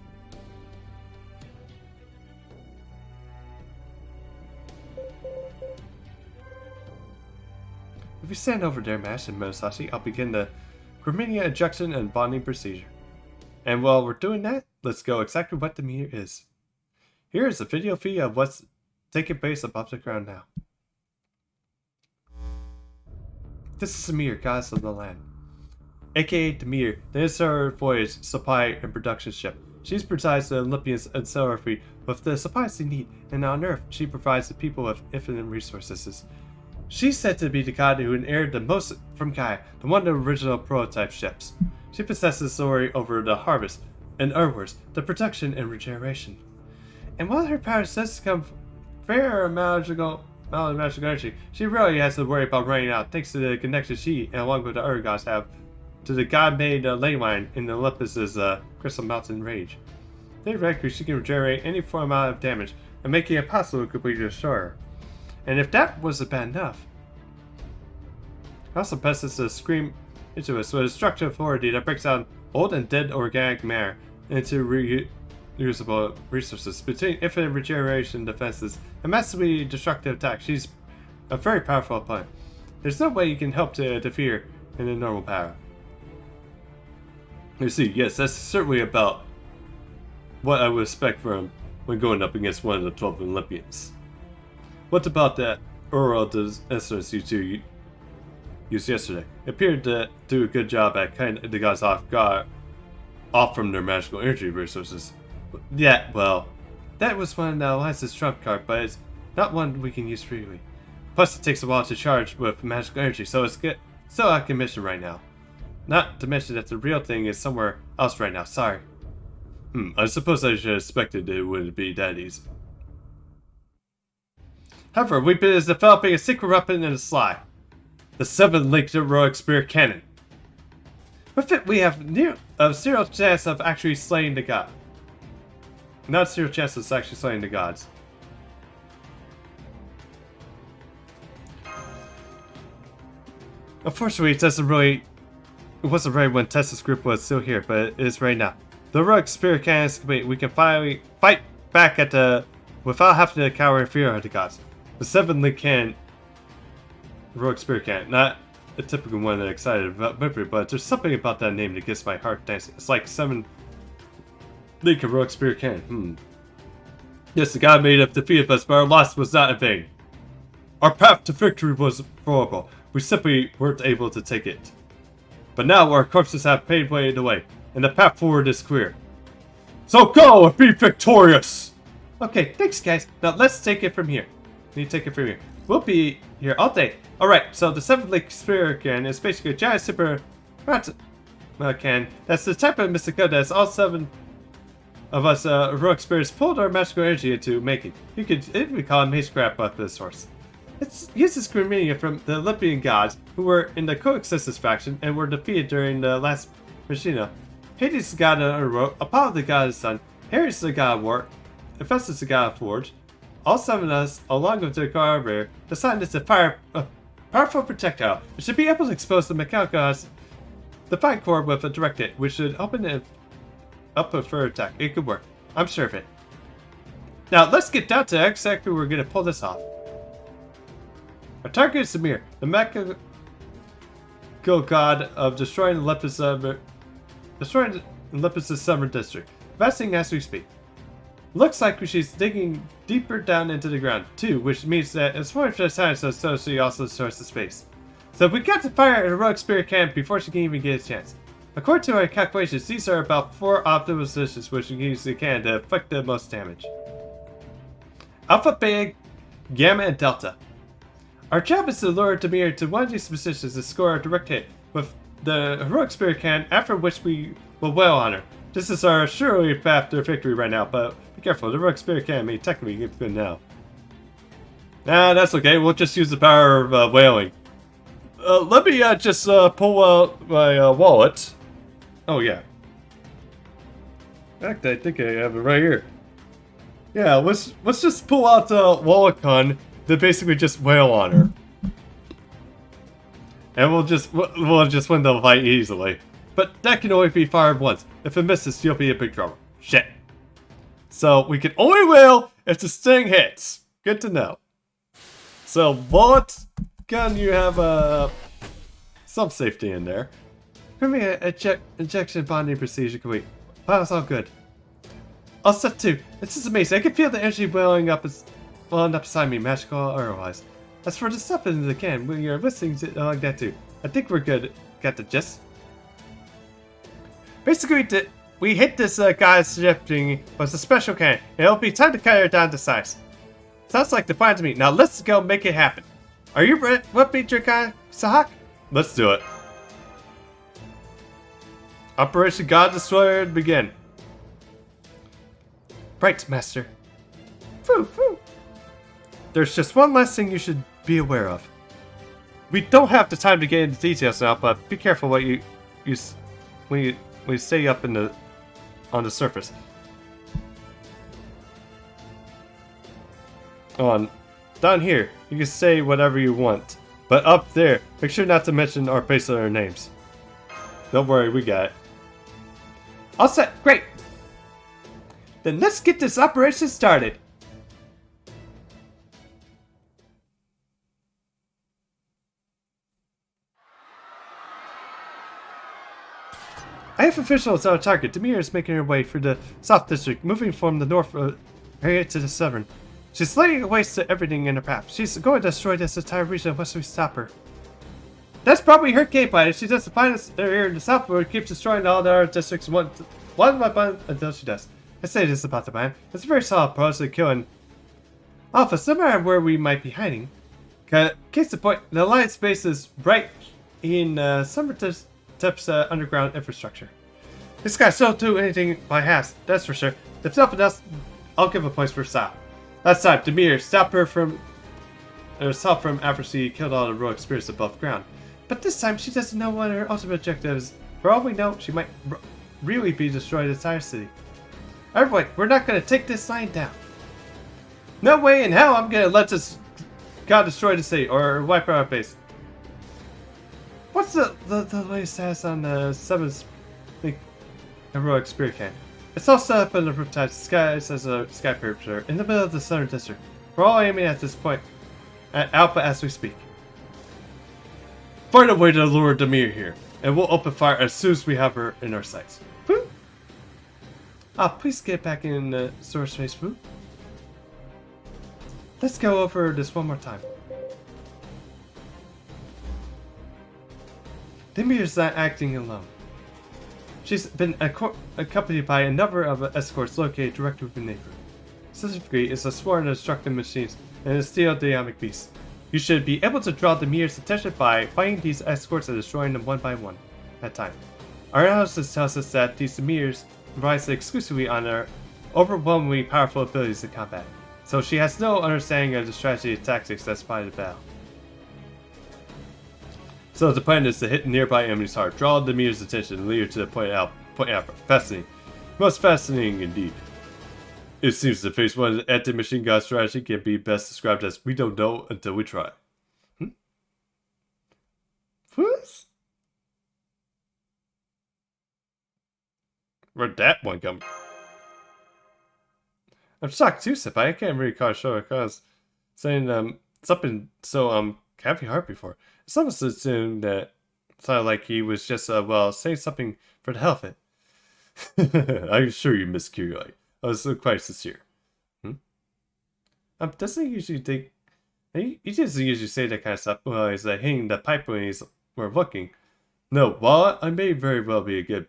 [SPEAKER 1] If you stand over there, Master Musashi, I'll begin the Chromenia ejection and bonding procedure. And while we're doing that, let's go exactly what the meteor is. Here is a video feed of what's taking place above the ground now. This is the meteor, goddess of the land, aka Demeter, the interstellar voyage supply and production ship. She provides the Olympians and Seraphi with the supplies they need, and on Earth, she provides the people with infinite resources. She's said to be the god who inherited the most from Gaia, the one of the original prototype ships. She possesses authority over the harvest and earthworks, the production and regeneration. And while her powers does come fair magical energy, she rarely has to worry about running out thanks to the connection she, and along with the other gods, have to the god-made ley line in Olympus's Crystal Mountain Rage. Theoretically, she can regenerate any amount of damage and make it impossible to completely destroy her. And if that wasn't bad enough, also possesses a scream into us with a destructive authority that breaks down old and dead organic matter into reusable resources. Between infinite regeneration defenses and massively destructive attacks, she's a very powerful opponent. There's no way you can help to defeat her in a normal power. You see, yes, that's certainly about what I would expect from when going up against one of the 12 Olympians. What about that oral essence you two used yesterday? It appeared to do a good job at cutting the guys off from their magical energy resources. Yeah, well, that was one of the Alliance's trump card, but it's not one we can use freely. Plus, it takes a while to charge with magical energy, so it's still out of commission right now. Not to mention that the real thing is somewhere else right now. Sorry. I suppose I should have expected it wouldn't be that easy. However, we've been developing a secret weapon in the sly. The 7-linked heroic spear cannon. With it, we have a zero chance of actually slaying the god. Not zero chance of actually slaying the gods. Unfortunately, it wasn't right when Tessa's group was still here, but it is right now. The heroic spear cannon is complete. We can finally fight back without having to cower in fear of the gods. The 7-link cannon, heroic spear cannon, not a typical one that I'm excited about, but there's something about that name that gets my heart dancing. It's like 7-link heroic spear cannon. Yes, the god may have defeated us, but our loss was not in vain. Our path to victory was horrible. We simply weren't able to take it. But now our corpses have paved the way, and the path forward is clear. So go and be victorious! Okay, thanks guys. Now let's take it from here. We'll be here all day. Alright, so the 7-link spear cannon is basically a giant super cannon. That's the type of mystical that all 7 of us heroic spirits pulled our magical energy into making. You could even call it maze crap of this source. It uses Grimenia from the Olympian gods who were in the Coexistence faction and were defeated during the last Machina. Hades is the god of Underworld, Apollo the god of the sun, Ares is the god of war, Hephaestus is the god of forge. All 7 of us, along with the god of rare, decided to fire a powerful projectile. It should be able to expose the mechanical gods. The fine core with a direct hit, which should open it up for attack. It could work. I'm sure of it. Now let's get down to exactly where we're going to pull this off. Our target is Samir, the mechanical god of destroying Olympus' summer district, advancing as we speak. Looks like she's digging deeper down into the ground, too, which means that it's more just time, so she also destroys the space. So we got to fire a heroic spear cannon before she can even get a chance. According to our calculations, these are about 4 optimal positions which we use the cannon to inflict the most damage. Alpha, Beta, Gamma, and Delta. Our job is to lure Demir to one of these positions to score a direct hit with the heroic spear cannon, after which we will wail on her. This is our surely path to victory right now, but be careful, the heroic spear cannon may technically get good now. Nah, that's okay, we'll just use the power of wailing. Let me just pull out my wallet. Oh yeah. In fact, I think I have it right here. Yeah, let's just pull out wallet gun to basically just wail on her. And we'll just win the fight easily. But that can only be fired once. If it misses, you'll be in big trouble. Shit. So we can only wail if the sting hits. Good to know. So bullet gun, you have some safety in there. Give me a injection bonding procedure complete. Wow, that's all good. All set 2. This is amazing. I can feel the energy welling up beside me, magical or otherwise. As for the stuff in the can, when you're listening to like that too, I think we're good. Got the gist? Basically, we hit this guy's shifting with a special can. It'll be time to cut her down to size. Sounds like the plan to me. Now let's go make it happen. Are you ready with me, Drakai Sahak? Let's do it. Operation God Destroyer begin. Right, Master. Foo, foo. There's just one last thing you should be aware of. We don't have the time to get into details now, but be careful what when you stay up on the surface. Down here, you can say whatever you want, but up there, make sure not to mention our base letter names. Don't worry, we got it. All set, great. Then let's get this operation started. I have officials on target. Demir is making her way through the South District, moving from the north area to the southern. She's laying waste to everything in her path. She's going to destroy this entire region unless we stop her. That's probably her game plan. If she doesn't find us here in the south, we'll keep destroying all the other districts one by one until she does. I say this about the plan. It's a very solid approach to killing Alpha, no matter where we might be hiding. Case in point, the Alliance base is right in Summertip's underground infrastructure. This guy don't do anything by halves, that's for sure. If nothing else, I'll give a place for a stop. Last time, Demir, stop her from herself from after she killed all the heroic spirits above ground. But this time she doesn't know what her ultimate objective is. For all we know, she might really be destroying the entire city. Everybody, we're not gonna take this line down. No way in hell I'm gonna let this god destroy the city or wipe out our base. What's the latest status on the 7th heroic spirit camp? It's all set up in the rooftop skies as a sky perimeter in the middle of the southern district. We're all aiming at this point at Alpha as we speak. Find a way to lure Demir here, and we'll open fire as soon as we have her in our sights. Woo! Please get back in the storage space, Woo. Let's go over this one more time. Demir's not acting alone. She's been accompanied by a number of escorts located directly within the neighborhood. Specifically, it's a sworn and destructive machines and a steel dynamic beast. You should be able to draw Demir's attention by fighting these escorts and destroying them one by one at a time. Our analysis tells us that these Demirs relies exclusively on their overwhelmingly powerful abilities in combat, so she has no understanding of the strategy and tactics that's by the battle. So the plan is to hit nearby enemies hard, draw Demir's attention, and lead her to the point out. Fascinating. Most fascinating indeed. It seems the phase 1 anti-machine gun strategy can be best described as we don't know until we try. What? Where'd that one come? I'm shocked too, Senpai. I can't really call show because saying something so heavy heart before. It's almost assumed that it sounded like he was just saying something for the hell of it. I'm sure you Miss Kiroi. I was quite sincere. Doesn't he usually think... He doesn't usually say that kind of stuff while he's hitting the pipe when we're looking. No, while I may very well be good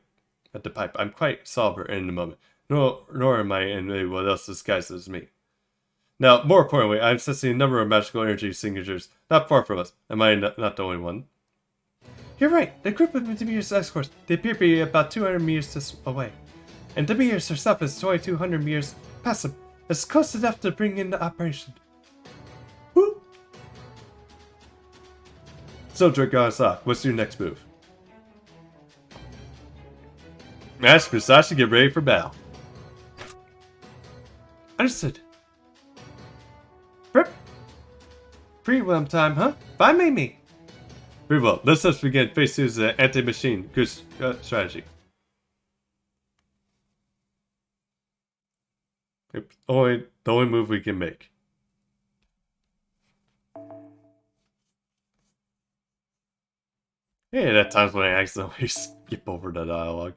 [SPEAKER 1] at the pipe, I'm quite sober in the moment. Nor am I in anyone else disguised as me. Now, more importantly, I'm sensing a number of magical energy signatures not far from us. Am I not the only one? You're right. The group of Demir's escorts, they appear to be about 200 meters away. And Demir's herself is 2,200 meters past them. It's close enough to bring into operation. Woo! So, Dragasa, what's your next move? Ask Musashi to get ready for battle. Understood. Pre-whelm time, huh? Bye, Mimi. Very well. Let's just begin phase 2's anti-machine strategy. The only move we can make. Yeah, at times when I accidentally skip over the dialogue.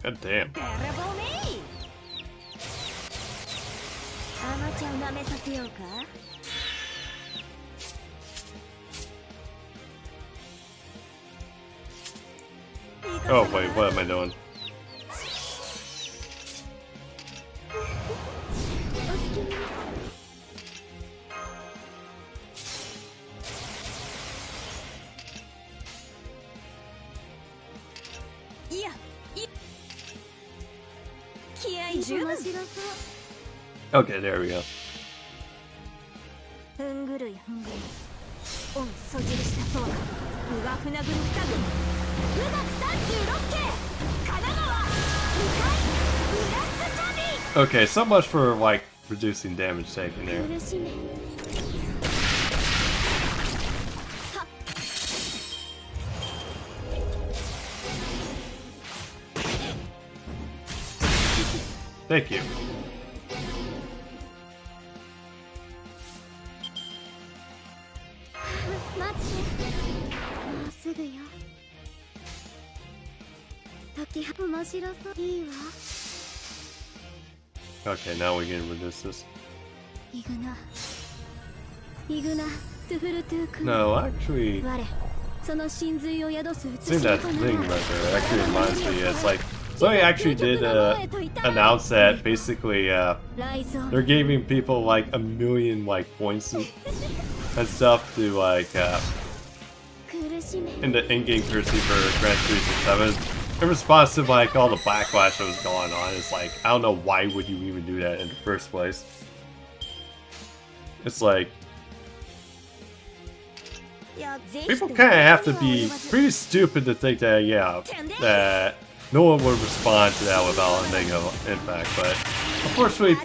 [SPEAKER 1] God damn. Oh wait, what am I doing? Okay, there we go. Okay, so much for like reducing damage taken there. Thank you. Okay, now we can reduce this. No, actually, see that thing right there actually reminds me. It's like somebody actually did announce that basically they're giving people like 1 million like points and stuff to like in the in-game currency for Gran Turismo 7, in response to like all the backlash that was going on, it's like, I don't know why would you even do that in the first place. It's like, people kind of have to be pretty stupid to think that, yeah, that no one would respond to that without a negative impact, but unfortunately,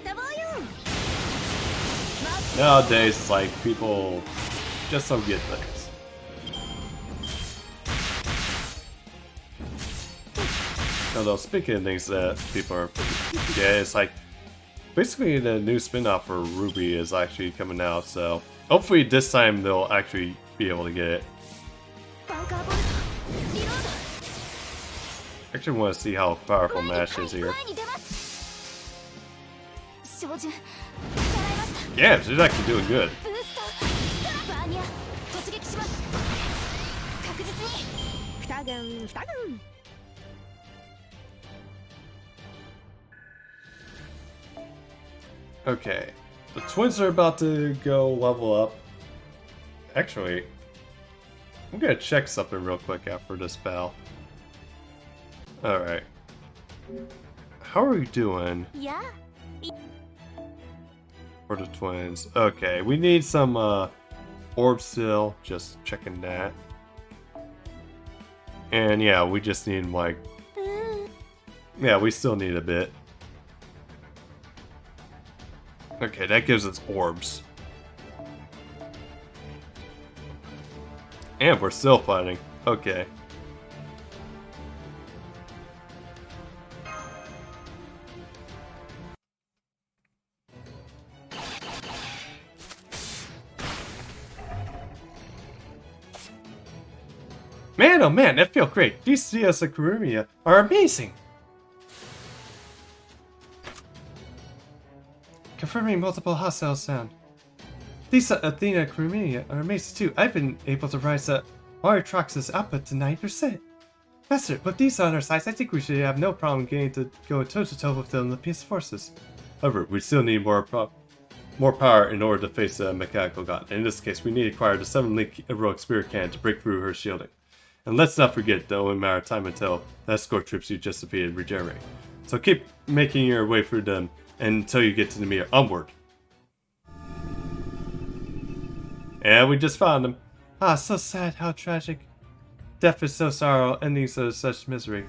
[SPEAKER 1] nowadays, it's like, people just don't get things. Although, speaking of things that people are yeah, it's like, basically the new spin-off for Ruby is actually coming out, so hopefully this time they'll actually be able to get it. Actually want to see how powerful Mash is here. Yeah, she's actually doing good. Okay, the twins are about to go level up. Actually, I'm gonna check something real quick after this battle. Alright. How are we doing?
[SPEAKER 2] Yeah.
[SPEAKER 1] For the twins. Okay, we need some orbs still. Just checking that. And yeah, we just need like... Yeah, we still need a bit. Okay, that gives us orbs. And we're still fighting. Okay. Man, oh man, that feels great. These CS and Kurumia are amazing. Confirming multiple hostile sound. These Athena and Kurumia are amazing too. I've been able to rise up Maritrox's output to 90%. Master, with these on our sides, I think we should have no problem getting to go toe-to-toe with the Olympus forces. However, we still need more power in order to face the mechanical god. In this case, we need to acquire the 7-link heroic spirit cannon to break through her shielding. And let's not forget, though, in matter of time until the escort troops you just defeated regenerate. So keep making your way through them until you get to the mirror. Onward! And we just found them. Ah, so sad, how tragic. Death is so sorrow, endings are such misery.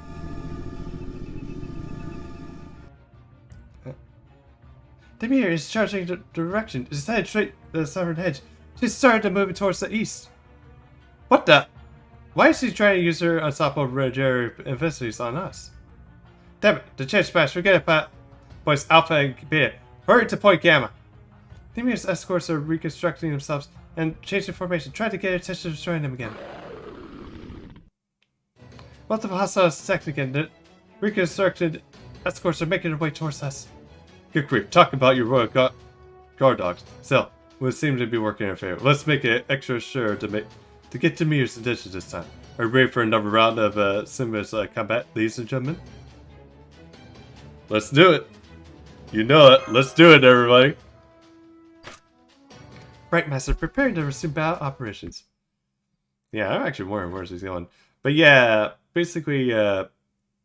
[SPEAKER 1] The mirror is charging the direction. It's headed straight to the southern edge. She's starting to move towards the east. What the? Why is she trying to use her unstoppable regenerative abilities on us? Damn it, the chance smash, forget about points Alpha and Beta. Hurry to point Gamma. The mirror's escorts are reconstructing themselves and changing formation. Try to get attention to destroying them again. Multiple hostiles attacked again. The reconstructed escorts are making their way towards us. Good creep, talk about your royal guard dogs. Still, would seem to be working in our favor. Let's make it extra sure to get to Mirror's attention this time. Are you ready for another round of Simba's combat, ladies and gentlemen? Let's do it. You know it. Let's do it, everybody. Right, Master, preparing to resume battle operations. Yeah, I'm actually wondering where's he going. But yeah, basically,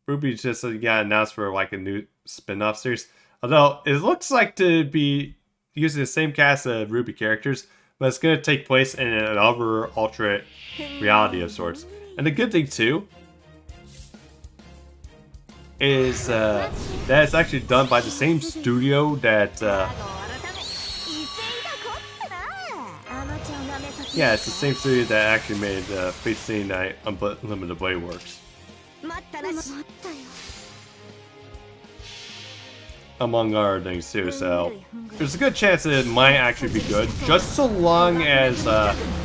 [SPEAKER 1] Ruby just got announced for like a new spin-off series. Although it looks like to be using the same cast of Ruby characters, but it's going to take place in another alternate reality of sorts. And the good thing too is that it's actually done by the same studio that yeah, it's the same studio that actually made Fate Stay Night Unlimited Blade Works. Among other things too, so there's a good chance that it might actually be good, just so long as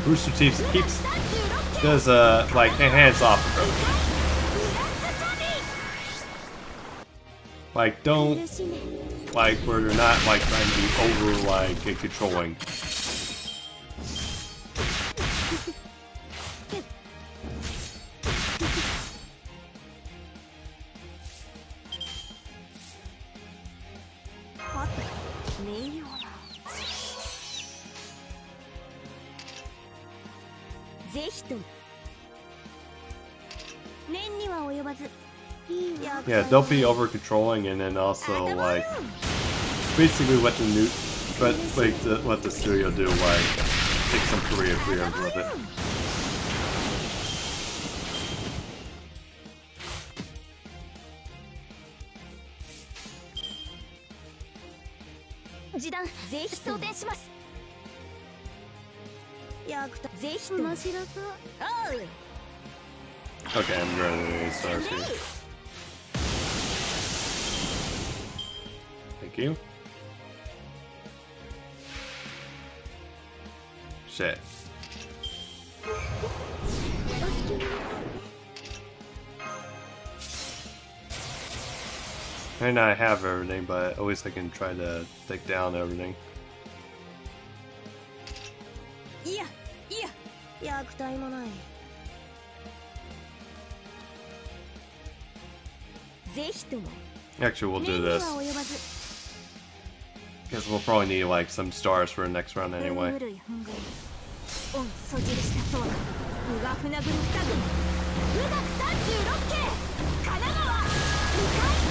[SPEAKER 1] Rooster Teeth does like a hands-off approach. Like, don't like where they're not like trying to be over like controlling. Yeah, don't be over controlling, and then also like basically what the new, what the studio do, like take some career freedom with it.
[SPEAKER 2] 示弾ぜひ装填します。役とぜひ面白そう。おう。
[SPEAKER 1] Okay, I'm ready to start here. Thank you. Shit. May not have everything, but at least I can try to take down everything.
[SPEAKER 2] いや役体もない。ぜひとも。
[SPEAKER 1] Actually, we'll do this. Because we'll probably need like some stars for the next round anyway.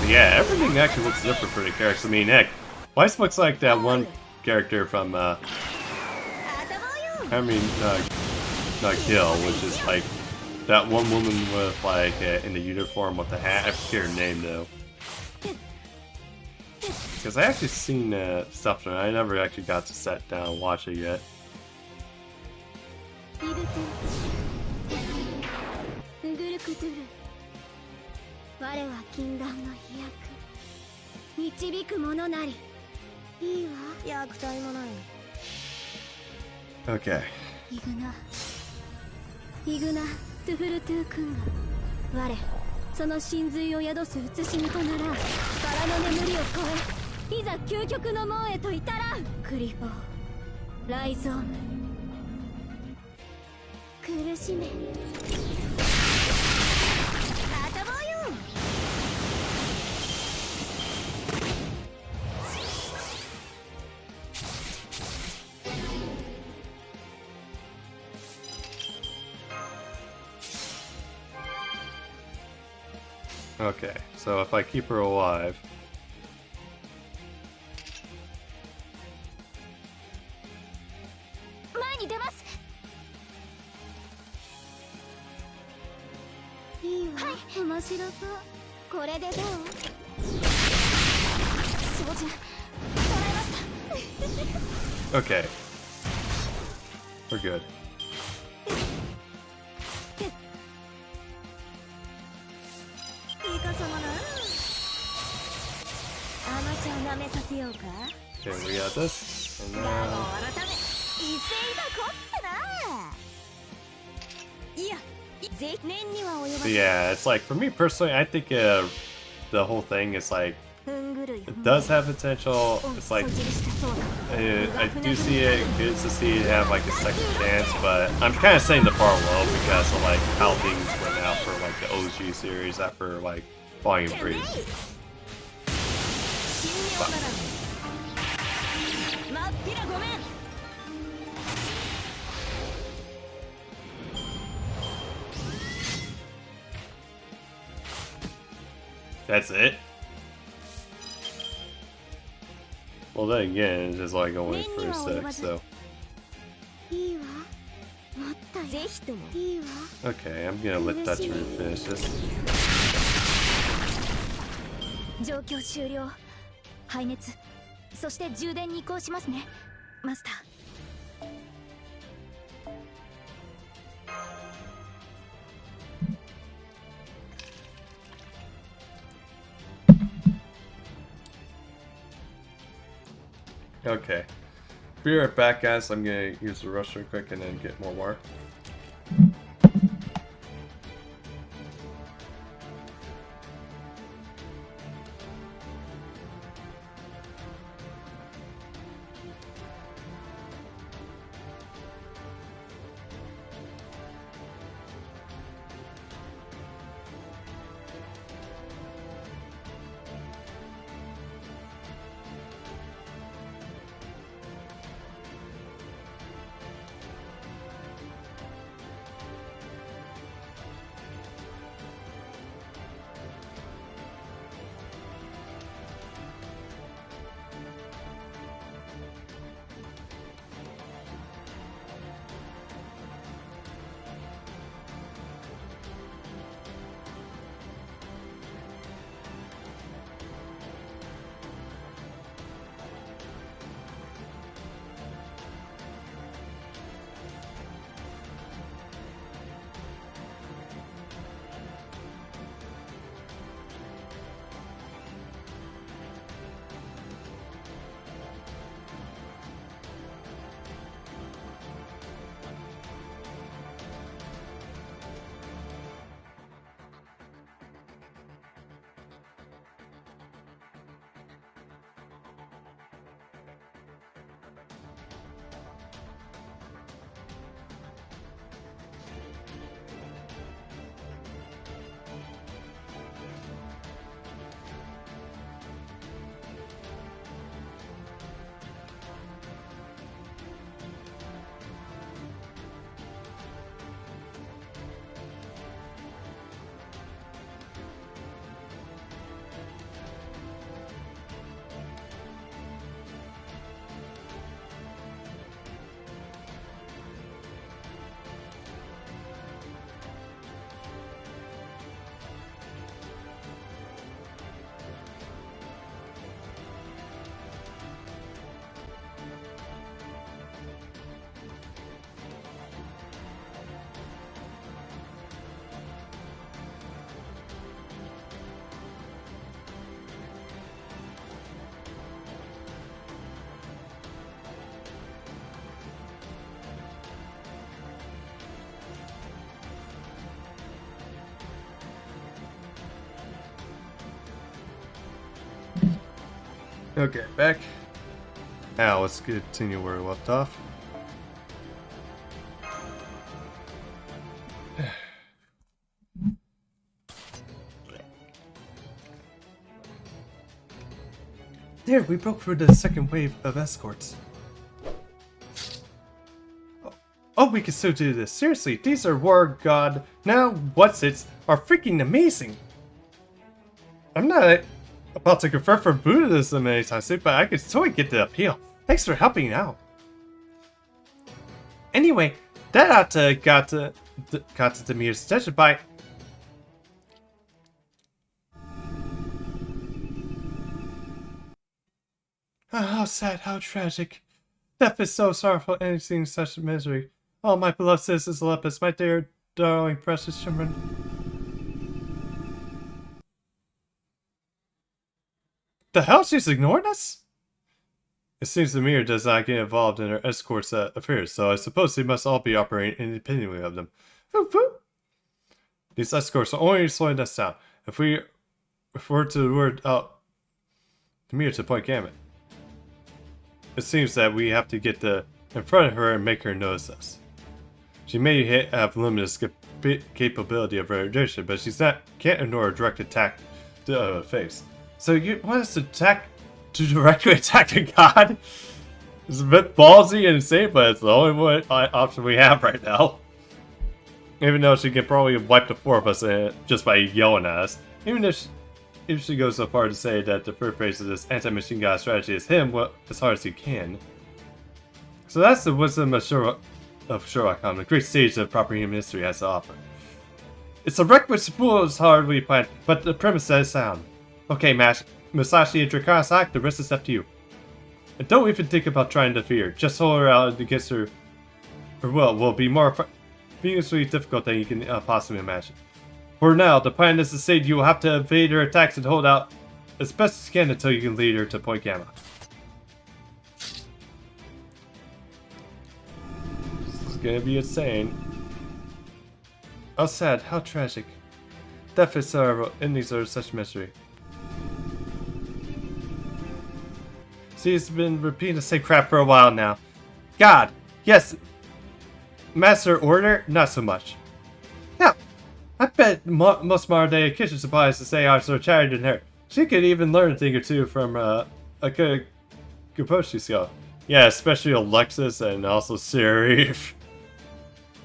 [SPEAKER 1] Yeah, everything actually looks different for the characters. I mean, heck, Weiss looks like that one character from, not Kill, which is like that one woman with like in the uniform with the hat. I forget her name though. Because I actually seen stuff from it. I never actually got to sit down and watch it yet. Okay.
[SPEAKER 2] イグナ・トゥフルトゥ君が我その真髄を宿す写しみとならバラの眠りを超えいざ究極の門へと至らんクリフォーライゾーム苦しめあたぼうよ
[SPEAKER 1] Okay, so if I keep her alive... Okay. We're good. Okay, we got this. And now... But yeah, it's like, for me personally, I think the whole thing is like, it does have potential. It's like, I do see it, good to see it have like a second chance, but I'm kind of saying the bar low because of like how things went out for like the OG series after like Volume 3. That's it? Well then again, it's just like only for 6, so... Okay, I'm gonna let that through finish this.
[SPEAKER 2] 状況終了排熱そして充電に移行しますねマスター
[SPEAKER 1] Okay. Be right back, guys. I'm gonna use the restroom quick and then get more water. Okay, back. Now let's continue where we left off. There, we broke through the second wave of escorts. Oh, we can still do this. Seriously, these are War God now what's-its are freaking amazing. I'm not about to convert from Buddhism anytime soon, but I could totally get the appeal. Thanks for helping out. Anyway, that ought to got to Demir's attention by... Oh, how sad, how tragic. Death is so sorrowful, anything such misery. Oh, my beloved citizens Olympus, my dear, darling, precious children. The hell, she's ignoring us? It seems the mirror does not get involved in her escort's affairs, so I suppose they must all be operating independently of them. These escorts are only slowing us down. If we were to lure out the mirror to Point Gamut, it seems that we have to get in front of her and make her notice us. She may have limited capability of rendition, but can't ignore a direct attack to the face. So you want us to directly attack a god? It's a bit ballsy and insane, but it's the only option we have right now. Even though she can probably wipe the four of us just by yelling at us. Even if she goes so far to say that the first phase of this anti-machine god strategy is him as hard as you can. So that's the wisdom of Sherlock Holmes, the great stage of proper human history has to offer. It's a wreck which spoils hardly planned, but the premise is sound. Okay, Masashi and Drakasak, the rest is up to you. And don't even think about trying to defeat her. Just hold her out against her will be more fiendishly difficult than you can possibly imagine. For now, the plan is to say you will have to evade her attacks and hold out as best as you can until you can lead her to Point Gamma. This is gonna be insane. How sad, how tragic. Death is sorrowful, endings are such mystery. See, it's been repeating the same crap for a while now. God, yes. Master Order, not so much. Now, I bet most modern day kitchen supplies to say are so chatted in her. She could even learn a thing or two from a good Kaposhi skill. Yeah, especially Alexis and also Siri.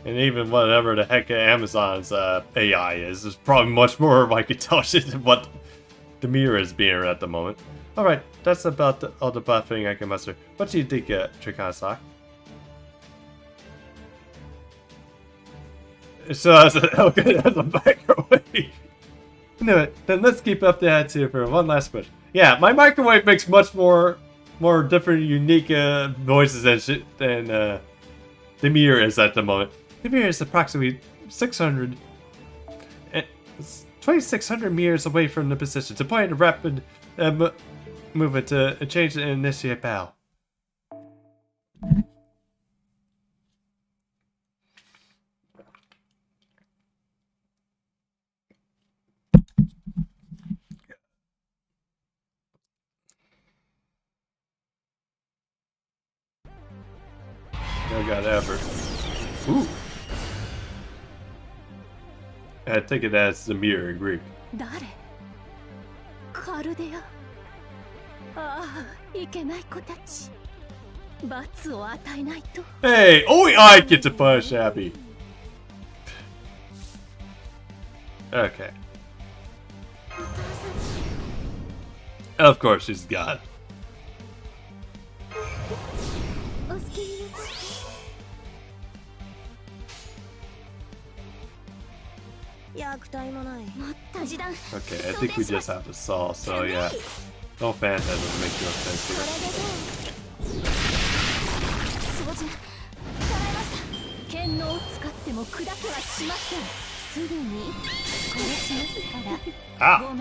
[SPEAKER 1] And even whatever the heck Amazon's AI is probably much more like intelligent than what the mirror is being at the moment. Alright, that's about all the buffing I can muster. What do you think, Trikasak? So that's a microwave. No, then let's keep up the attitude for one last push. Yeah, my microwave makes much more different, unique noises than the mirror is at the moment. The mirror is approximately 2,600 meters away from the position. To point a rapid movement to change the initiate bow. No god ever. Ooh. I take it as the mirror in Greek. Hey, only I get to punish Abby. Okay. Of course she's God. Okay, I think we just have to solve, so yeah. No phantasm make no sense here. Ah!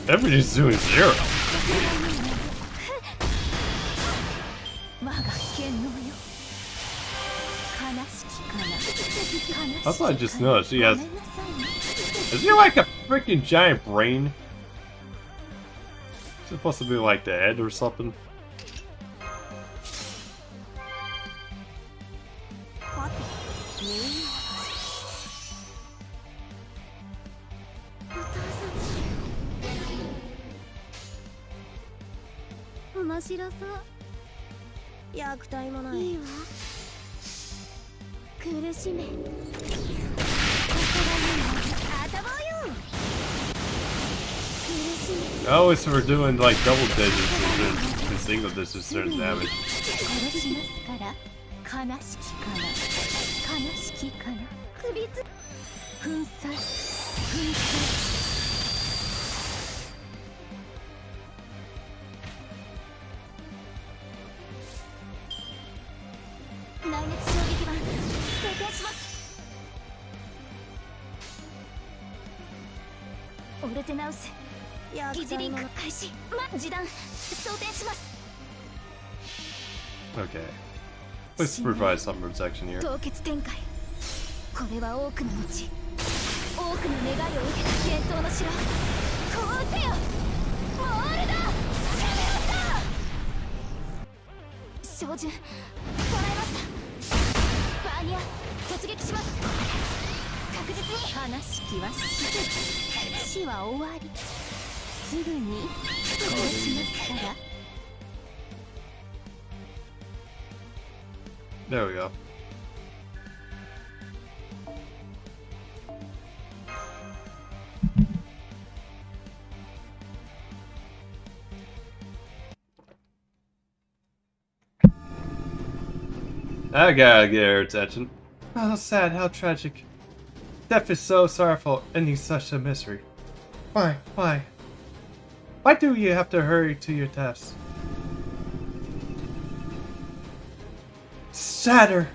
[SPEAKER 1] Everybody's doing 0. That's what I just noticed. She has. Is he like a freaking giant brain? Is it supposed to be like the head or something? Oh, so we're doing like double digits and single digits turns damage. Okay. Let's provide some protection here. There we go. I gotta get her attention. Oh, how sad, how tragic. Death is so sorrowful, and he's such a misery. Why? Why? Why do you have to hurry to your deaths? Sadder!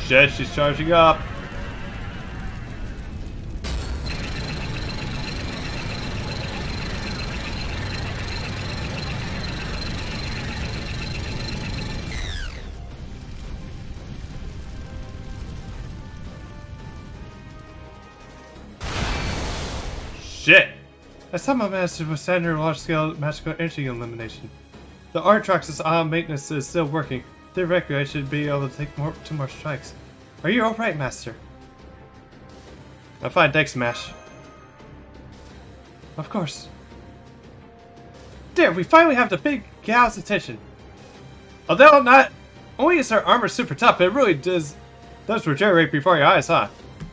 [SPEAKER 1] Shit, she's charging up. Shit! I somehow managed to withstand her large-scale magical energy elimination. The Artrax's maintenance is still working. Theoretically, I should be able to take two more strikes. Are you alright, Master? I'm fine, thanks, Mash. Of course. There, we finally have the big gal's attention. Although not only is her armor super tough, it really does regenerate before your eyes, huh?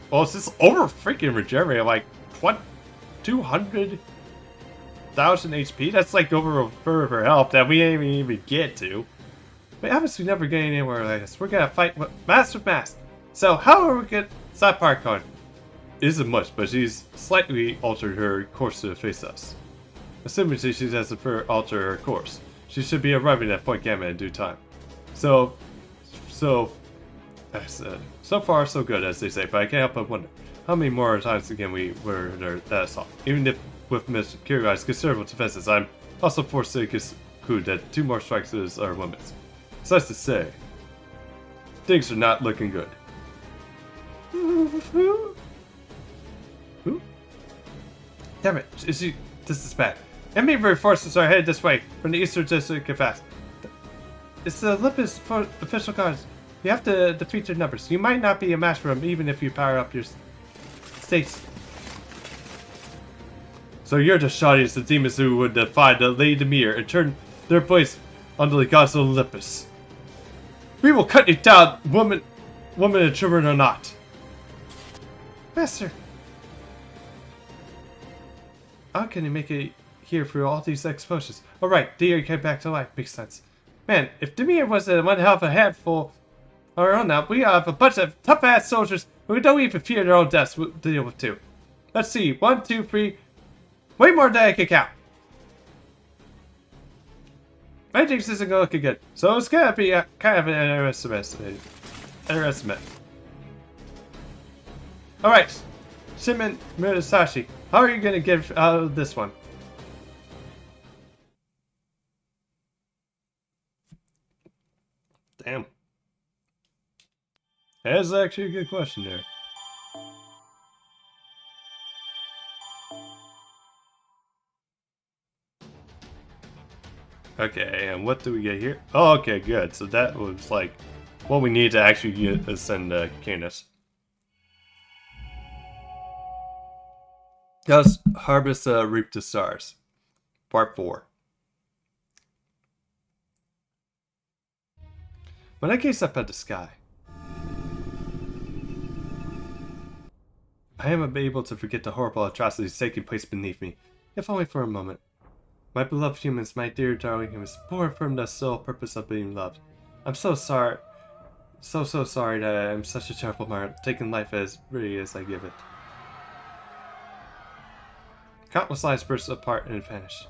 [SPEAKER 1] Well, it's just over freaking regenerate, like, what? 200,000 HP? That's like over a third of her health that we ain't even get to. But obviously never getting anywhere like this. We're gonna fight mask with mask. So how are we gonna that part going? It isn't much, but she's slightly altered her course to face us. Assuming she has to alter her course, she should be arriving at Point Gamma in due time. So far so good, as they say, but I can't help but wonder, how many more times can we wear that assault? Even if with Mr. Kirai's considerable defenses, I'm also forced to conclude that 2 more strikes is our limits. Suffice to say, things are not looking good. Who? Damn it, this is bad. Enemy reinforcements are headed this way, from the eastern district of Fast. It's the Olympus for official guards. You have to defeat their numbers. You might not be a match for them, even if you power up your states. So you're the shoddiest of demons who would defy the Lady Demir and turn their place under the gods of Olympus. We will cut you down, woman and children or not. Master. How can you make it here through all these explosions? Alright, Demir came back to life. Makes sense. Man, if Demir was one hell of a handful of our own now, we have a bunch of tough-ass soldiers who don't even fear their own deaths to deal with too. Let's see. 1, 2, 3. Way more than I can count. I think this isn't looking good. So it's gonna be kind of an underestimate. Alright. Shimon Murasashi, how are you gonna get out of this one? Damn. That's actually a good question there. Okay, and what do we get here? Oh, okay, good. So that was like what we need to actually get ascend Canis. Thus, harvest reap the stars. Part 4. When I gaze up at the sky, I am able to forget the horrible atrocities taking place beneath me, if only for a moment. My beloved humans, my dear darling humans, born from the sole purpose of being loved. I'm so sorry, so sorry that I'm such a terrible martyr, taking life as really as I give it. Countless lives burst apart and vanish.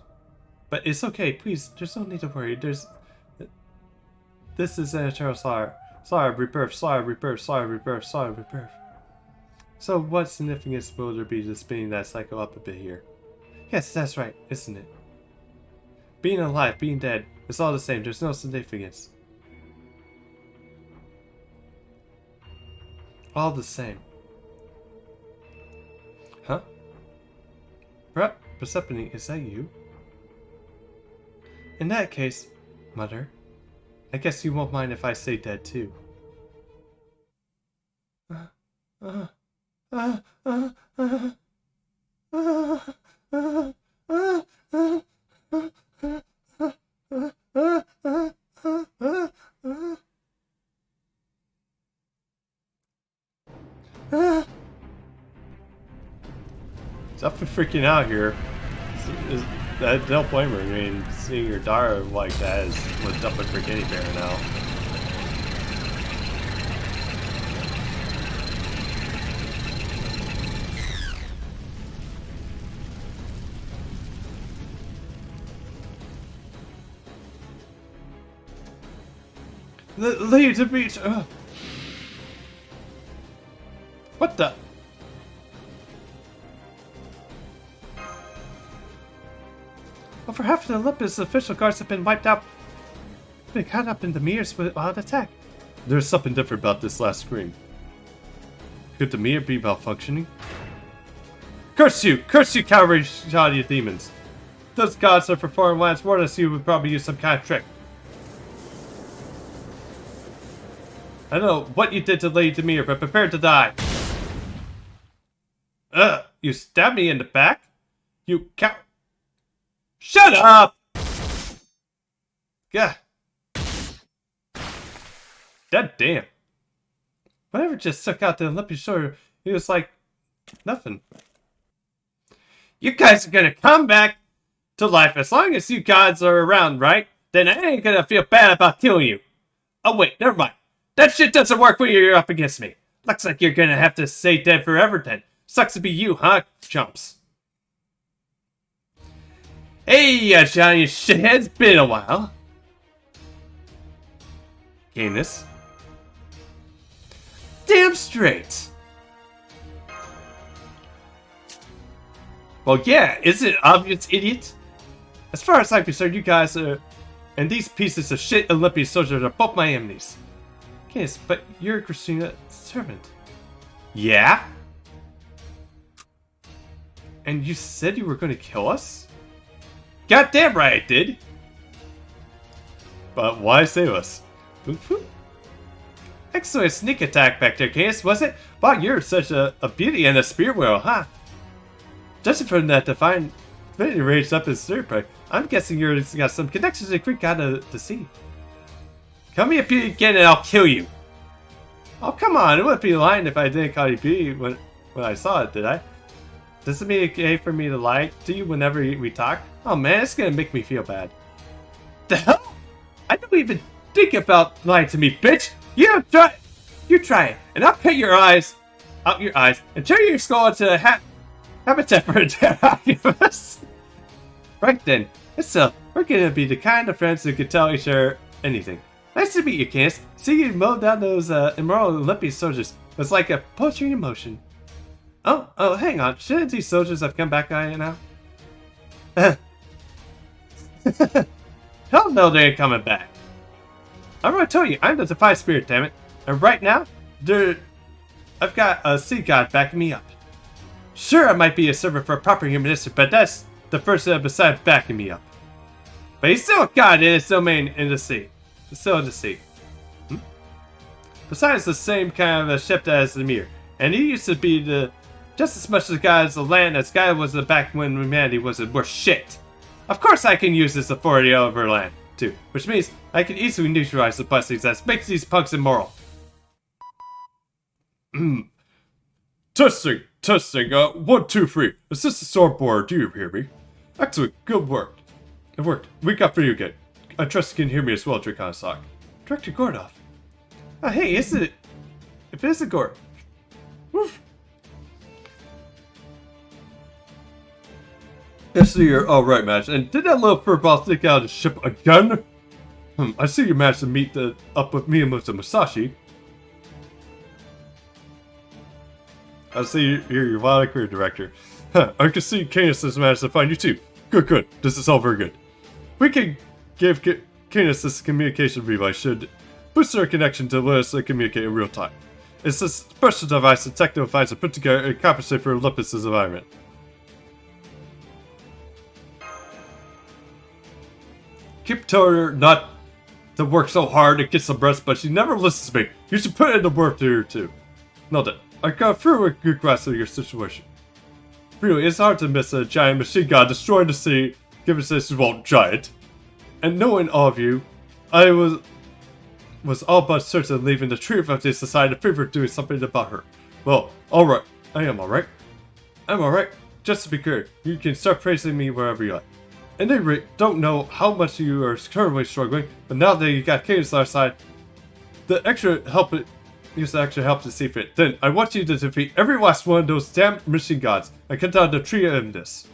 [SPEAKER 1] But it's okay, please, there's no need to worry, This is an eternal slaughter. Slaughter, rebirth, slaughter, rebirth, slaughter, rebirth, slaughter, rebirth. So what significance will there be to spinning that cycle up a bit here? Yes, that's right, isn't it? Being alive, being dead, it's all the same, there's no significance. All the same. Huh? Persephone, is that you? In that case, Mother, I guess you won't mind if I say dead too. Stop freaking out here. I don't blame her. I mean, seeing your daughter like that is what's up with freak any parent now. Leave the beach! What the? Over half of the Olympus official guards have been wiped out. Been caught up in the mirrors without attack. There's something different about this last scream. Could the mirror be malfunctioning? Curse you, cowardly shoddy demons! Those gods are performing once warned us you would probably use some kind of trick. I don't know what you did to Lady Demir, but prepare to die. You stabbed me in the back? You cow... Shut up! God. God damn. Whatever just took out the Olympus shoulder, it was like nothing. You guys are gonna come back to life as long as you gods are around, right? Then I ain't gonna feel bad about killing you. Oh wait, never mind. That shit doesn't work when you're up against me. Looks like you're gonna have to stay dead forever then. Sucks to be you, huh, chumps? Hey, Johnny shithead, it's been a while. Canis. Damn straight. Well, yeah, isn't it obvious, idiot? As far as I'm concerned, you guys are... And these pieces of shit Olympus soldiers are both my enemies. Canis, but you're Christina's servant. Yeah? And you said you were going to kill us? Goddamn right I did! But why save us? Excellent sneak attack back there, Canis, was it? Wow, you're such a beauty and a spear wheel, huh? Judging from that divine divinity raised up his stir, I'm guessing you've got some connections to Greek god of the sea. Come here, beauty, again and I'll kill you! Oh, come on, it wouldn't be lying if I didn't call you beauty when I saw it, did I? Does it mean okay for me to lie to you whenever we talk? Oh man, it's gonna make me feel bad. The hell? I don't even think about lying to me, bitch! You try it, and I'll cut your eyes out your eyes and turn your skull into a habitat for a dead octopus. Right then, we're gonna be the kind of friends who can tell each other anything. Nice to meet you, Canis. See you mow down those immoral Olympus soldiers was like a poetry in motion. Oh, hang on. Shouldn't these soldiers have come back by now? Hell no, they ain't coming back. I've already told you, I'm the Defiant Spirit, damn it. And right now, I've got a sea god backing me up. Sure, I might be a servant for a proper humanistic, but that's the first step besides backing me up. But he's still a god in his domain in the sea. Still in the sea. Besides, the same kind of a ship as the Mir. And he used to be just as much a god as the land as God was back when humanity wasn't worth shit. Of course I can use this authority over land, too. Which means I can easily neutralize the blessings that makes these punks immoral. Testing. 1, 2, 3. Is this the swordboard? Do you hear me? Excellent. Good work. It worked. We got for you again. I trust you can hear me as well, Draconosock. Director Gordov. Oh, hey, isn't it? If it is a Gord. Woof. I see you're alright, Match. And did that little furball stick out of the ship again? I see you managed to meet up with Miyamoto Musashi. I see you're your wild career director. I can see Canis has managed to find you too. Good. This is all very good. We can give Canis this communication relay should boost our connection to let us communicate in real time. It's a special device that Techno finds to put together and compensate for Olympus' environment. Keep telling her not to work so hard to get some rest, but she never listens to me. You should put in the work to her too. Noted. I got through a good grasp of your situation. Really, it's hard to miss a giant machine god destroying the sea, given this won't giant. And knowing all of you, I was all but certain of leaving the truth of this society in favor of doing something about her. Well, alright. I am alright. I'm alright. Just to be clear, you can start praising me wherever you like. At any rate, don't know how much you are currently struggling, but now that you got Cadence on our side, the extra help to see fit. Then, I want you to defeat every last one of those damn machine gods and cut down the tree of this.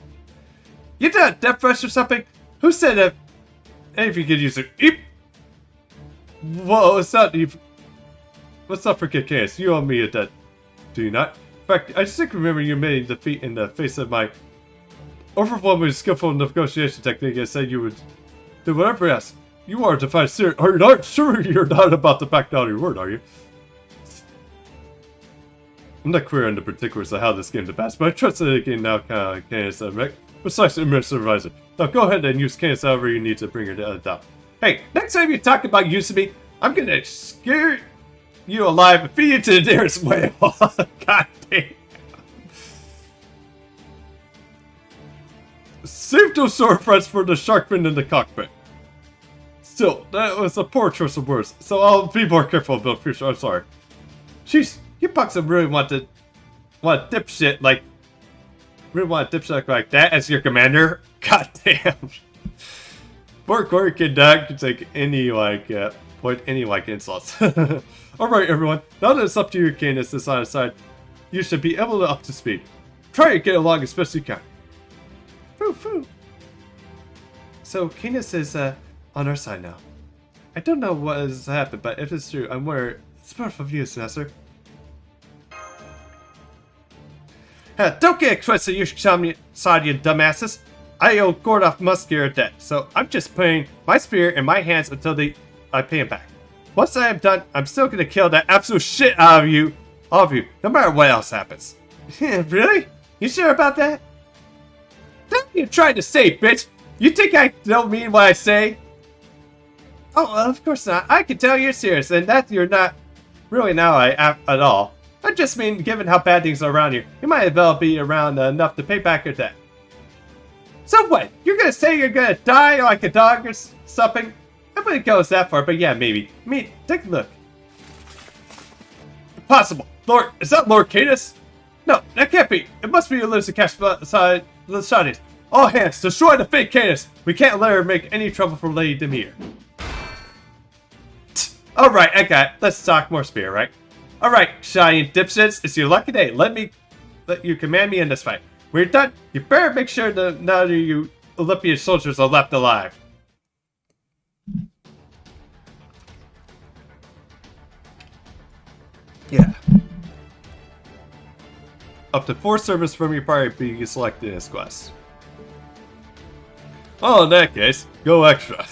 [SPEAKER 1] You did a death rush or something? Who said that? And if you could use it, eep! Whoa, it's not even. Let's not forget Cadence. You owe me a debt. Do you not? In fact, I just remember you made defeat in the face of my overwhelmingly skillful negotiation technique and said you would do whatever else. You are to find serious. Are you not sure you're not about to back down your word, are you? I'm not clear on the particulars of how this came to pass, but I trust that it can now kind of Cadence precisely supervisor. Now go ahead and use Cadence however you need to bring her down. Hey, next time you talk about using me, I'm gonna scare you alive and feed you to the nearest whale. God damn. Save those sword threats for the shark fin in the cockpit. Still, that was a poor choice of words, so I'll be more careful about the future. I'm sorry. Jeez, you punks really want a dipshit like that as your commander? God damn. Poor Corey can take any insults. Alright everyone, now that it's up to you, Cadence, this side, you should be able to up to speed. Try to get along as best you can. Foo. So Cadence is on our side now. I don't know what has happened, but if it's true, I'm worried. It's part of you, Sensor. Don't get twisted, you side, you dumbasses. I owe Gordov Muskier a debt, so I'm just putting my spear in my hands until I pay him back. Once I am done, I'm still gonna kill that absolute shit out of you, all of you, no matter what else happens. Really? You sure about that? What are you trying to say, bitch? You think I don't mean what I say? Oh, of course not. I can tell you're serious, and that you're not really now at all. I just mean, given how bad things are around here, you might as well be around enough to pay back your debt. So what? You're gonna say you're gonna die like a dog or something? I wouldn't go that far, but yeah, maybe. I mean, take a look. Impossible. Lord, is that Lord Cadence? No, that can't be. It must be Olympus cash side the shotties. All hands, destroy the fake Cadence. We can't let her make any trouble for Lady Demir. Alright, I got it. Let's talk more spear, right? Alright, shy dipshits, it's your lucky day. Let you command me in this fight. When you're done, you better make sure that none of you Olympian soldiers are left alive. Yeah. Up to 4 servants from your party being selected in this quest. Oh, in that case, go extra.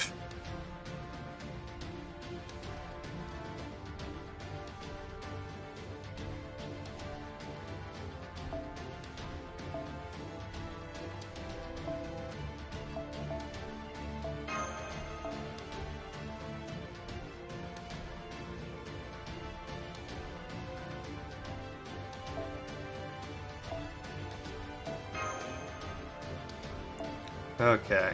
[SPEAKER 1] Okay.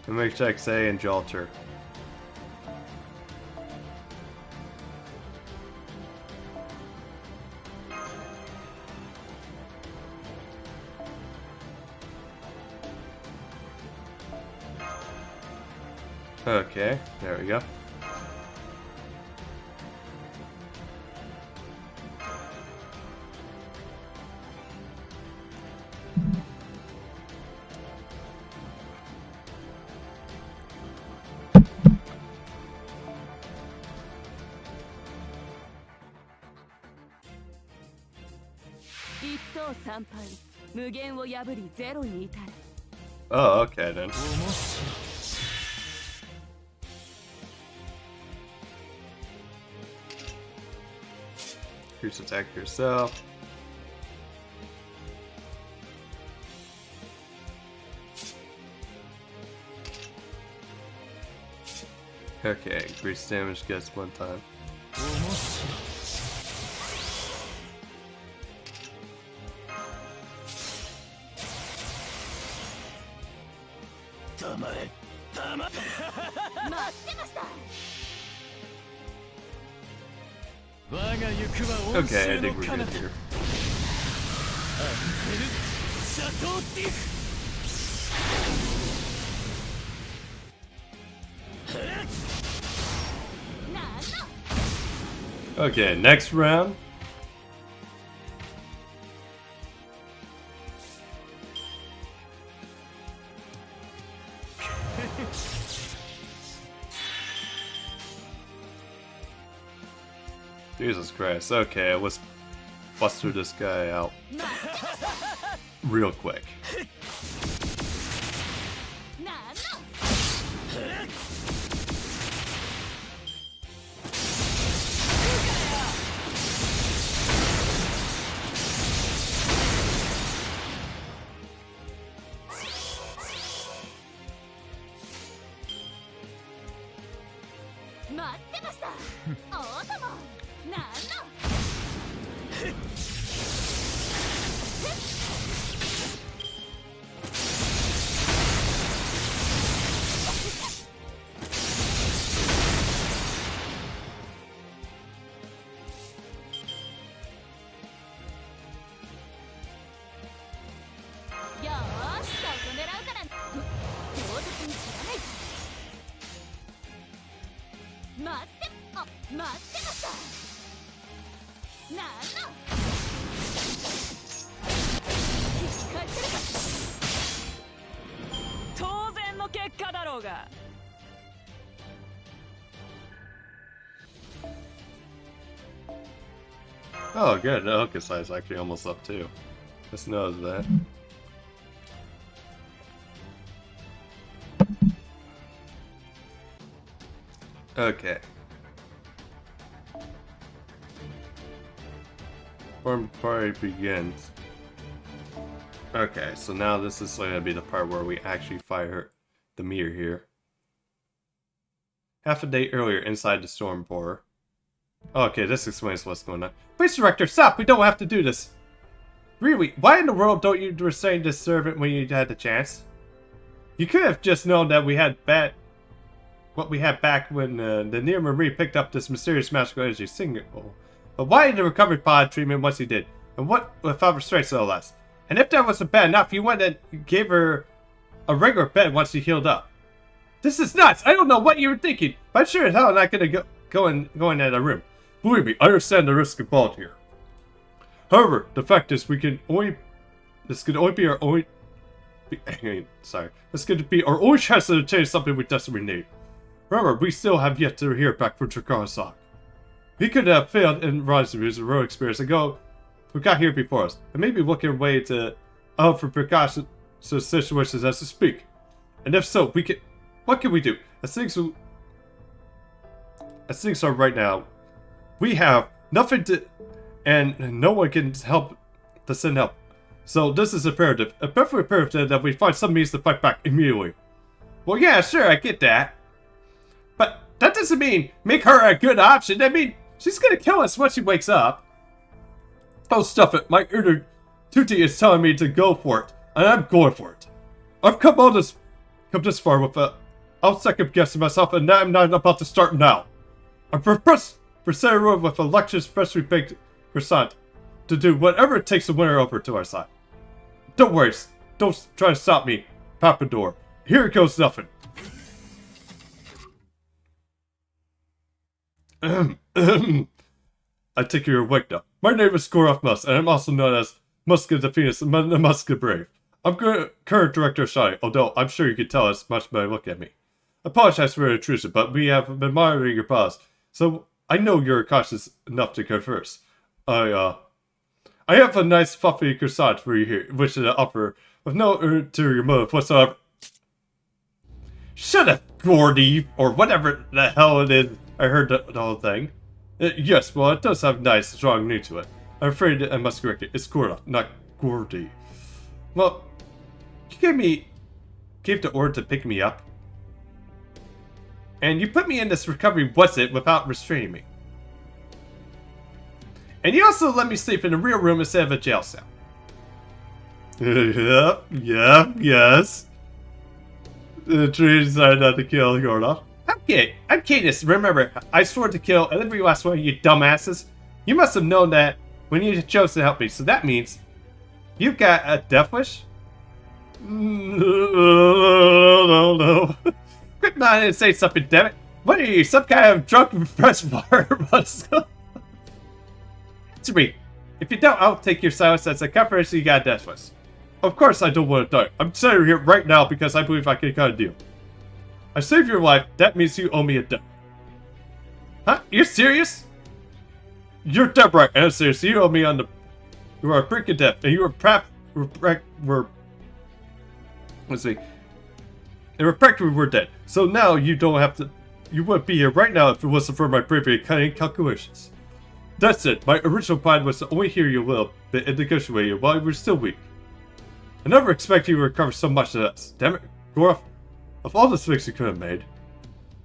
[SPEAKER 1] Let me check Say and Jalter. Okay, there we go. Oh, okay then. Here's attack yourself. Okay, increased damage gets 1 time. Okay, I think we're good here. Okay, next round. Jesus Christ. Okay, let's buster this guy out real quick. Oh, good. The Hooker size actually almost up too. Just knows that. Okay. Farm party begins. Okay, so now this is going to be the part where we actually fire the mirror here. Half a day earlier, inside the storm pourer. Okay, this explains what's going on. Please, Director, stop! We don't have to do this! Really? Why in the world don't you restrain this servant when you had the chance? You could have just known that we had what we had back when the Near Marie picked up this mysterious magical energy signal. But why the recovered pod treatment once he did? And what without restraints no less? And if that wasn't bad enough, you went and gave her a regular bed once she healed up. This is nuts! I don't know what you were thinking, but I'm sure as hell I'm not gonna go in that room. Believe me, I understand the risk involved here. However, the fact is this could be our only chance to change something we desperately need. Remember, we still have yet to hear back from Chikarasak. He could have failed in rising to his heroic spirits and who got here before us, and maybe look your way to for precautions so situations as to speak. And if so, what can we do? As things are right now, we have nothing to, and no one can help to send help. So this is imperative. A perfect imperative that we find some means to fight back immediately. Well, yeah, sure, I get that. But that doesn't mean make her a good option. I mean, she's gonna kill us once she wakes up. Oh, stuff it. My inner Tutti is telling me to go for it, and I'm going for it. I've come this far without second guessing myself, and now I'm not about to start now. I'm prepared with a luscious, freshly baked croissant to do whatever it takes to win her over to our side. Don't worry, don't try to stop me, Papador. Here goes nothing. I take you're awake now. My name is Goroth Musk, and I'm also known as Muska the Phoenix and Muska Brave. I'm current director of Shiny, although I'm sure you can tell as much by looking at me. I apologize for the intrusion, but we have been monitoring your pause, so I know you're cautious enough to go first. I have a nice fluffy croissant for you here, which is an offer with no ulterior motive whatsoever. Shut up, Gordy, or whatever the hell it is. I heard the whole thing. Yes, well, it does have a nice, strong ring to it. I'm afraid I must correct it. It's Gordy, not Gordy. Well, you gave the order to pick me up. And you put me in this recovery without restraining me. And you also let me sleep in a real room instead of a jail cell. Yes. The tree decided not to kill Gordoff. I'm Cadus. Remember, I swore to kill every last one of you dumbasses. You must have known that when you chose to help me, so that means you've got a death wish? No. Quit nodding and say something, damn it. What are you, some kind of drunk repressed bar? Answer me. If you don't, I'll take your silence as a confirmation you got a death wish. Of course I don't want to die. I'm sitting here right now because I believe I can cut a deal. I saved your life, that means you owe me a debt. Huh? You're serious? You're dead right, and I'm serious. You owe me on the... You are a brick of death, and you let's see. And practically we're dead. So now you don't have to... You wouldn't be here right now if it wasn't for my bravery and cunning calculations. That's it. My original plan was to only hear you a little bit and negotiate with you while you were still weak. I never expected you to recover so much of this. Damn it, Goroth. Of all the things you could have made,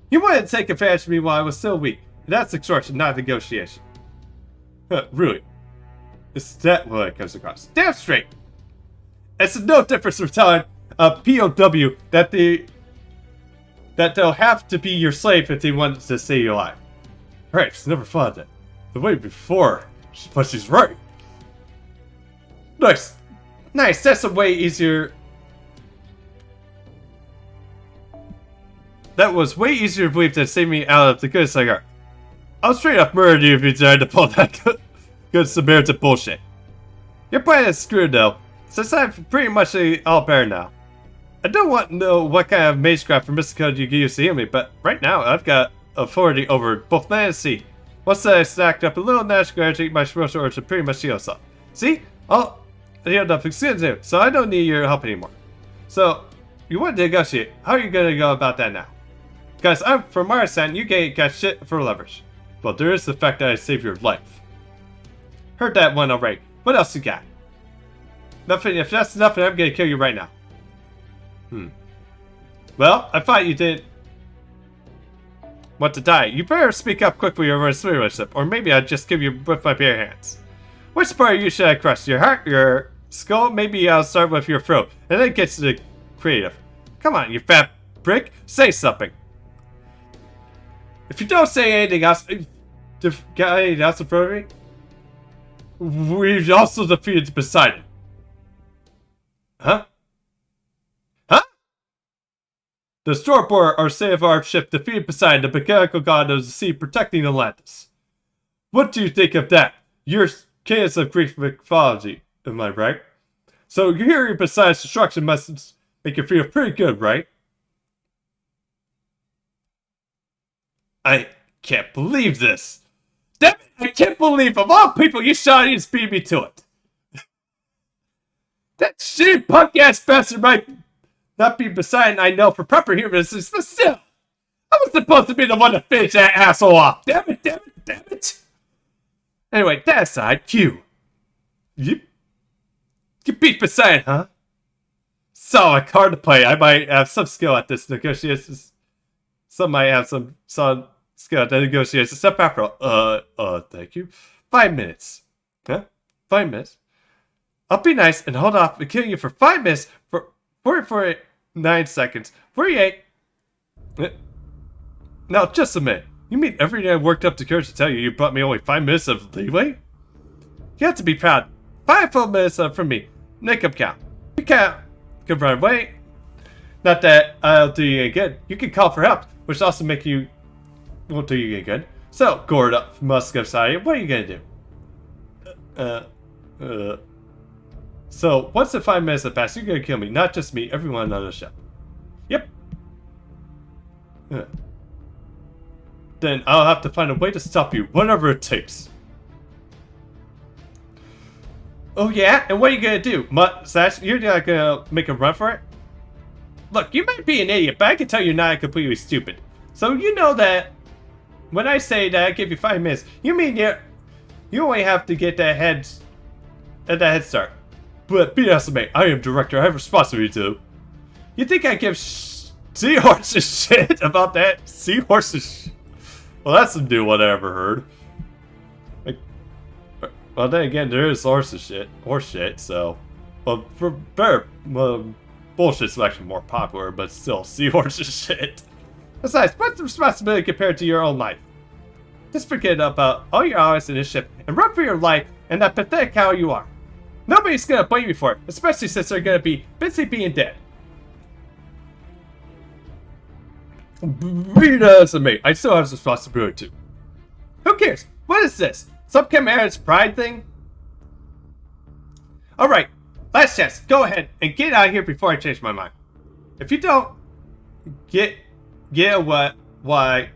[SPEAKER 1] you wanted to take advantage of me while I was still weak. And that's extortion, not negotiation. Really? Is that what it comes across? Damn straight! It's no difference from telling a POW that they'll have to be your slave if they want to stay alive. Right, never thought that. The way before, but she's right. Nice, that's a way easier. That was way easier to believe than save me out of the good cigar. I'll straight up murder you if you tried to pull that good Samaritan bullshit. Your plan is screwed though, since I'm pretty much all bare now. I don't want to know what kind of magecraft or mystical you use to heal me, but right now I've got authority over both land and sea. Once I stacked up a little natural energy, my spiritual urge to pretty much heal itself. See? I'll heal up extended, so I don't need your help anymore. So, you want to negotiate. How are you going to go about that now? Because from our side, you got shit for leverage. Well, there is the fact that I saved your life. Heard that one already. What else you got? Nothing. If that's nothing, I'm going to kill you right now. Well, I thought you didn't want to die. You better speak up quickly over a relationship, or maybe I'll just give you with my bare hands. Which part of you should I crush? Your heart, your skull? Maybe I'll start with your throat, and then get to the creative. Come on, you fat prick. Say something. If you don't say anything else, got anything else in front of me? We've also defeated Poseidon. Huh? The Stormbore, our save-our ship, defeated Poseidon, the mechanical god of the sea, protecting Atlantis. What do you think of that? You're cadence of Greek mythology, am I right? So hearing Poseidon's destruction must make you feel pretty good, right? I can't believe this! I can't believe of all people you Shawnees beat me to it. That shitty punk ass bastard might not be beside I know for proper humanness, but still. I was supposed to be the one to finish that asshole off. Damn it, damn it, damn it. Anyway, that aside, Q. You beat Poseidon, huh? Solid card to play. I might have some skill at this negotiation. Some might have some skill at the negotiation. Step after all. Thank you. 5 minutes. Huh? 5 minutes. I'll be nice and hold off and kill you for 5 minutes for 49 seconds. 48. Now, just a minute. You mean every day I worked up to courage to tell you you brought me only 5 minutes of leeway? You have to be proud. 5 full minutes from me. Make up count. You can't run away. Not that I'll do you any good. You can call for help, which also won't do you any good. So, gored up Musco side, what are you gonna do? So, once the 5 minutes have passed, you're gonna kill me. Not just me, everyone on the ship. Yep. Then I'll have to find a way to stop you, whatever it takes. Oh yeah? And what are you gonna do? Sash, you're not gonna make a run for it? Look, you might be an idiot, but I can tell you're not completely stupid. So you know that when I say that I give you 5 minutes, you mean you only have to get that head start. But BS mate, I am director, I have responsibility to. You think I give seahorses shit about that? Seahorses Well, that's some new one I ever heard. Well, then again, there is horse shit, so... Well, for better, bullshit's actually more popular, but still, seahorses shit. Besides, what's the responsibility compared to your own life? Just forget about all your hours in this ship and run for your life and that pathetic how you are. Nobody's gonna blame you for it, especially since they're gonna be busy being dead. Read as a mate, I still have this responsibility too. Who cares? What is this? Some Chimera's pride thing? Alright, last chance. Go ahead and get out of here before I change my mind. If you don't get why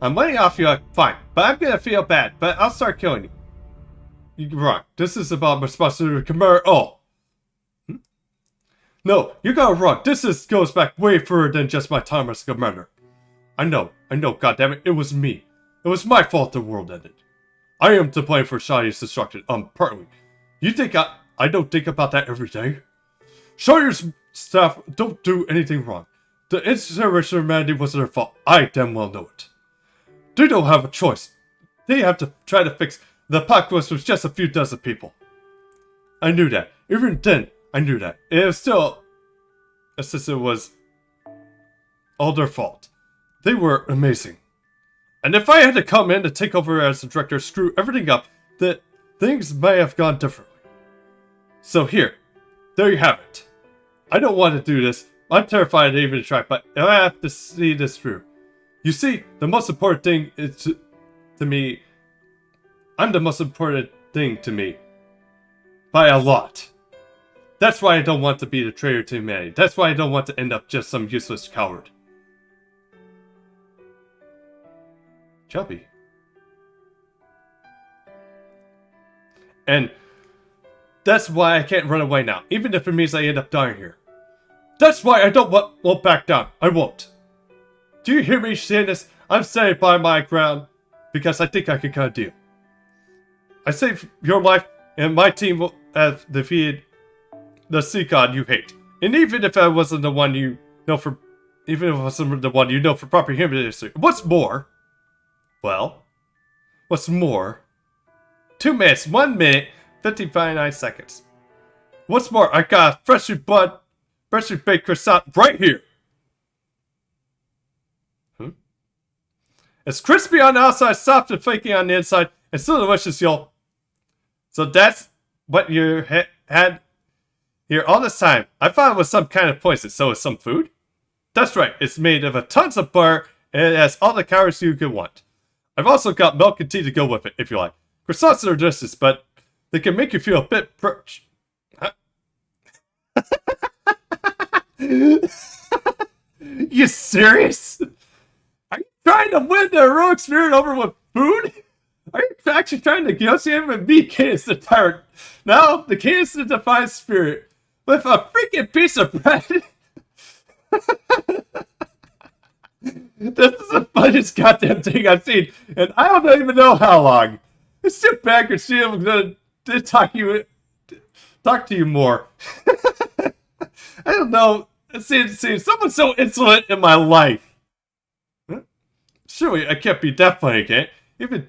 [SPEAKER 1] I'm letting off you, fine. But I'm gonna feel bad, but I'll start killing you. You're wrong. This is about my responsibility to Chimera. Oh. No, you got it wrong. This goes back way further than just my time as commander. I know, goddammit, it was me. It was my fault the world ended. I am to blame for Shawnee's destruction, partly. You think I don't think about that every day? Shawnee's staff don't do anything wrong. The incineration of humanity wasn't their fault. I damn well know it. They don't have a choice. They have to try to fix the apocalypse with just a few dozen people. I knew that. Even then, I knew that. It was still... Since it was all their fault. They were amazing. And if I had to come in to take over as the director, screw everything up, that things may have gone differently. So here, there you have it. I don't want to do this. I'm terrified to even try, but I have to see this through. You see, the most important thing is to me. I'm the most important thing to me. By a lot. That's why I don't want to be the traitor to humanity. That's why I don't want to end up just some useless coward. Chubby. And that's why I can't run away now, even if it means I end up dying here. That's why I won't back down. I won't. Do you hear me saying this? I'm staying by my ground because I think I can cut a deal. I saved your life, and my team will have defeated the sea god you hate. And even if I wasn't the one you know for, proper human history. What's more? Well, what's more? 2 minutes, 1 minute, 59 seconds. What's more? I got a freshly baked croissant right here. It's crispy on the outside, soft and flaky on the inside, and still delicious, y'all. So that's what you had here all this time. I thought it was some kind of poison, so it's some food? That's right, it's made of a tons of butter, and it has all the calories you could want. I've also got milk and tea to go with it, if you like. Croissants are delicious, but they can make you feel a bit perched. Huh? You serious? Are you trying to win the heroic spirit over with food? Are you actually trying to negotiate with me, Cadence the Tyrant. Now, the Cadence the Defiant Spirit with a freaking piece of bread. This is the funniest goddamn thing I've seen, and I don't even know how long. Let's sit back and see if I'm gonna talk to you more. I don't know. See, someone's so insolent in my life. Huh? Surely I can't be that funny, can't? Even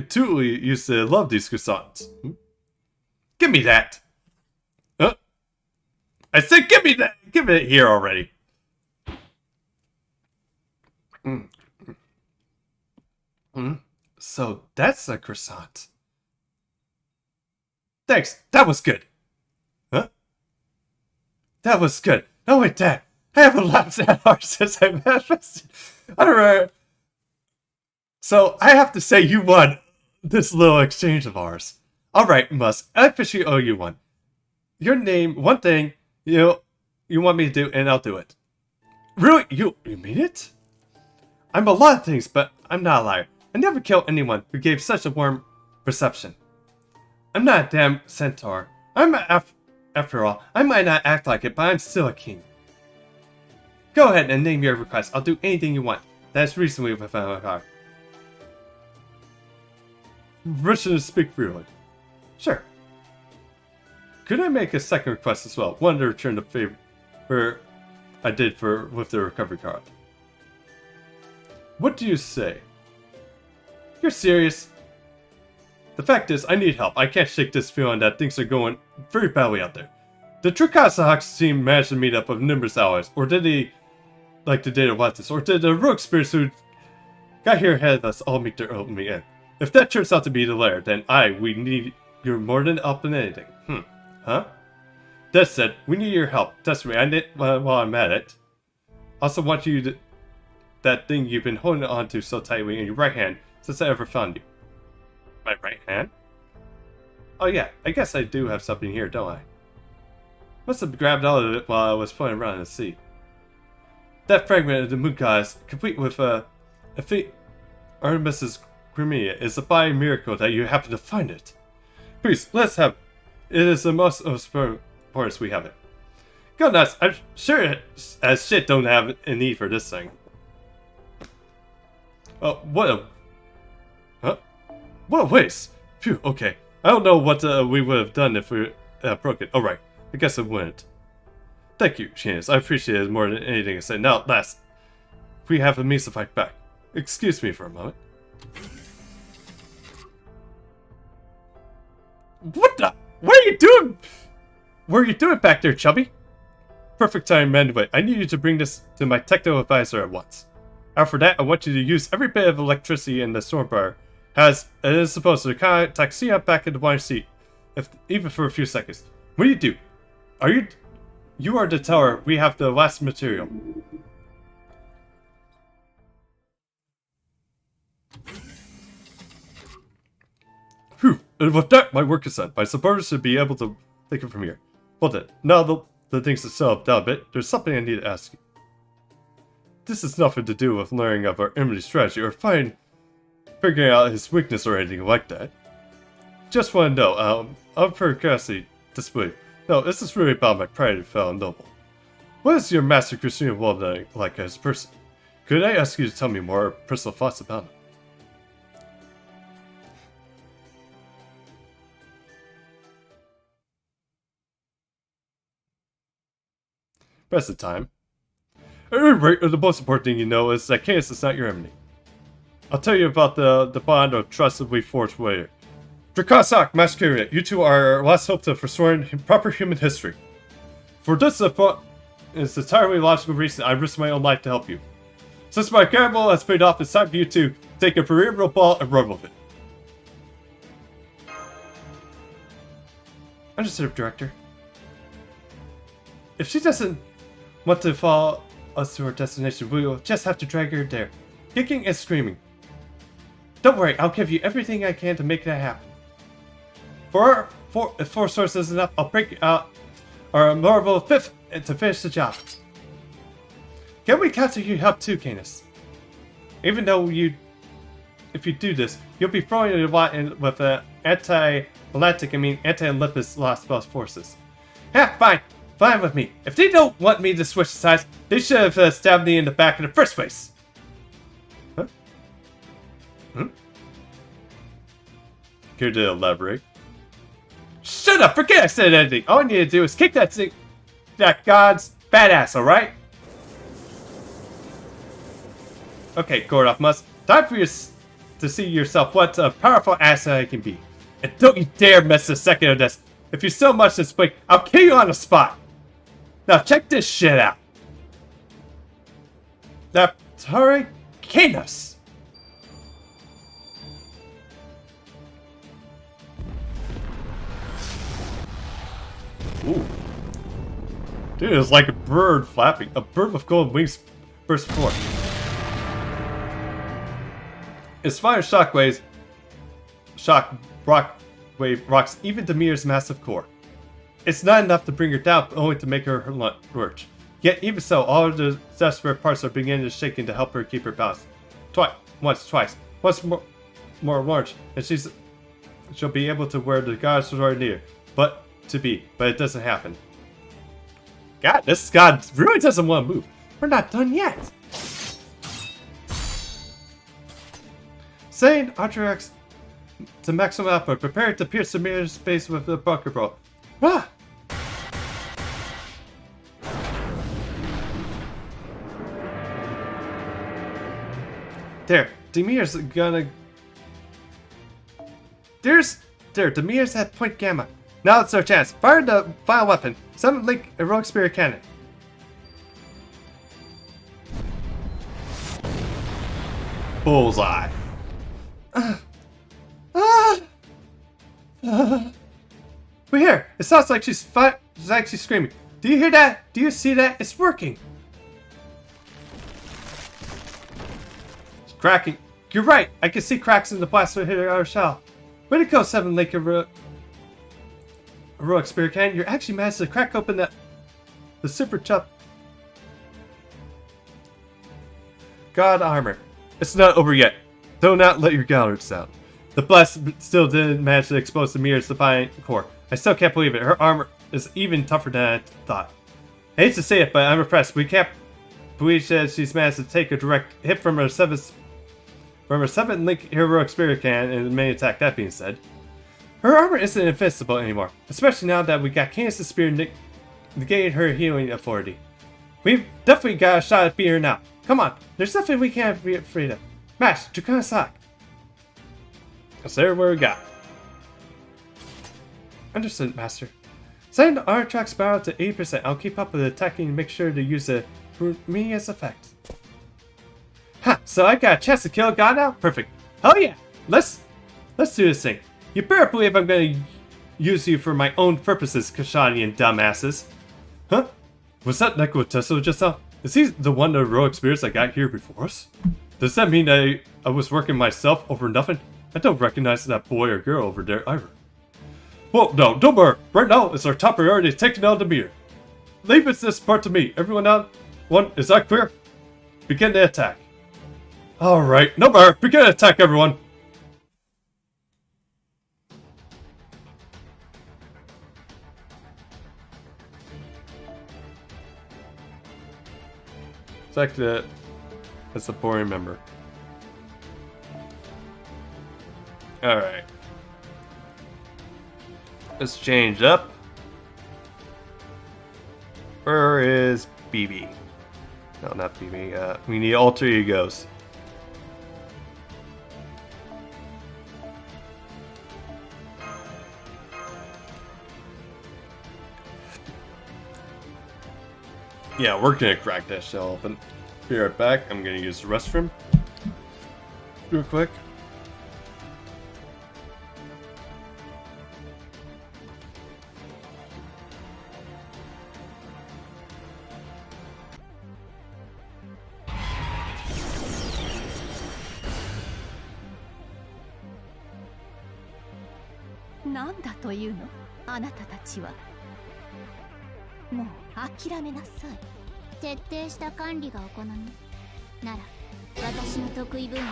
[SPEAKER 1] Tootly used to love these croissants. Give me that. Huh? I said give me that. Give it here already. So that's a croissant. Thanks. That was good. Huh? That was good. No, wait, Dad. I haven't laughed that hard since I manifested. I don't know. So I have to say you won this little exchange of ours. Alright, Musk. I officially owe you one. Your name, one thing, you want me to do, and I'll do it. Really? You mean it? I'm a lot of things, but I'm not a liar. I never killed anyone who gave such a warm reception. I'm not a damn centaur. After all, I might not act like it, but I'm still a king. Go ahead and name your request. I'll do anything you want. That's reasonably within my power. Permission to speak freely. Sure. Could I make a second request as well? One to return the favor I did with the recovery card. What do you say? You're serious? The fact is, I need help. I can't shake this feeling that things are going very badly out there. The Tricasa Hawks team managed to meet up with numerous allies, or did he like the data Atlantis, or did the rogue spirits who got here ahead of us all meet their opening end? If that turns out to be the lair, then we need your more than help than anything. Huh? That said, we need your help. Desperately, while I'm at it. Also want you to that thing you've been holding on to so tightly in your right hand since I ever found you. My right hand? Oh yeah, I guess I do have something here, don't I? Must have grabbed all of it while I was playing around in the sea. That fragment of the moon goddess, complete with a fate Olympus's Crimea, is a by miracle that you happen to find it. Please, let's have it. It is the most importance we have it. Go nuts, I'm sure as shit don't have a need for this thing. Oh, what a waste. Phew, okay. I don't know what we would have done if we broke it. Alright, I guess I wouldn't. Thank you, Shannon. I appreciate it more than anything I said. Now, last, we have a means to fight back. Excuse me for a moment. What are you doing? What are you doing back there, Chubby? Perfect time, anyway. I need you to bring this to my techno advisor at once. After that, I want you to use every bit of electricity in the Stormbriar it is supposed to contact Sia back in the blind seat, even for a few seconds. What do? You are the teller. We have the last material. Phew, and with that, my work is done. My supporters should be able to take it from here. Well then, now the things to settle down a bit, there's something I need to ask you. This has nothing to do with learning of our enemy strategy or figuring out his weakness or anything like that. Just want to know, I'm for curiosity display. No, this is really about my pride and fellow noble. What is your Master Christina Walden like as a person? Could I ask you to tell me more personal thoughts about him? Present time. At any rate, the most important thing you know is that Cadence is not your enemy. I'll tell you about the bond of trust that we forged later. Drakasak, Master, you two are our last hope to restoring proper human history. For this is entirely logical reason I risked my own life to help you. Since my gamble has paid off, it's time for you to take a cerebral ball and run with it. Understood, Director. If she doesn't want to follow us to our destination, we will just have to drag her there, kicking and screaming. Don't worry, I'll give you everything I can to make that happen. If 4 sources is enough, I'll break out our Marvel 5th to finish the job. Can we count on your help too, Canis? Even though you if you do this, you'll be throwing it a lot in with anti-Olympus lost forces. Yeah, fine. Fine with me. If they don't want me to switch sides, they should have stabbed me in the back in the first place. Huh? Care to elaborate? Shut up! Forget I said anything! All I need to do is kick that god's badass, alright? Okay, Gordoff Must. Time for you to see yourself what a powerful asset I can be. And don't you dare miss a second of this. If you so much this week, I'll kill you on the spot. Now check this shit out. The Tari Canis. Ooh. Dude, it's like a bird flapping. A bird with golden wings burst forth. Its fire shockwaves rocks even Demir's massive core. It's not enough to bring her down, but only to make her lurch. Yet even so, all of the desperate parts are beginning to shake to help her keep her balance. Twice more launch, and she'll be able to wear the god's sword near. But it doesn't happen. God, this god really doesn't want to move. We're not done yet. Saying Archerax to maximum output, prepare to pierce the mirror space with the bunker bro. Ah! There, Demir's gonna. Demir's at point gamma. Now it's our chance. Fire the final weapon. 7 Link Heroic Spirit Cannon. Bullseye. We hear. It sounds like she's actually screaming. Do you hear that? Do you see that? It's working. It's cracking. You're right. I can see cracks in the blaster hitting our shell. Way to go, 7 Link Heroic Spirit Cannon. You're actually managed to crack open the super chup. God armor. It's not over yet. Do not let your guards down. The blast still didn't manage to expose the mirror's defiant core. I still can't believe it. Her armor is even tougher than I thought. I hate to say it, but I'm impressed. We can't believe that she's managed to take a direct hit from her 7th Link Heroic Spirit Cannon in the main attack. That being said, her armor isn't invincible anymore, especially now that we got Canis' spear negating her healing authority. We've definitely got a shot at beating her now. Come on, there's nothing we can't be afraid of. Mash, Dracona Sock. Let's see what we got. Understood, Master. Send the Artrax barrel to 80%. I'll keep up with attacking and make sure to use it for me as effect. Ha! So I got a chance to kill a god now? Perfect. Hell yeah! Let's do this thing. You better believe I'm gonna use you for my own purposes, Kashani dumbasses. Huh? Was that Nekotesso just now? Is he the one of the heroic spirits I got here before us? Does that mean I was working myself over nothing? I don't recognize that boy or girl over there either. Well, no, don't worry. Right now, it's our top priority taking out the mirror. Leave this part to me. Everyone out? One, is that clear? Begin the attack. Alright, no matter. Begin the attack, everyone. Attack that. That's a boring member. Alright. Let's change up. Where is BB? No, not BB. We need alter egos. Yeah, we're gonna crack that shell open. Be right back. I'm gonna use the restroom real quick.
[SPEAKER 2] なんだというのあなたたちは。もう諦めなさい。徹底した管理がお好みなら私の得意分野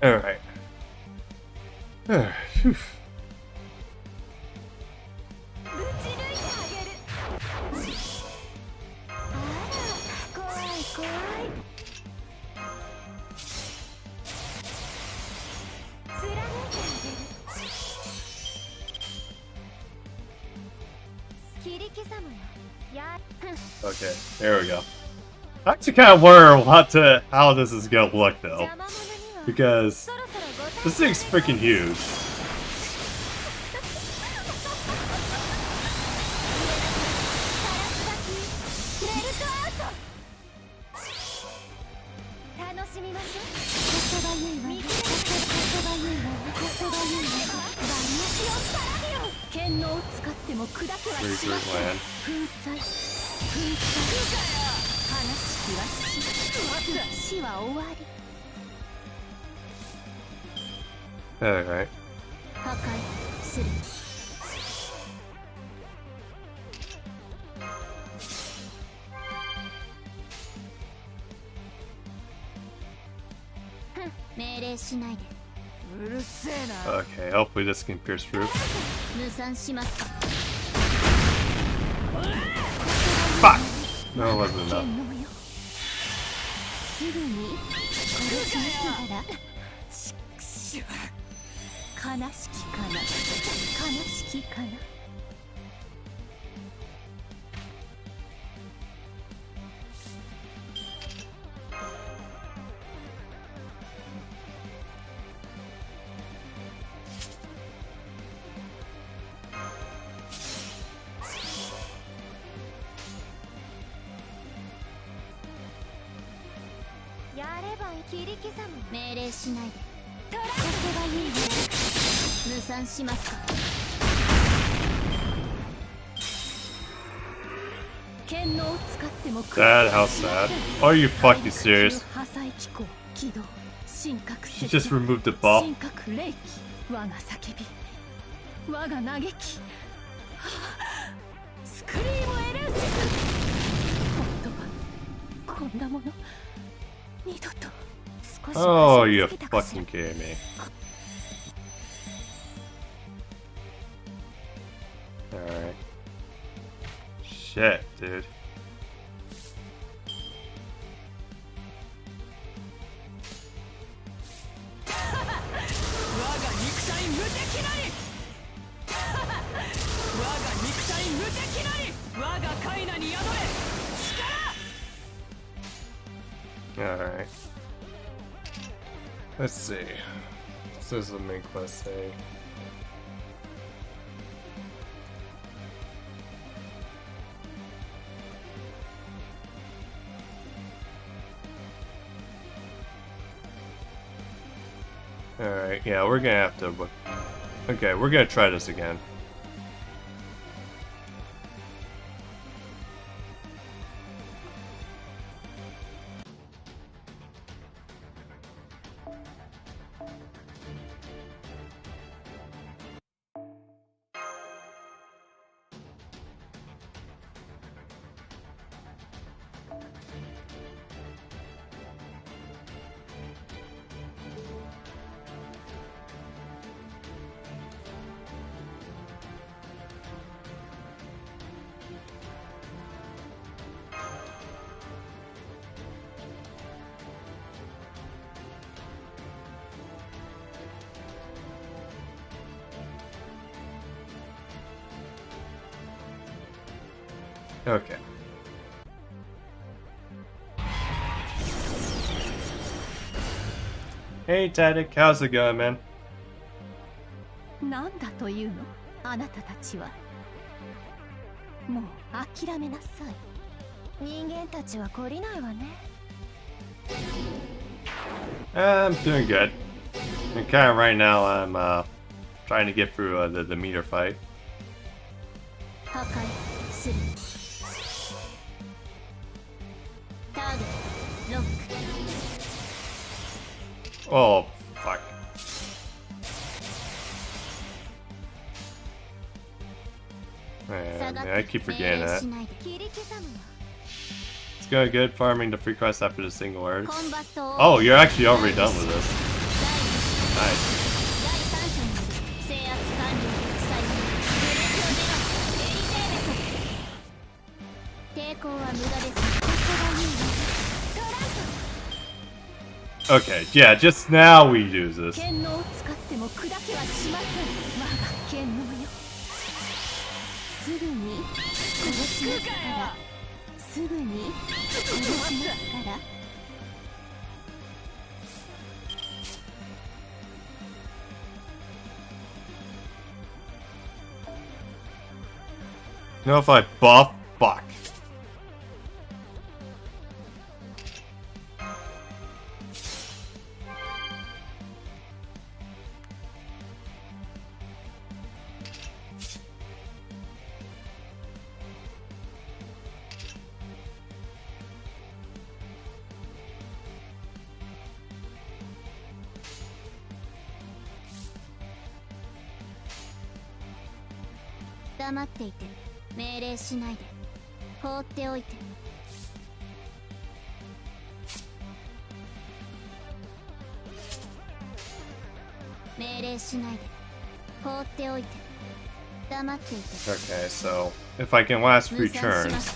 [SPEAKER 1] Alright. Phew.
[SPEAKER 2] 切り刻むよ。や
[SPEAKER 1] Okay, there we go. I actually kind of wonder how this is gonna look though,
[SPEAKER 2] 邪魔者には
[SPEAKER 1] because
[SPEAKER 2] そろそろご
[SPEAKER 1] this thing's freaking huge.
[SPEAKER 2] メルトアウト。楽しみましょう。こそばゆいわ。こそばゆいわ。こそばゆいわ。万物をさらびよ。剣能を使っても砕けはしま
[SPEAKER 1] Razor
[SPEAKER 2] せん。
[SPEAKER 1] land.
[SPEAKER 2] 粉砕。話しは死は終わり。
[SPEAKER 1] Alright.
[SPEAKER 2] 破壊する。命令しないで。うるせえな。
[SPEAKER 1] Okay, hopefully this can pierce through.
[SPEAKER 2] 無産しますか。
[SPEAKER 1] Fuck! No, it wasn't enough.
[SPEAKER 2] 剣能よ。すぐに殺しますから。ちくしょう。悲しきかな。悲しきかな。 やれば切り刻む。命令しないで。トラップがいい。無産しますか。剣能を使っても
[SPEAKER 1] Sad, how sad. Are you fucking serious?
[SPEAKER 2] 破砕機構起動。神格
[SPEAKER 1] She just removed the buff.
[SPEAKER 2] 神格霊気。我が叫び。我が嘆き。スクリームエルーシス。本当はこんなもの。 二度と少し
[SPEAKER 1] Oh, you fucking kidding me. Alright. Shit, dude. Alright. Let's see. What does the main quest say? Alright, yeah, we're gonna have to... Okay, we're gonna try this again. Okay. Hey, Tadek, how's it going, man?
[SPEAKER 2] なんだというのあなたたちは。もう諦めなさい。人間たちは懲りないわね。
[SPEAKER 1] I'm doing good. And kind of right now, I'm trying to get through the meter fight.
[SPEAKER 2] 破壊する。ターゲットロック。
[SPEAKER 1] Oh, fuck. Man, I keep forgetting that. It's going good farming the free quest after the single word. Oh, you're actually already done with this. Nice. Okay, yeah, just now we use this. No, if I buff, fuck. Okay, so if I can last 3 turns.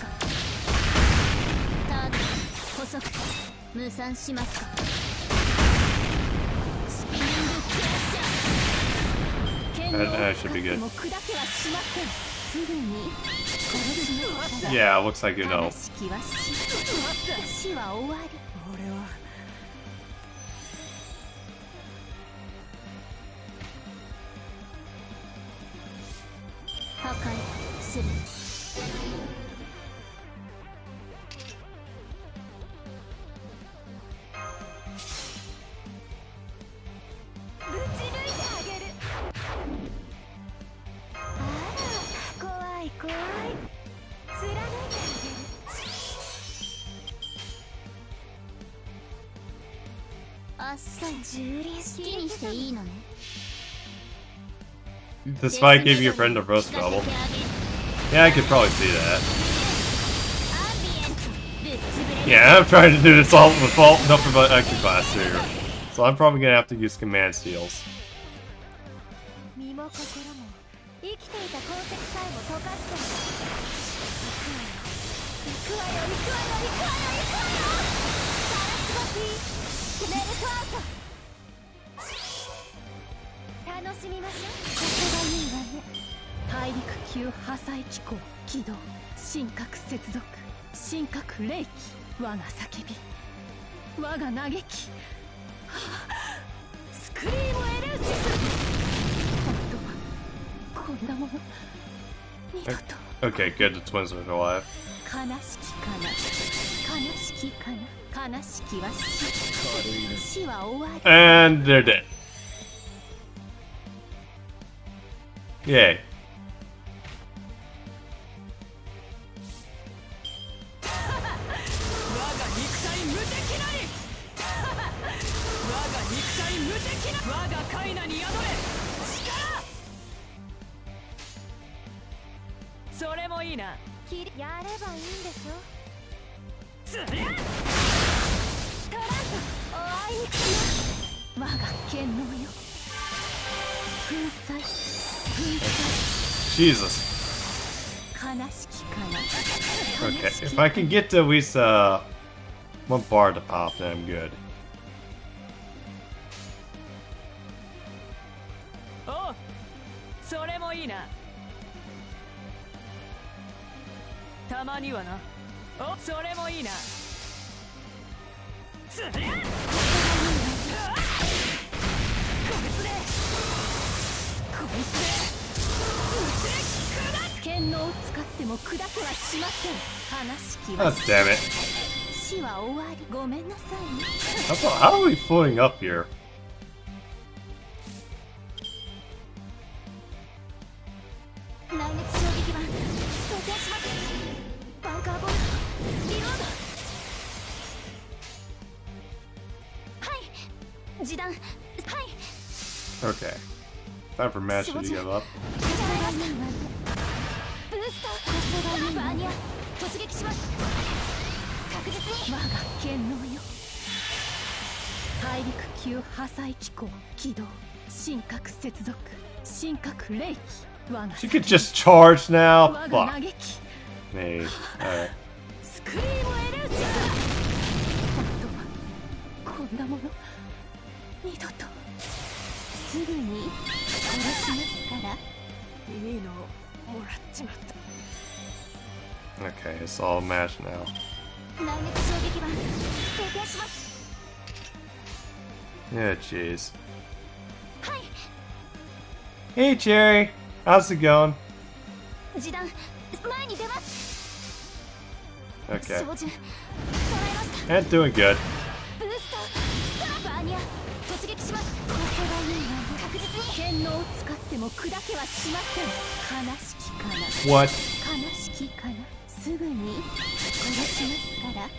[SPEAKER 1] That should be good. Yeah, looks like you know. This fight gave your friend a roast trouble. Yeah, I could probably see that. Yeah, I'm trying to do this all with nothing but extra class here. So I'm probably gonna have to use command steals. Okay, good, the twins are alive. And they're dead. Yay. Jesus. Okay, if I can get to at least one bar to pop, then I'm good.
[SPEAKER 3] たまにはな。お、それもいいな。つりゃこいつでこいつで剣能を使っても砕けはしません。悲しき
[SPEAKER 1] Oh,
[SPEAKER 3] は
[SPEAKER 1] damn it.
[SPEAKER 2] 死は終わり。ごめんなさいね。
[SPEAKER 1] How are we floating up here?
[SPEAKER 2] 内熱衝撃板装填します。バンカーボルトリロード。はい示弾。はい
[SPEAKER 1] Okay. Time for Master to give up.
[SPEAKER 2] ブーストバーニャ突撃します。確実に
[SPEAKER 3] 我が剣能よ。大陸級破砕機構起動。神格接続。神格霊気。我が
[SPEAKER 1] She could just charge now.
[SPEAKER 3] 我が
[SPEAKER 1] Fuck
[SPEAKER 3] 嘆き。
[SPEAKER 1] me. Alright.
[SPEAKER 3] スクリームエルシア。あとはこんなもの二度と。
[SPEAKER 2] すぐに殺しますから。
[SPEAKER 3] いいのもらっちまった。
[SPEAKER 1] Okay, it's all mashed now.
[SPEAKER 2] 内熱衝撃板装填します。
[SPEAKER 1] Yeah, jeez.
[SPEAKER 2] はい
[SPEAKER 1] Hey, Cherry. How's it going?
[SPEAKER 2] 示弾前に出ます。
[SPEAKER 1] Okay.
[SPEAKER 2] 照準捉えました。
[SPEAKER 1] And doing good.
[SPEAKER 2] ブーストストラバーニャ突撃します。これがいいわ。確実に
[SPEAKER 3] 剣能を使っても砕けはしません。悲しきかな。
[SPEAKER 1] What?
[SPEAKER 2] 悲しきかな。すぐに殺しますから。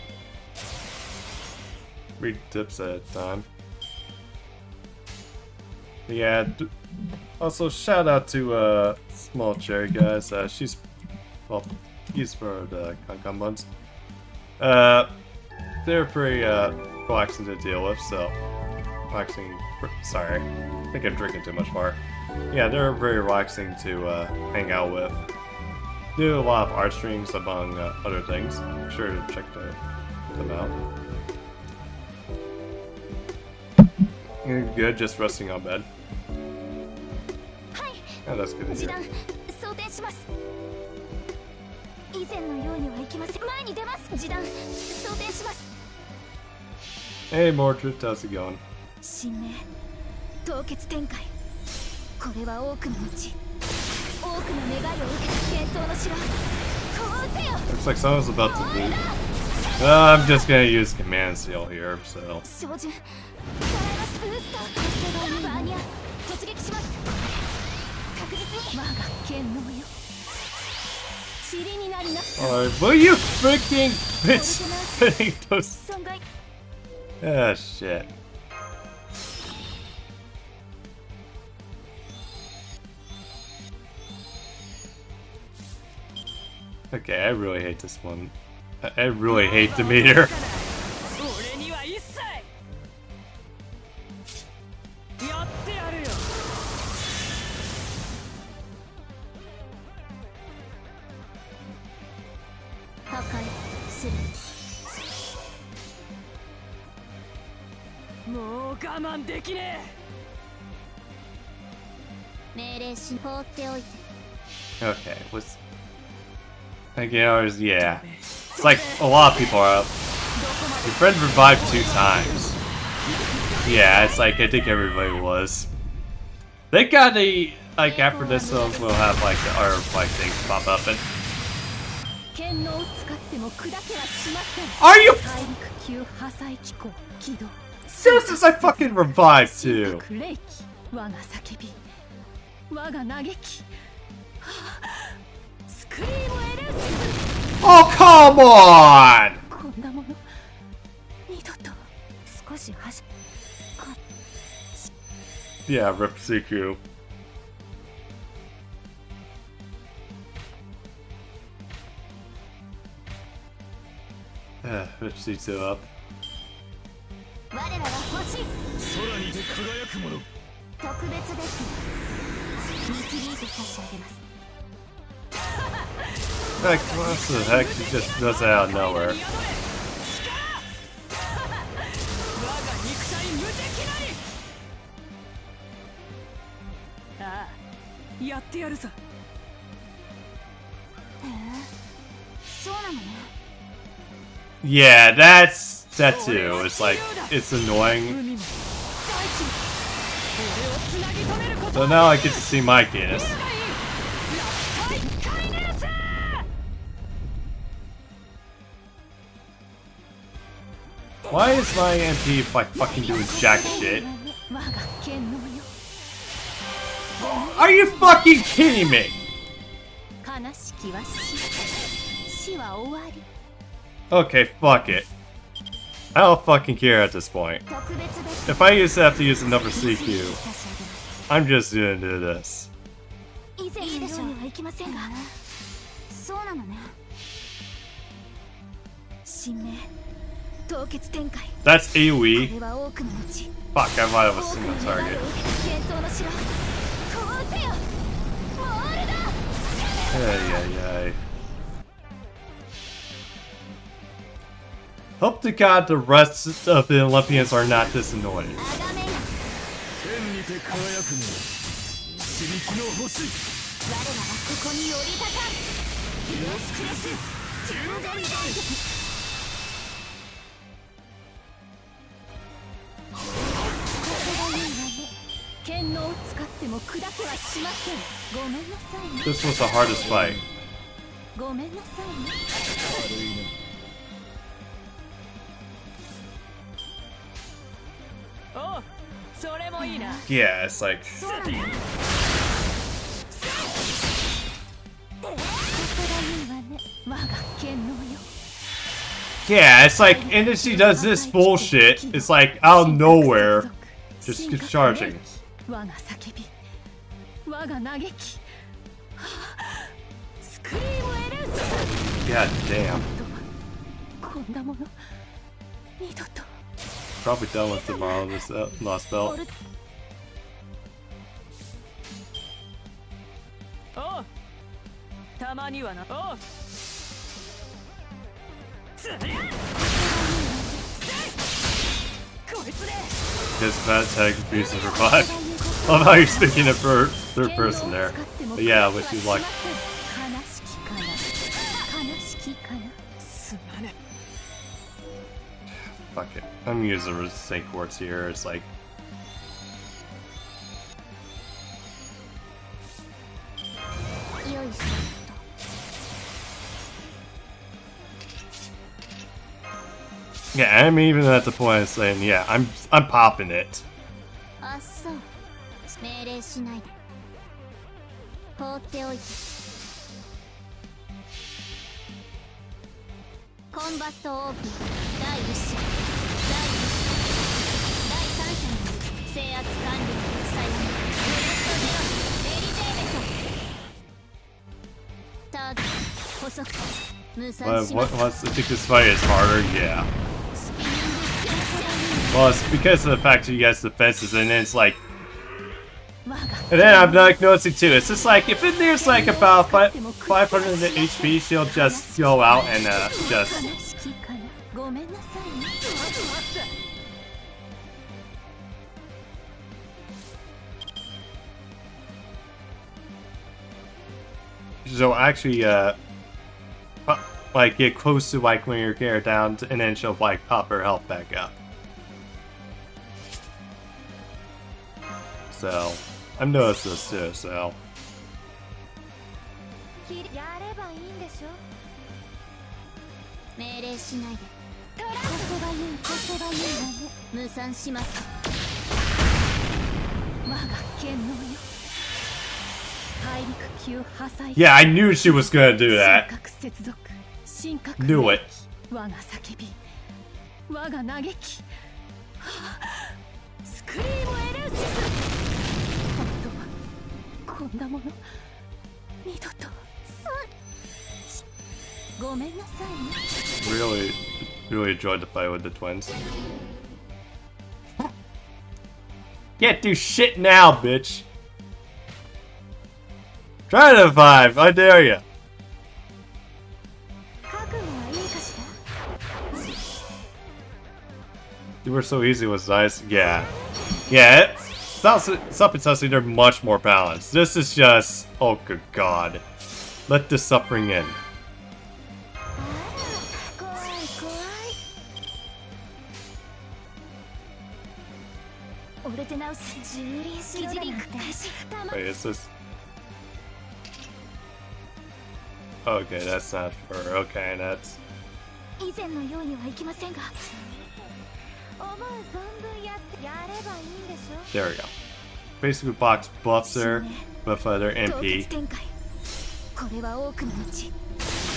[SPEAKER 1] Read tips at a time. Yeah. Also, shout out to Small Cherry, guys. She's, well, he's for the Concom ones. They're pretty relaxing to deal with, so relaxing. Sorry, I think I'm drinking too much water. Yeah, they're very relaxing to hang out with. Do a lot of art streams among other things. Make sure to check them out. You're good, just resting on bed.
[SPEAKER 2] はい
[SPEAKER 1] Oh, that's good to
[SPEAKER 2] 示
[SPEAKER 1] hear.
[SPEAKER 2] 弾装填します。以前のようにはいきません。前に出ます。示弾装填します。
[SPEAKER 1] Hey, Mordred, how's it going?
[SPEAKER 2] 神明凍結展開。これは多くの後多くの願いを受けた幻想の城。こうせよ。
[SPEAKER 1] Looks like someone's about to leave. I'm just gonna use Command Seal here, so.
[SPEAKER 2] 照準捉えます。ブーストストラバーニャ突撃します。確実に
[SPEAKER 3] 我が剣能よ。塵になりなさい。
[SPEAKER 1] Alright, will you freaking quit spitting those?
[SPEAKER 2] 損害。
[SPEAKER 1] Ah, shit. Okay, I really hate this one. I really hate the meter.
[SPEAKER 3] 俺には一切やってやるよ。
[SPEAKER 2] 破壊する。
[SPEAKER 3] もう我慢できね
[SPEAKER 2] 命令し放っておいて。
[SPEAKER 1] Okay, let's. Yeah. It's like a lot of people are up. Your friend revived 2 times. Yeah, it's like I think everybody was. They got a like after this one we'll have like the other like things pop up and
[SPEAKER 3] 剣能を使っても砕けはしません。
[SPEAKER 1] are you
[SPEAKER 3] 大陸級破壊機構起動。
[SPEAKER 1] just as I fucking revived too?
[SPEAKER 3] 神格霊気。我が叫び。我が嘆き。はあスクリームエルシ
[SPEAKER 1] Oh come on!
[SPEAKER 3] こんなもの二度と。
[SPEAKER 2] 少し端。
[SPEAKER 1] Yeah, Rip CQ. Rip C2 up.
[SPEAKER 2] 我らが欲しい。
[SPEAKER 4] 空にて輝くもの。
[SPEAKER 2] 特別ですね。導いて差し上げます。
[SPEAKER 1] Like, what the heck? She just does it out of nowhere.
[SPEAKER 3] 我が肉体無敵なり。ああやってやるさ。
[SPEAKER 1] Yeah, that too. It's like, it's annoying. So now I get to see my Canis. Why is my MP like fucking doing jack shit? Are you fucking kidding me? Okay, fuck it. I don't fucking care at this point. If I have to use another CQ, I'm just gonna do this. That's AoE. Fuck, I might have a single target. Ay. Hope to God the rest of the Olympians are not this annoying. This was the hardest fight. Yeah, it's like... Yeah, it's like, and then she does this bullshit, it's like, out of nowhere, just keeps charging. God damn. Probably done with tomorrow this lost belt. His fat tag confuses revive. Love how you're speaking in third person there. But yeah, I wish you luck. Fuck it. I'm gonna use the resistant quartz here. It's like... Yeah, I'm even at the point of saying, yeah, I'm popping it. What's I think this fight is harder? Yeah. Well, it's because of the fact that you guys defenses, and then it's like, and then I'm like noticing too. It's just like if there's like about 500 HP, she'll just go out and just. So actually, like get close to like when your character down, and then she'll like pop her health back up. So, I've noticed this too, so. Yeah, I knew she was gonna do that. Knew it. Really enjoyed the fight with the twins. Can't do shit now, bitch. Try to survive, I dare ya. You were so easy was nice. Yeah. Yeah, Suppensessly, they're much more balanced. This is just, oh good god. Let the suffering in.
[SPEAKER 2] 直すジュリーシロリンク開始
[SPEAKER 1] Wait, is this? Okay, that's not for. Okay, that's.
[SPEAKER 2] 以前のようにはいきませんが思う存分やればいいんでしょ
[SPEAKER 1] There we go. Basically, box buffs there, buff their
[SPEAKER 2] 凍
[SPEAKER 1] MP
[SPEAKER 2] 結展開これは多くのうち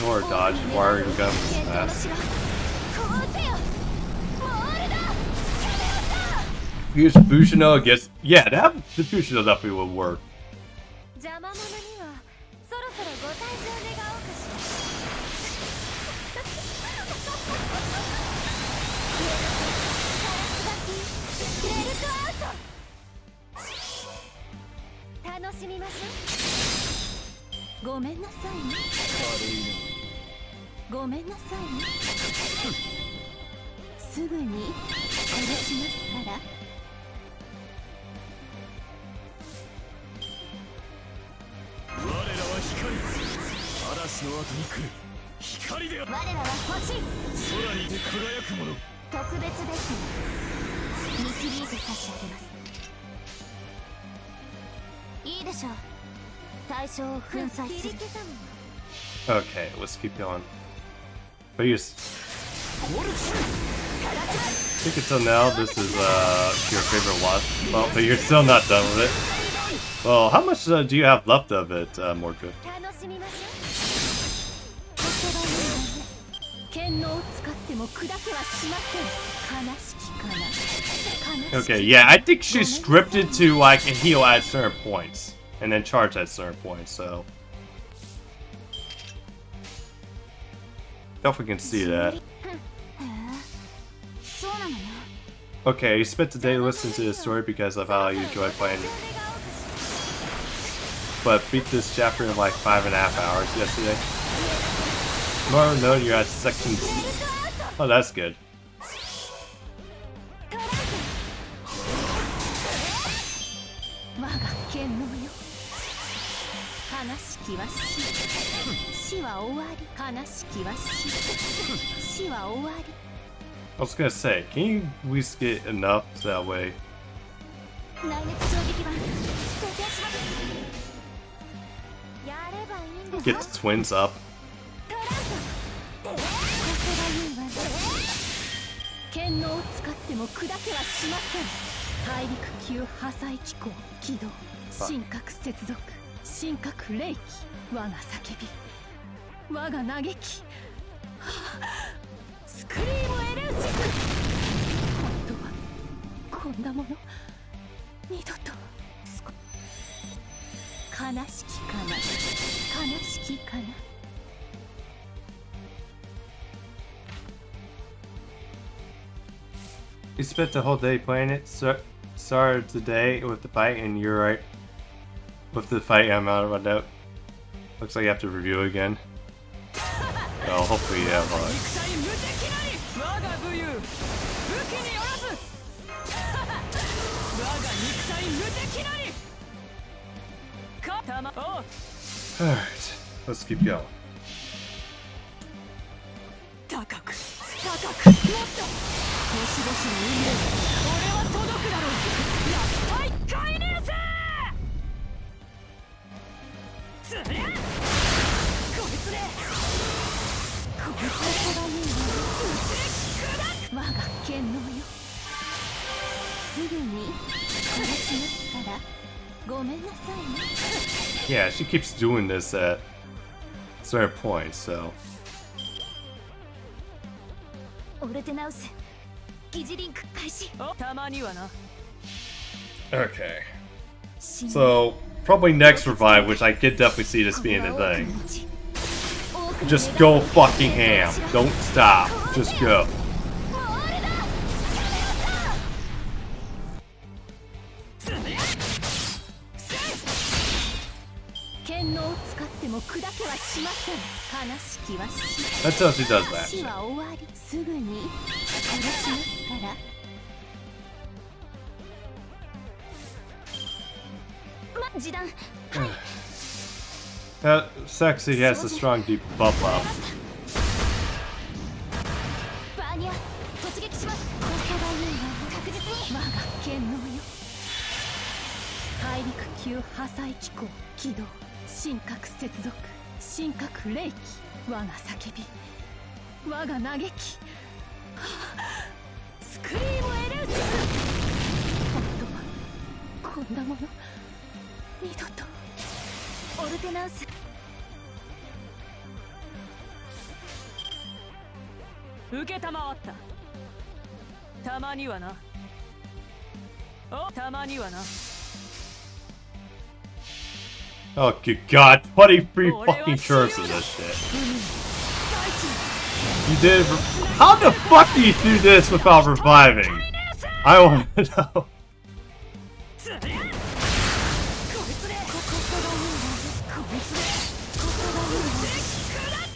[SPEAKER 1] or dodge, wiring guns
[SPEAKER 2] 戦争の
[SPEAKER 1] fast.
[SPEAKER 2] 城こうせよモールだ
[SPEAKER 1] Use Fushino against. Yeah, that the Fushino definitely would work.
[SPEAKER 2] 邪魔者にはそろそろご退場願おうかしらベルトアウト楽しみましょうごめんなさいねごめんなさいねすぐに殺しますから
[SPEAKER 4] 我らは光嵐の後に来る光である
[SPEAKER 2] 我らは星
[SPEAKER 4] 空にて輝くもの
[SPEAKER 2] 特別です導いて差し上げますいいでしょう対象を粉砕する
[SPEAKER 1] Okay, let's keep going. But you. I think until now, this is your favorite watch. Well, but you're still not done with it. Well, how much do you have left of it, Mordred?
[SPEAKER 2] 楽しみましょう言葉のね剣能を使っても砕けはしません悲しきかな悲しき
[SPEAKER 1] Okay, yeah, I think she's scripted to like heal at certain points and then charge at certain points. So definitely can see that.
[SPEAKER 2] そうなのよ
[SPEAKER 1] Okay, you spent the day listening to this story because of how you enjoy playing, but beat this chapter in like 5.5 hours yesterday. Tomorrow, no, you're at section. Oh, that's good.
[SPEAKER 2] 我が剣能よ悲しきは死死は終わり悲しきは死死は終わり
[SPEAKER 1] I was gonna say, can you at least get enough so that way?
[SPEAKER 2] 内熱衝撃板装填しますやればいいんだ
[SPEAKER 1] Get the twins up.
[SPEAKER 2] 剣能を使っても砕けはしません大陸級破砕機構起動神格接続神格霊気我が叫び我が嘆きスクリームエレウシス本当はこんなもの二度と悲しきかな悲しきかな
[SPEAKER 1] You spent the whole day playing it. Started today with the fight, and you're right. With the fight, I'm out of my note. Looks like you have to review it again. Well, hopefully you have.
[SPEAKER 3] 我が武勇武器によらず我が肉体無敵なりかたまおう
[SPEAKER 1] Alright, let's keep going.
[SPEAKER 3] 高く高くもっと星々の運命俺は届くだろうやったい飼いねえぜつれこいつでこいつのそばにうち砕く我が剣能よすぐに殺しますからごめんなさいね
[SPEAKER 1] Yeah, she keeps doing this at certain points, so.
[SPEAKER 2] オルテナウス疑似リンク開始
[SPEAKER 3] たまにはな
[SPEAKER 1] Okay. So, probably next revive, which I could definitely see this being a thing. Just go fucking ham. Don't stop. Just go.
[SPEAKER 2] 剣能を使っても砕けはしません悲しきは死
[SPEAKER 1] That's how she does that.
[SPEAKER 2] 死は終わりすぐに殺しますから示談
[SPEAKER 1] Sexy has a strong deep buff up.
[SPEAKER 2] バーニャ突撃しますここがいいわ確実に我が剣能よ
[SPEAKER 3] 細機構起動神格接続神格霊気我が叫び我が嘆きスクリームエレウス本当はこんなもの二度と
[SPEAKER 2] オルテナウス
[SPEAKER 3] 受けたまわったたまにはなおたまにはな
[SPEAKER 1] Oh, good God. 23 fucking turns of this shit. You did. How the fuck do you do this without reviving? I want to know.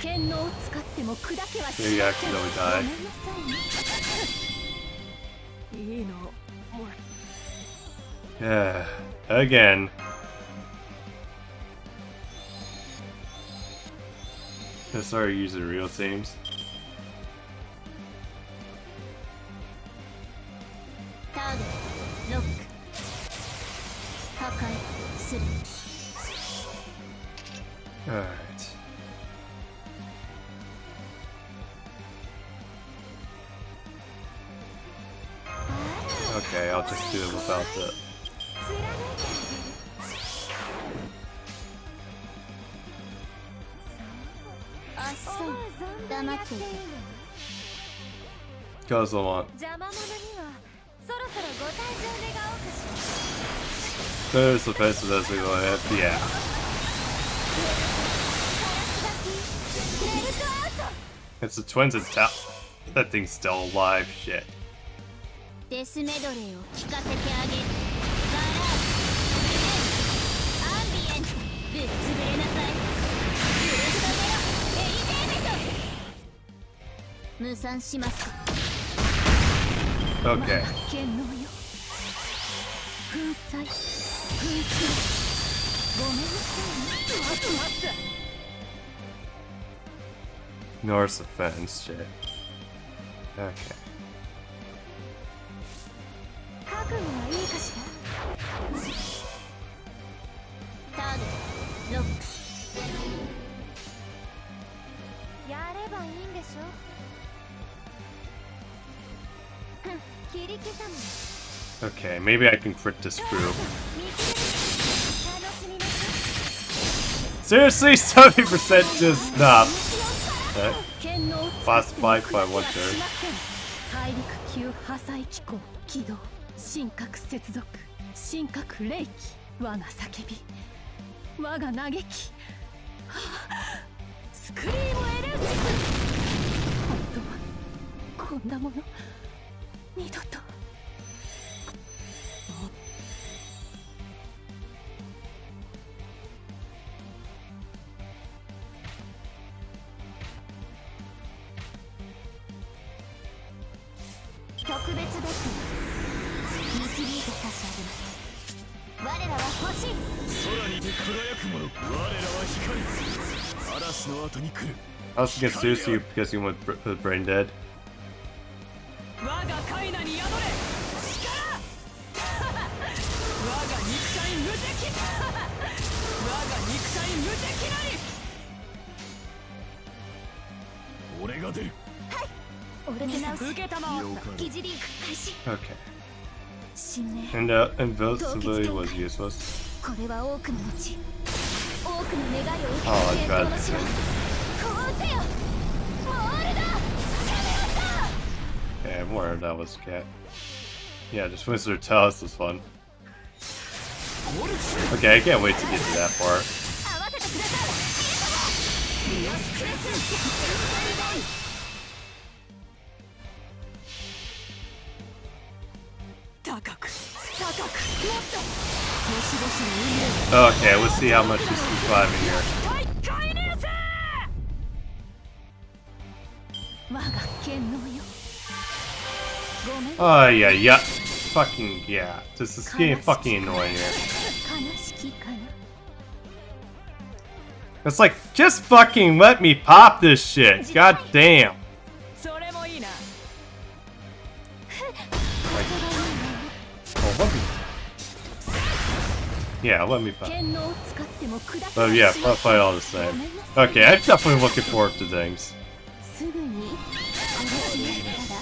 [SPEAKER 3] 剣能を使っても砕けはし
[SPEAKER 1] Maybe I accidentally died.
[SPEAKER 3] いいの
[SPEAKER 1] Yeah. Again. I started using real teams.
[SPEAKER 2] ターゲットロック破壊する
[SPEAKER 1] Alright. Okay, I'll just do it without the.
[SPEAKER 2] あっそう黙っていて
[SPEAKER 1] Because I want.
[SPEAKER 2] 邪魔者にはそろそろご退場願おうかしら
[SPEAKER 1] There's offensive as we go ahead. Yeah.
[SPEAKER 2] ベルトアウト
[SPEAKER 1] It's the twins and tap. That thing's still alive. Shit.
[SPEAKER 2] デスメドレーを聞かせてあげるバラードアンビエントぶっ潰れなさいブレストメロエリゼーメント無賛しますか
[SPEAKER 1] Okay.
[SPEAKER 3] 剣能よ粉砕粉砕ごめんなさい待って待って
[SPEAKER 1] Norse offense. Shit. Okay.
[SPEAKER 2] 覚悟はいいかしらターゲットロックやればいいんでしょ切り刻む
[SPEAKER 1] Okay, maybe I can crit this through.
[SPEAKER 2] 見切れる楽しみましょ
[SPEAKER 1] Seriously, 70% just stop.
[SPEAKER 3] 剣能を
[SPEAKER 1] Last fight by one turn.
[SPEAKER 3] 大陸級破砕機構起動神格接続神格霊気我が叫び我が嘆きスクリームエレウス本当はこんなもの二度と
[SPEAKER 2] 特別です導いて差し上げます我らは星
[SPEAKER 4] 空にて輝くもの我らは光嵐の後に来る
[SPEAKER 1] I was gonna seriously you because you went brain dead.
[SPEAKER 3] 我がカイナに宿れ力我が肉体無敵我が肉体無敵なり
[SPEAKER 4] 俺が出る
[SPEAKER 2] オルテナウス
[SPEAKER 3] 受けたまわった
[SPEAKER 2] 疑似リーグ開始
[SPEAKER 1] Okay.
[SPEAKER 2] 新名
[SPEAKER 1] And invincibility was useless.
[SPEAKER 2] これは多くの道多くの願いを受け
[SPEAKER 1] Oh, I
[SPEAKER 2] た
[SPEAKER 1] tried
[SPEAKER 2] の
[SPEAKER 1] to
[SPEAKER 2] 島
[SPEAKER 1] say.
[SPEAKER 2] こうせよモールだ
[SPEAKER 1] Okay, I'm worried that was cat. Yeah, just Wizard Talos was fun. Okay, I can't wait to get to that part.
[SPEAKER 2] 合わせてください皆様クレス
[SPEAKER 3] 高く高くもっと星々の
[SPEAKER 1] Okay, let's see how much he's surviving here.
[SPEAKER 3] 大海流星我が剣能よごめん
[SPEAKER 1] Oh, yeah, yeah. Fucking, yeah. This is getting fucking annoying here.
[SPEAKER 3] 悲しきかな
[SPEAKER 1] It's like, just fucking let me pop this shit. God damn.
[SPEAKER 3] それもいいな
[SPEAKER 1] Oh, what the- Yeah, let me fight.
[SPEAKER 2] 剣能を使っても砕けは
[SPEAKER 1] But yeah,
[SPEAKER 2] しません
[SPEAKER 1] fight all the same. Okay, I'm definitely looking forward to things.
[SPEAKER 2] すぐに殺しますから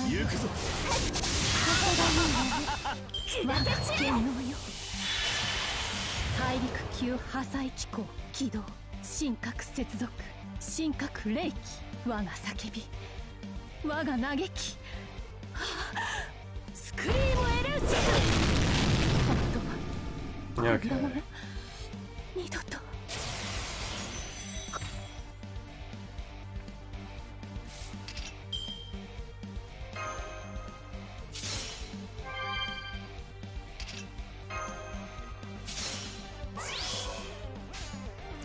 [SPEAKER 4] 行くぞ。
[SPEAKER 2] 我が剣能よ大陸級破砕機構起動神格接続神格霊気我が叫び我が嘆きスクリームエルシス本当は
[SPEAKER 1] Okay.
[SPEAKER 2] こんなもの二度と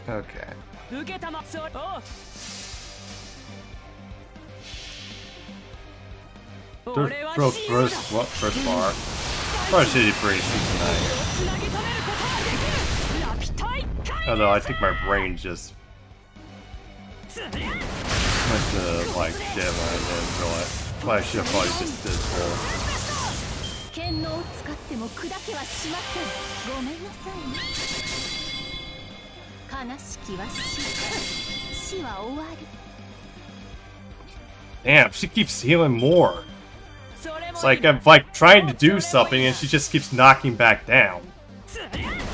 [SPEAKER 1] Okay.
[SPEAKER 3] 受けたまそおう
[SPEAKER 1] Third,
[SPEAKER 3] 俺は
[SPEAKER 1] first bar. Probably should be pretty easy tonight.
[SPEAKER 3] つなぎ止めることができるラピタイ回
[SPEAKER 1] Although I think my brain just
[SPEAKER 3] つりゃ
[SPEAKER 1] went to like shit when I didn't realize. Probably should have probably just did full.
[SPEAKER 2] 剣能を使っても砕けはしませんごめんなさいね悲しきは死は終わる
[SPEAKER 1] Damn, she keeps healing more.
[SPEAKER 3] それも
[SPEAKER 1] It's like I'm like trying to do something and she just keeps knocking back down.
[SPEAKER 3] つりゃこい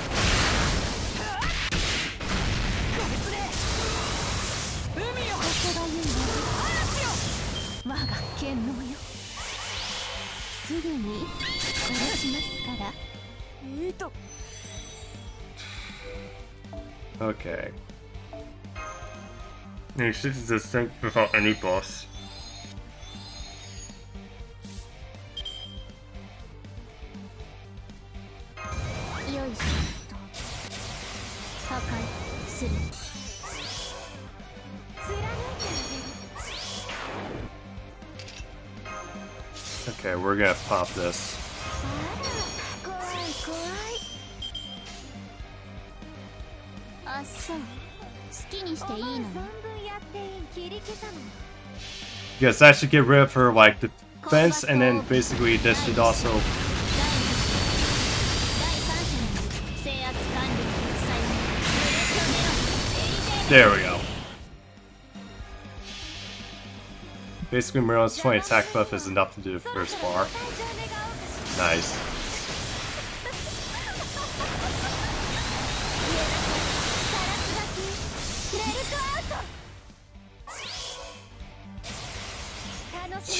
[SPEAKER 3] つで海を
[SPEAKER 2] ここが言うの我が剣能よすぐに殺しますから
[SPEAKER 1] Okay. You should just think without any boss.
[SPEAKER 2] よいしょと破壊する貫いてあげる
[SPEAKER 1] Okay, we're gonna pop this.
[SPEAKER 2] あら怖い怖いあっそう好きにしていいの存分やっていい切り刻む
[SPEAKER 1] Yes, that should get rid of her like defense, and then basically this should also.
[SPEAKER 2] 第三者に制圧完了さよなら
[SPEAKER 1] There we go. Basically, Merlin's 20 attack buff is enough to do the first bar. Nice.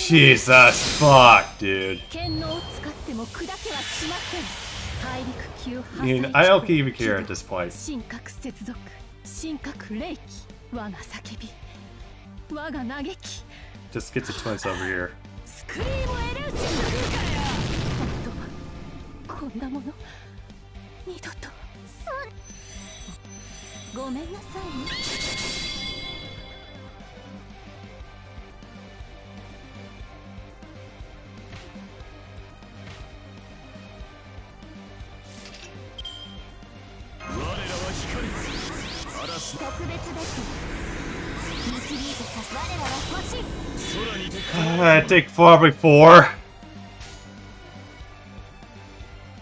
[SPEAKER 1] Jesus, fuck, dude.
[SPEAKER 2] 剣能を使っても砕けはしません大陸級破
[SPEAKER 1] I mean,
[SPEAKER 2] 砕
[SPEAKER 1] I don't even care at this point.
[SPEAKER 2] 神格接続神格霊気我が叫び我が嘆き
[SPEAKER 1] Just get the twins over here.
[SPEAKER 2] スクリームエルシス本当はこんなもの二度とごめんなさいね
[SPEAKER 4] 我らは光嵐
[SPEAKER 2] 特別です導いてさ我らは星
[SPEAKER 4] 空にて
[SPEAKER 1] I think probably 4.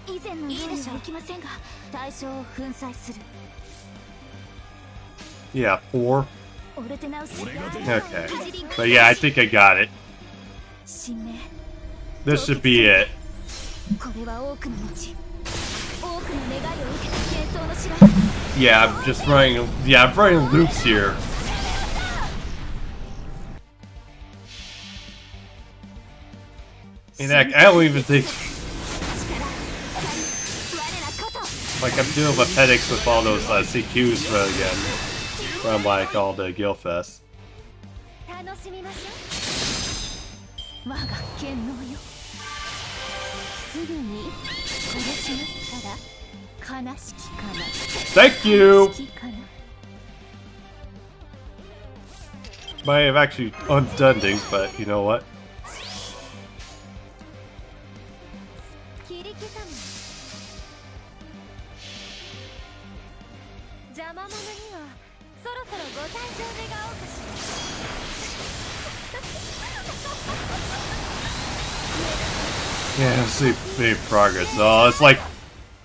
[SPEAKER 2] 以前のようにはいきませんが対象を粉砕する
[SPEAKER 1] Yeah, 4.
[SPEAKER 2] オルテナウス
[SPEAKER 1] Okay. But yeah, I think I got it.
[SPEAKER 2] 神明
[SPEAKER 1] This should be it.
[SPEAKER 2] これは多くの後多くの願いを受けた幻想の城
[SPEAKER 1] Yeah, I'm just running. Yeah, I'm running loops here. And heck, I don't even think. Like, I'm dealing with headaches with all those CQs again. From like all the Guildfest.
[SPEAKER 2] 楽しみましょう我が剣能よすぐに殺しますから悲しきかな
[SPEAKER 1] Thank you!
[SPEAKER 2] 悲しきかな
[SPEAKER 1] Might have actually undone things, but you know what?
[SPEAKER 2] 切り刻む
[SPEAKER 3] 邪魔者にはそろそろご退場願おうかしら。
[SPEAKER 1] Yeah, I don't see any progress. No, it's like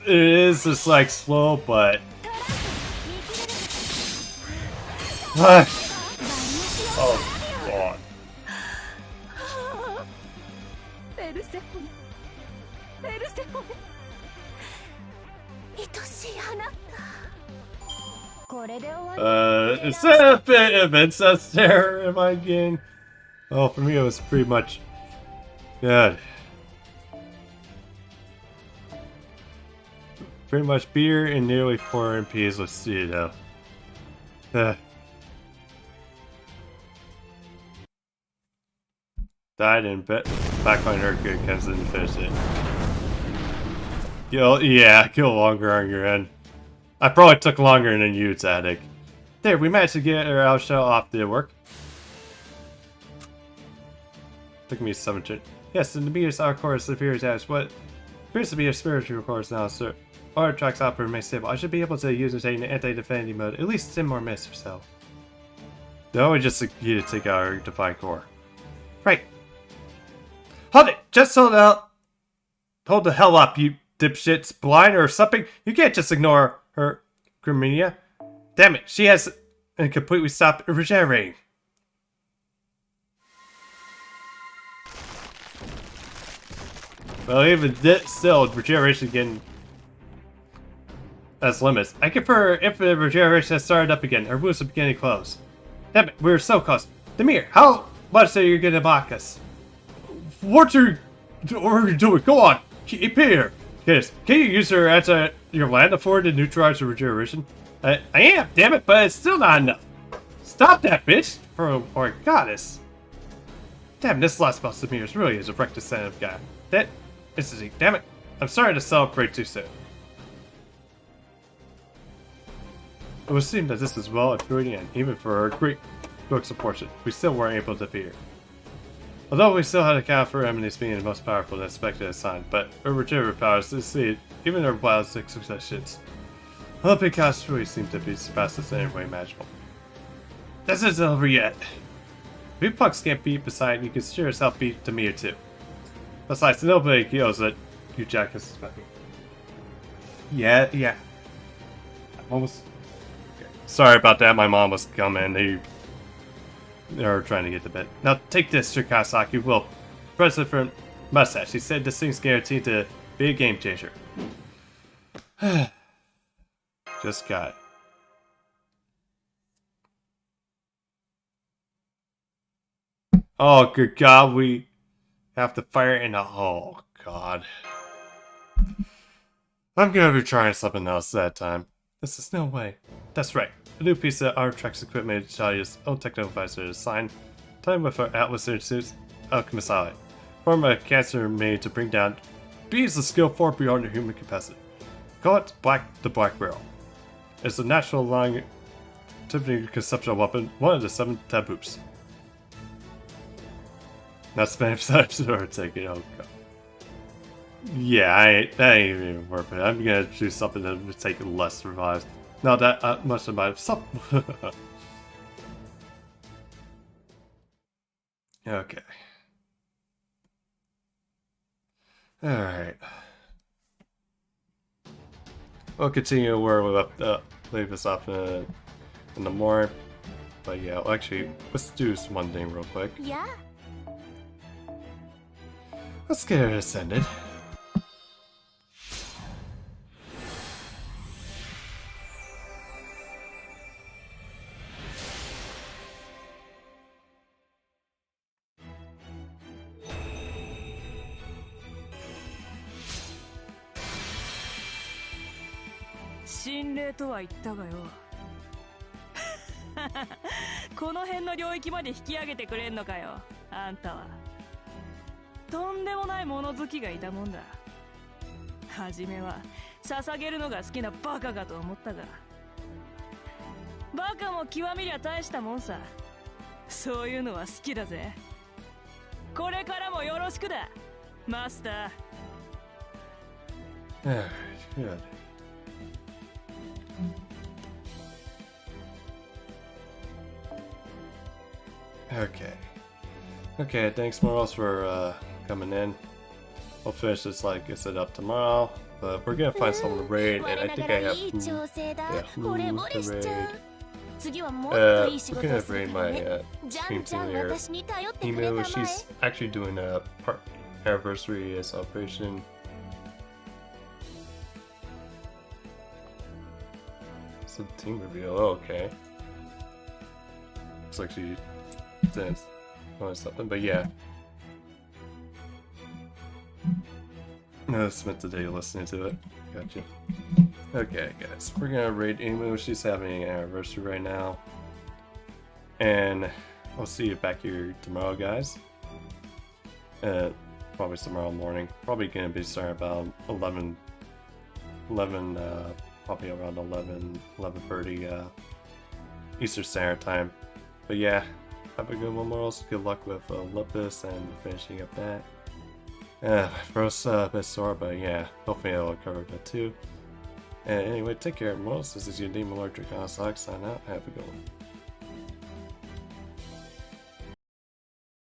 [SPEAKER 1] it is just like slow, but oh god.
[SPEAKER 3] ペルセフォネ、ペルセフォネ、愛しいあなた。これで終わり。
[SPEAKER 1] Is that a bit of incest there? Am I getting? Oh, for me it was pretty much good. Pretty much beer and nearly 4 MPs with Cedo. Died in back on her good because didn't finish it. Kill longer on your end. I probably took longer than you, Zadig. There, we managed to get our outshell off the work. Took me 7 turns. Yes, and the meteor's our course appears as what appears to be a spiritual course now, sir. Our tracks opera remain stable. I should be able to use it in anti-defending mode at least 10 more minutes or so. No, we just need to take out our divine core. Right. Hold it! Just hold out! Hold the hell up, you dipshits. Blind or something? You can't just ignore her, Grimenia. Damn it, she has completely stopped regenerating. Well, even still, regeneration again has limits. I confer if the regeneration has started up again. Our wounds are beginning to close. Damn it, we're so close. Demir, how much are you gonna mock us? What are you doing? Go on, keep here. Yes, can you use your land afford to neutralize the regeneration? I am, damn it, but it's still not enough. Stop that, bitch! For our goddess. Damn, this last boss of Demir really is a reckless son of God. That is easy. Damn it, I'm sorry to celebrate too soon. It would seem that this is well and truly end, even for our great books of fortune. We still weren't able to defeat her. Although we still had to account for enemies being the most powerful than expected at the time, but her regenerative powers succeed even her ballistic successions. Olympic costs really seem to be surpassed in any way imaginable. This isn't over yet. If you punks can't beat Poseidon, you can sure as hell beat Demir too. Besides, nobody knows that you Jack is suspecting. Yeah. I'm almost... Okay. Sorry about that, my mom was coming. They were trying to get to bed. Now take this, Sir Kasaki. Will President from Mustache. He said this thing's guaranteed to be a game changer. Just got it. Oh, good God, we have to fire in a... Oh, God. I'm gonna be trying something else that time. This is no way. That's right. A new piece of Artrex equipment Italia's own technical advisor designed. Time with our Atlas suits, Alchemist Ally. Form a cancer made to bring down beings of skill far beyond their human capacity. Call it the Black Barrel. It's a natural longevity conceptual weapon, one of the 7 taboos. Not Spanish types or taking. Oh god. Yeah, that ain't even worth it. I'm gonna do something that would take less revives. Not that much of my stuff. Okay. Alright. We'll continue where we left leave this off in the morning. But yeah, well, actually, let's do this one thing real quick.
[SPEAKER 3] Yeah.
[SPEAKER 1] Let's get it ascended.
[SPEAKER 5] 心霊とは言ったがよ。この辺の領域まで引き上げてくれんのかよ、あんたは。とんでもない物好きがいたもんだ。はじめは捧げるのが好きなバカかと思ったが、バカも極めりゃ大したもんさ。そういうのは好きだぜ。これからもよろしくだ、マスター。
[SPEAKER 1] Good. Okay. Okay, thanks Moros for coming in. We'll finish this like I said up tomorrow, but we're gonna find someone to raid, and I think I have who to raid. We're gonna raid my stream team leader, Emu. She's actually doing a anniversary celebration. It's a team reveal. Oh, okay. Looks like she did something, but yeah. No, it's meant today listening to it. Gotcha. Okay, guys, we're gonna raid Emu. She's having an anniversary right now, and I'll see you back here tomorrow, guys. Probably tomorrow morning. Probably gonna be starting about 11, probably around 11:30 Eastern Standard Time. But yeah, have a good one, Morals. Good luck with Olympus and finishing up that. First a bit sore, but yeah, hopefully I'll cover that too. And anyway, take care, Morals. This is your Demon Lord Dracon Sign out. Have a good one.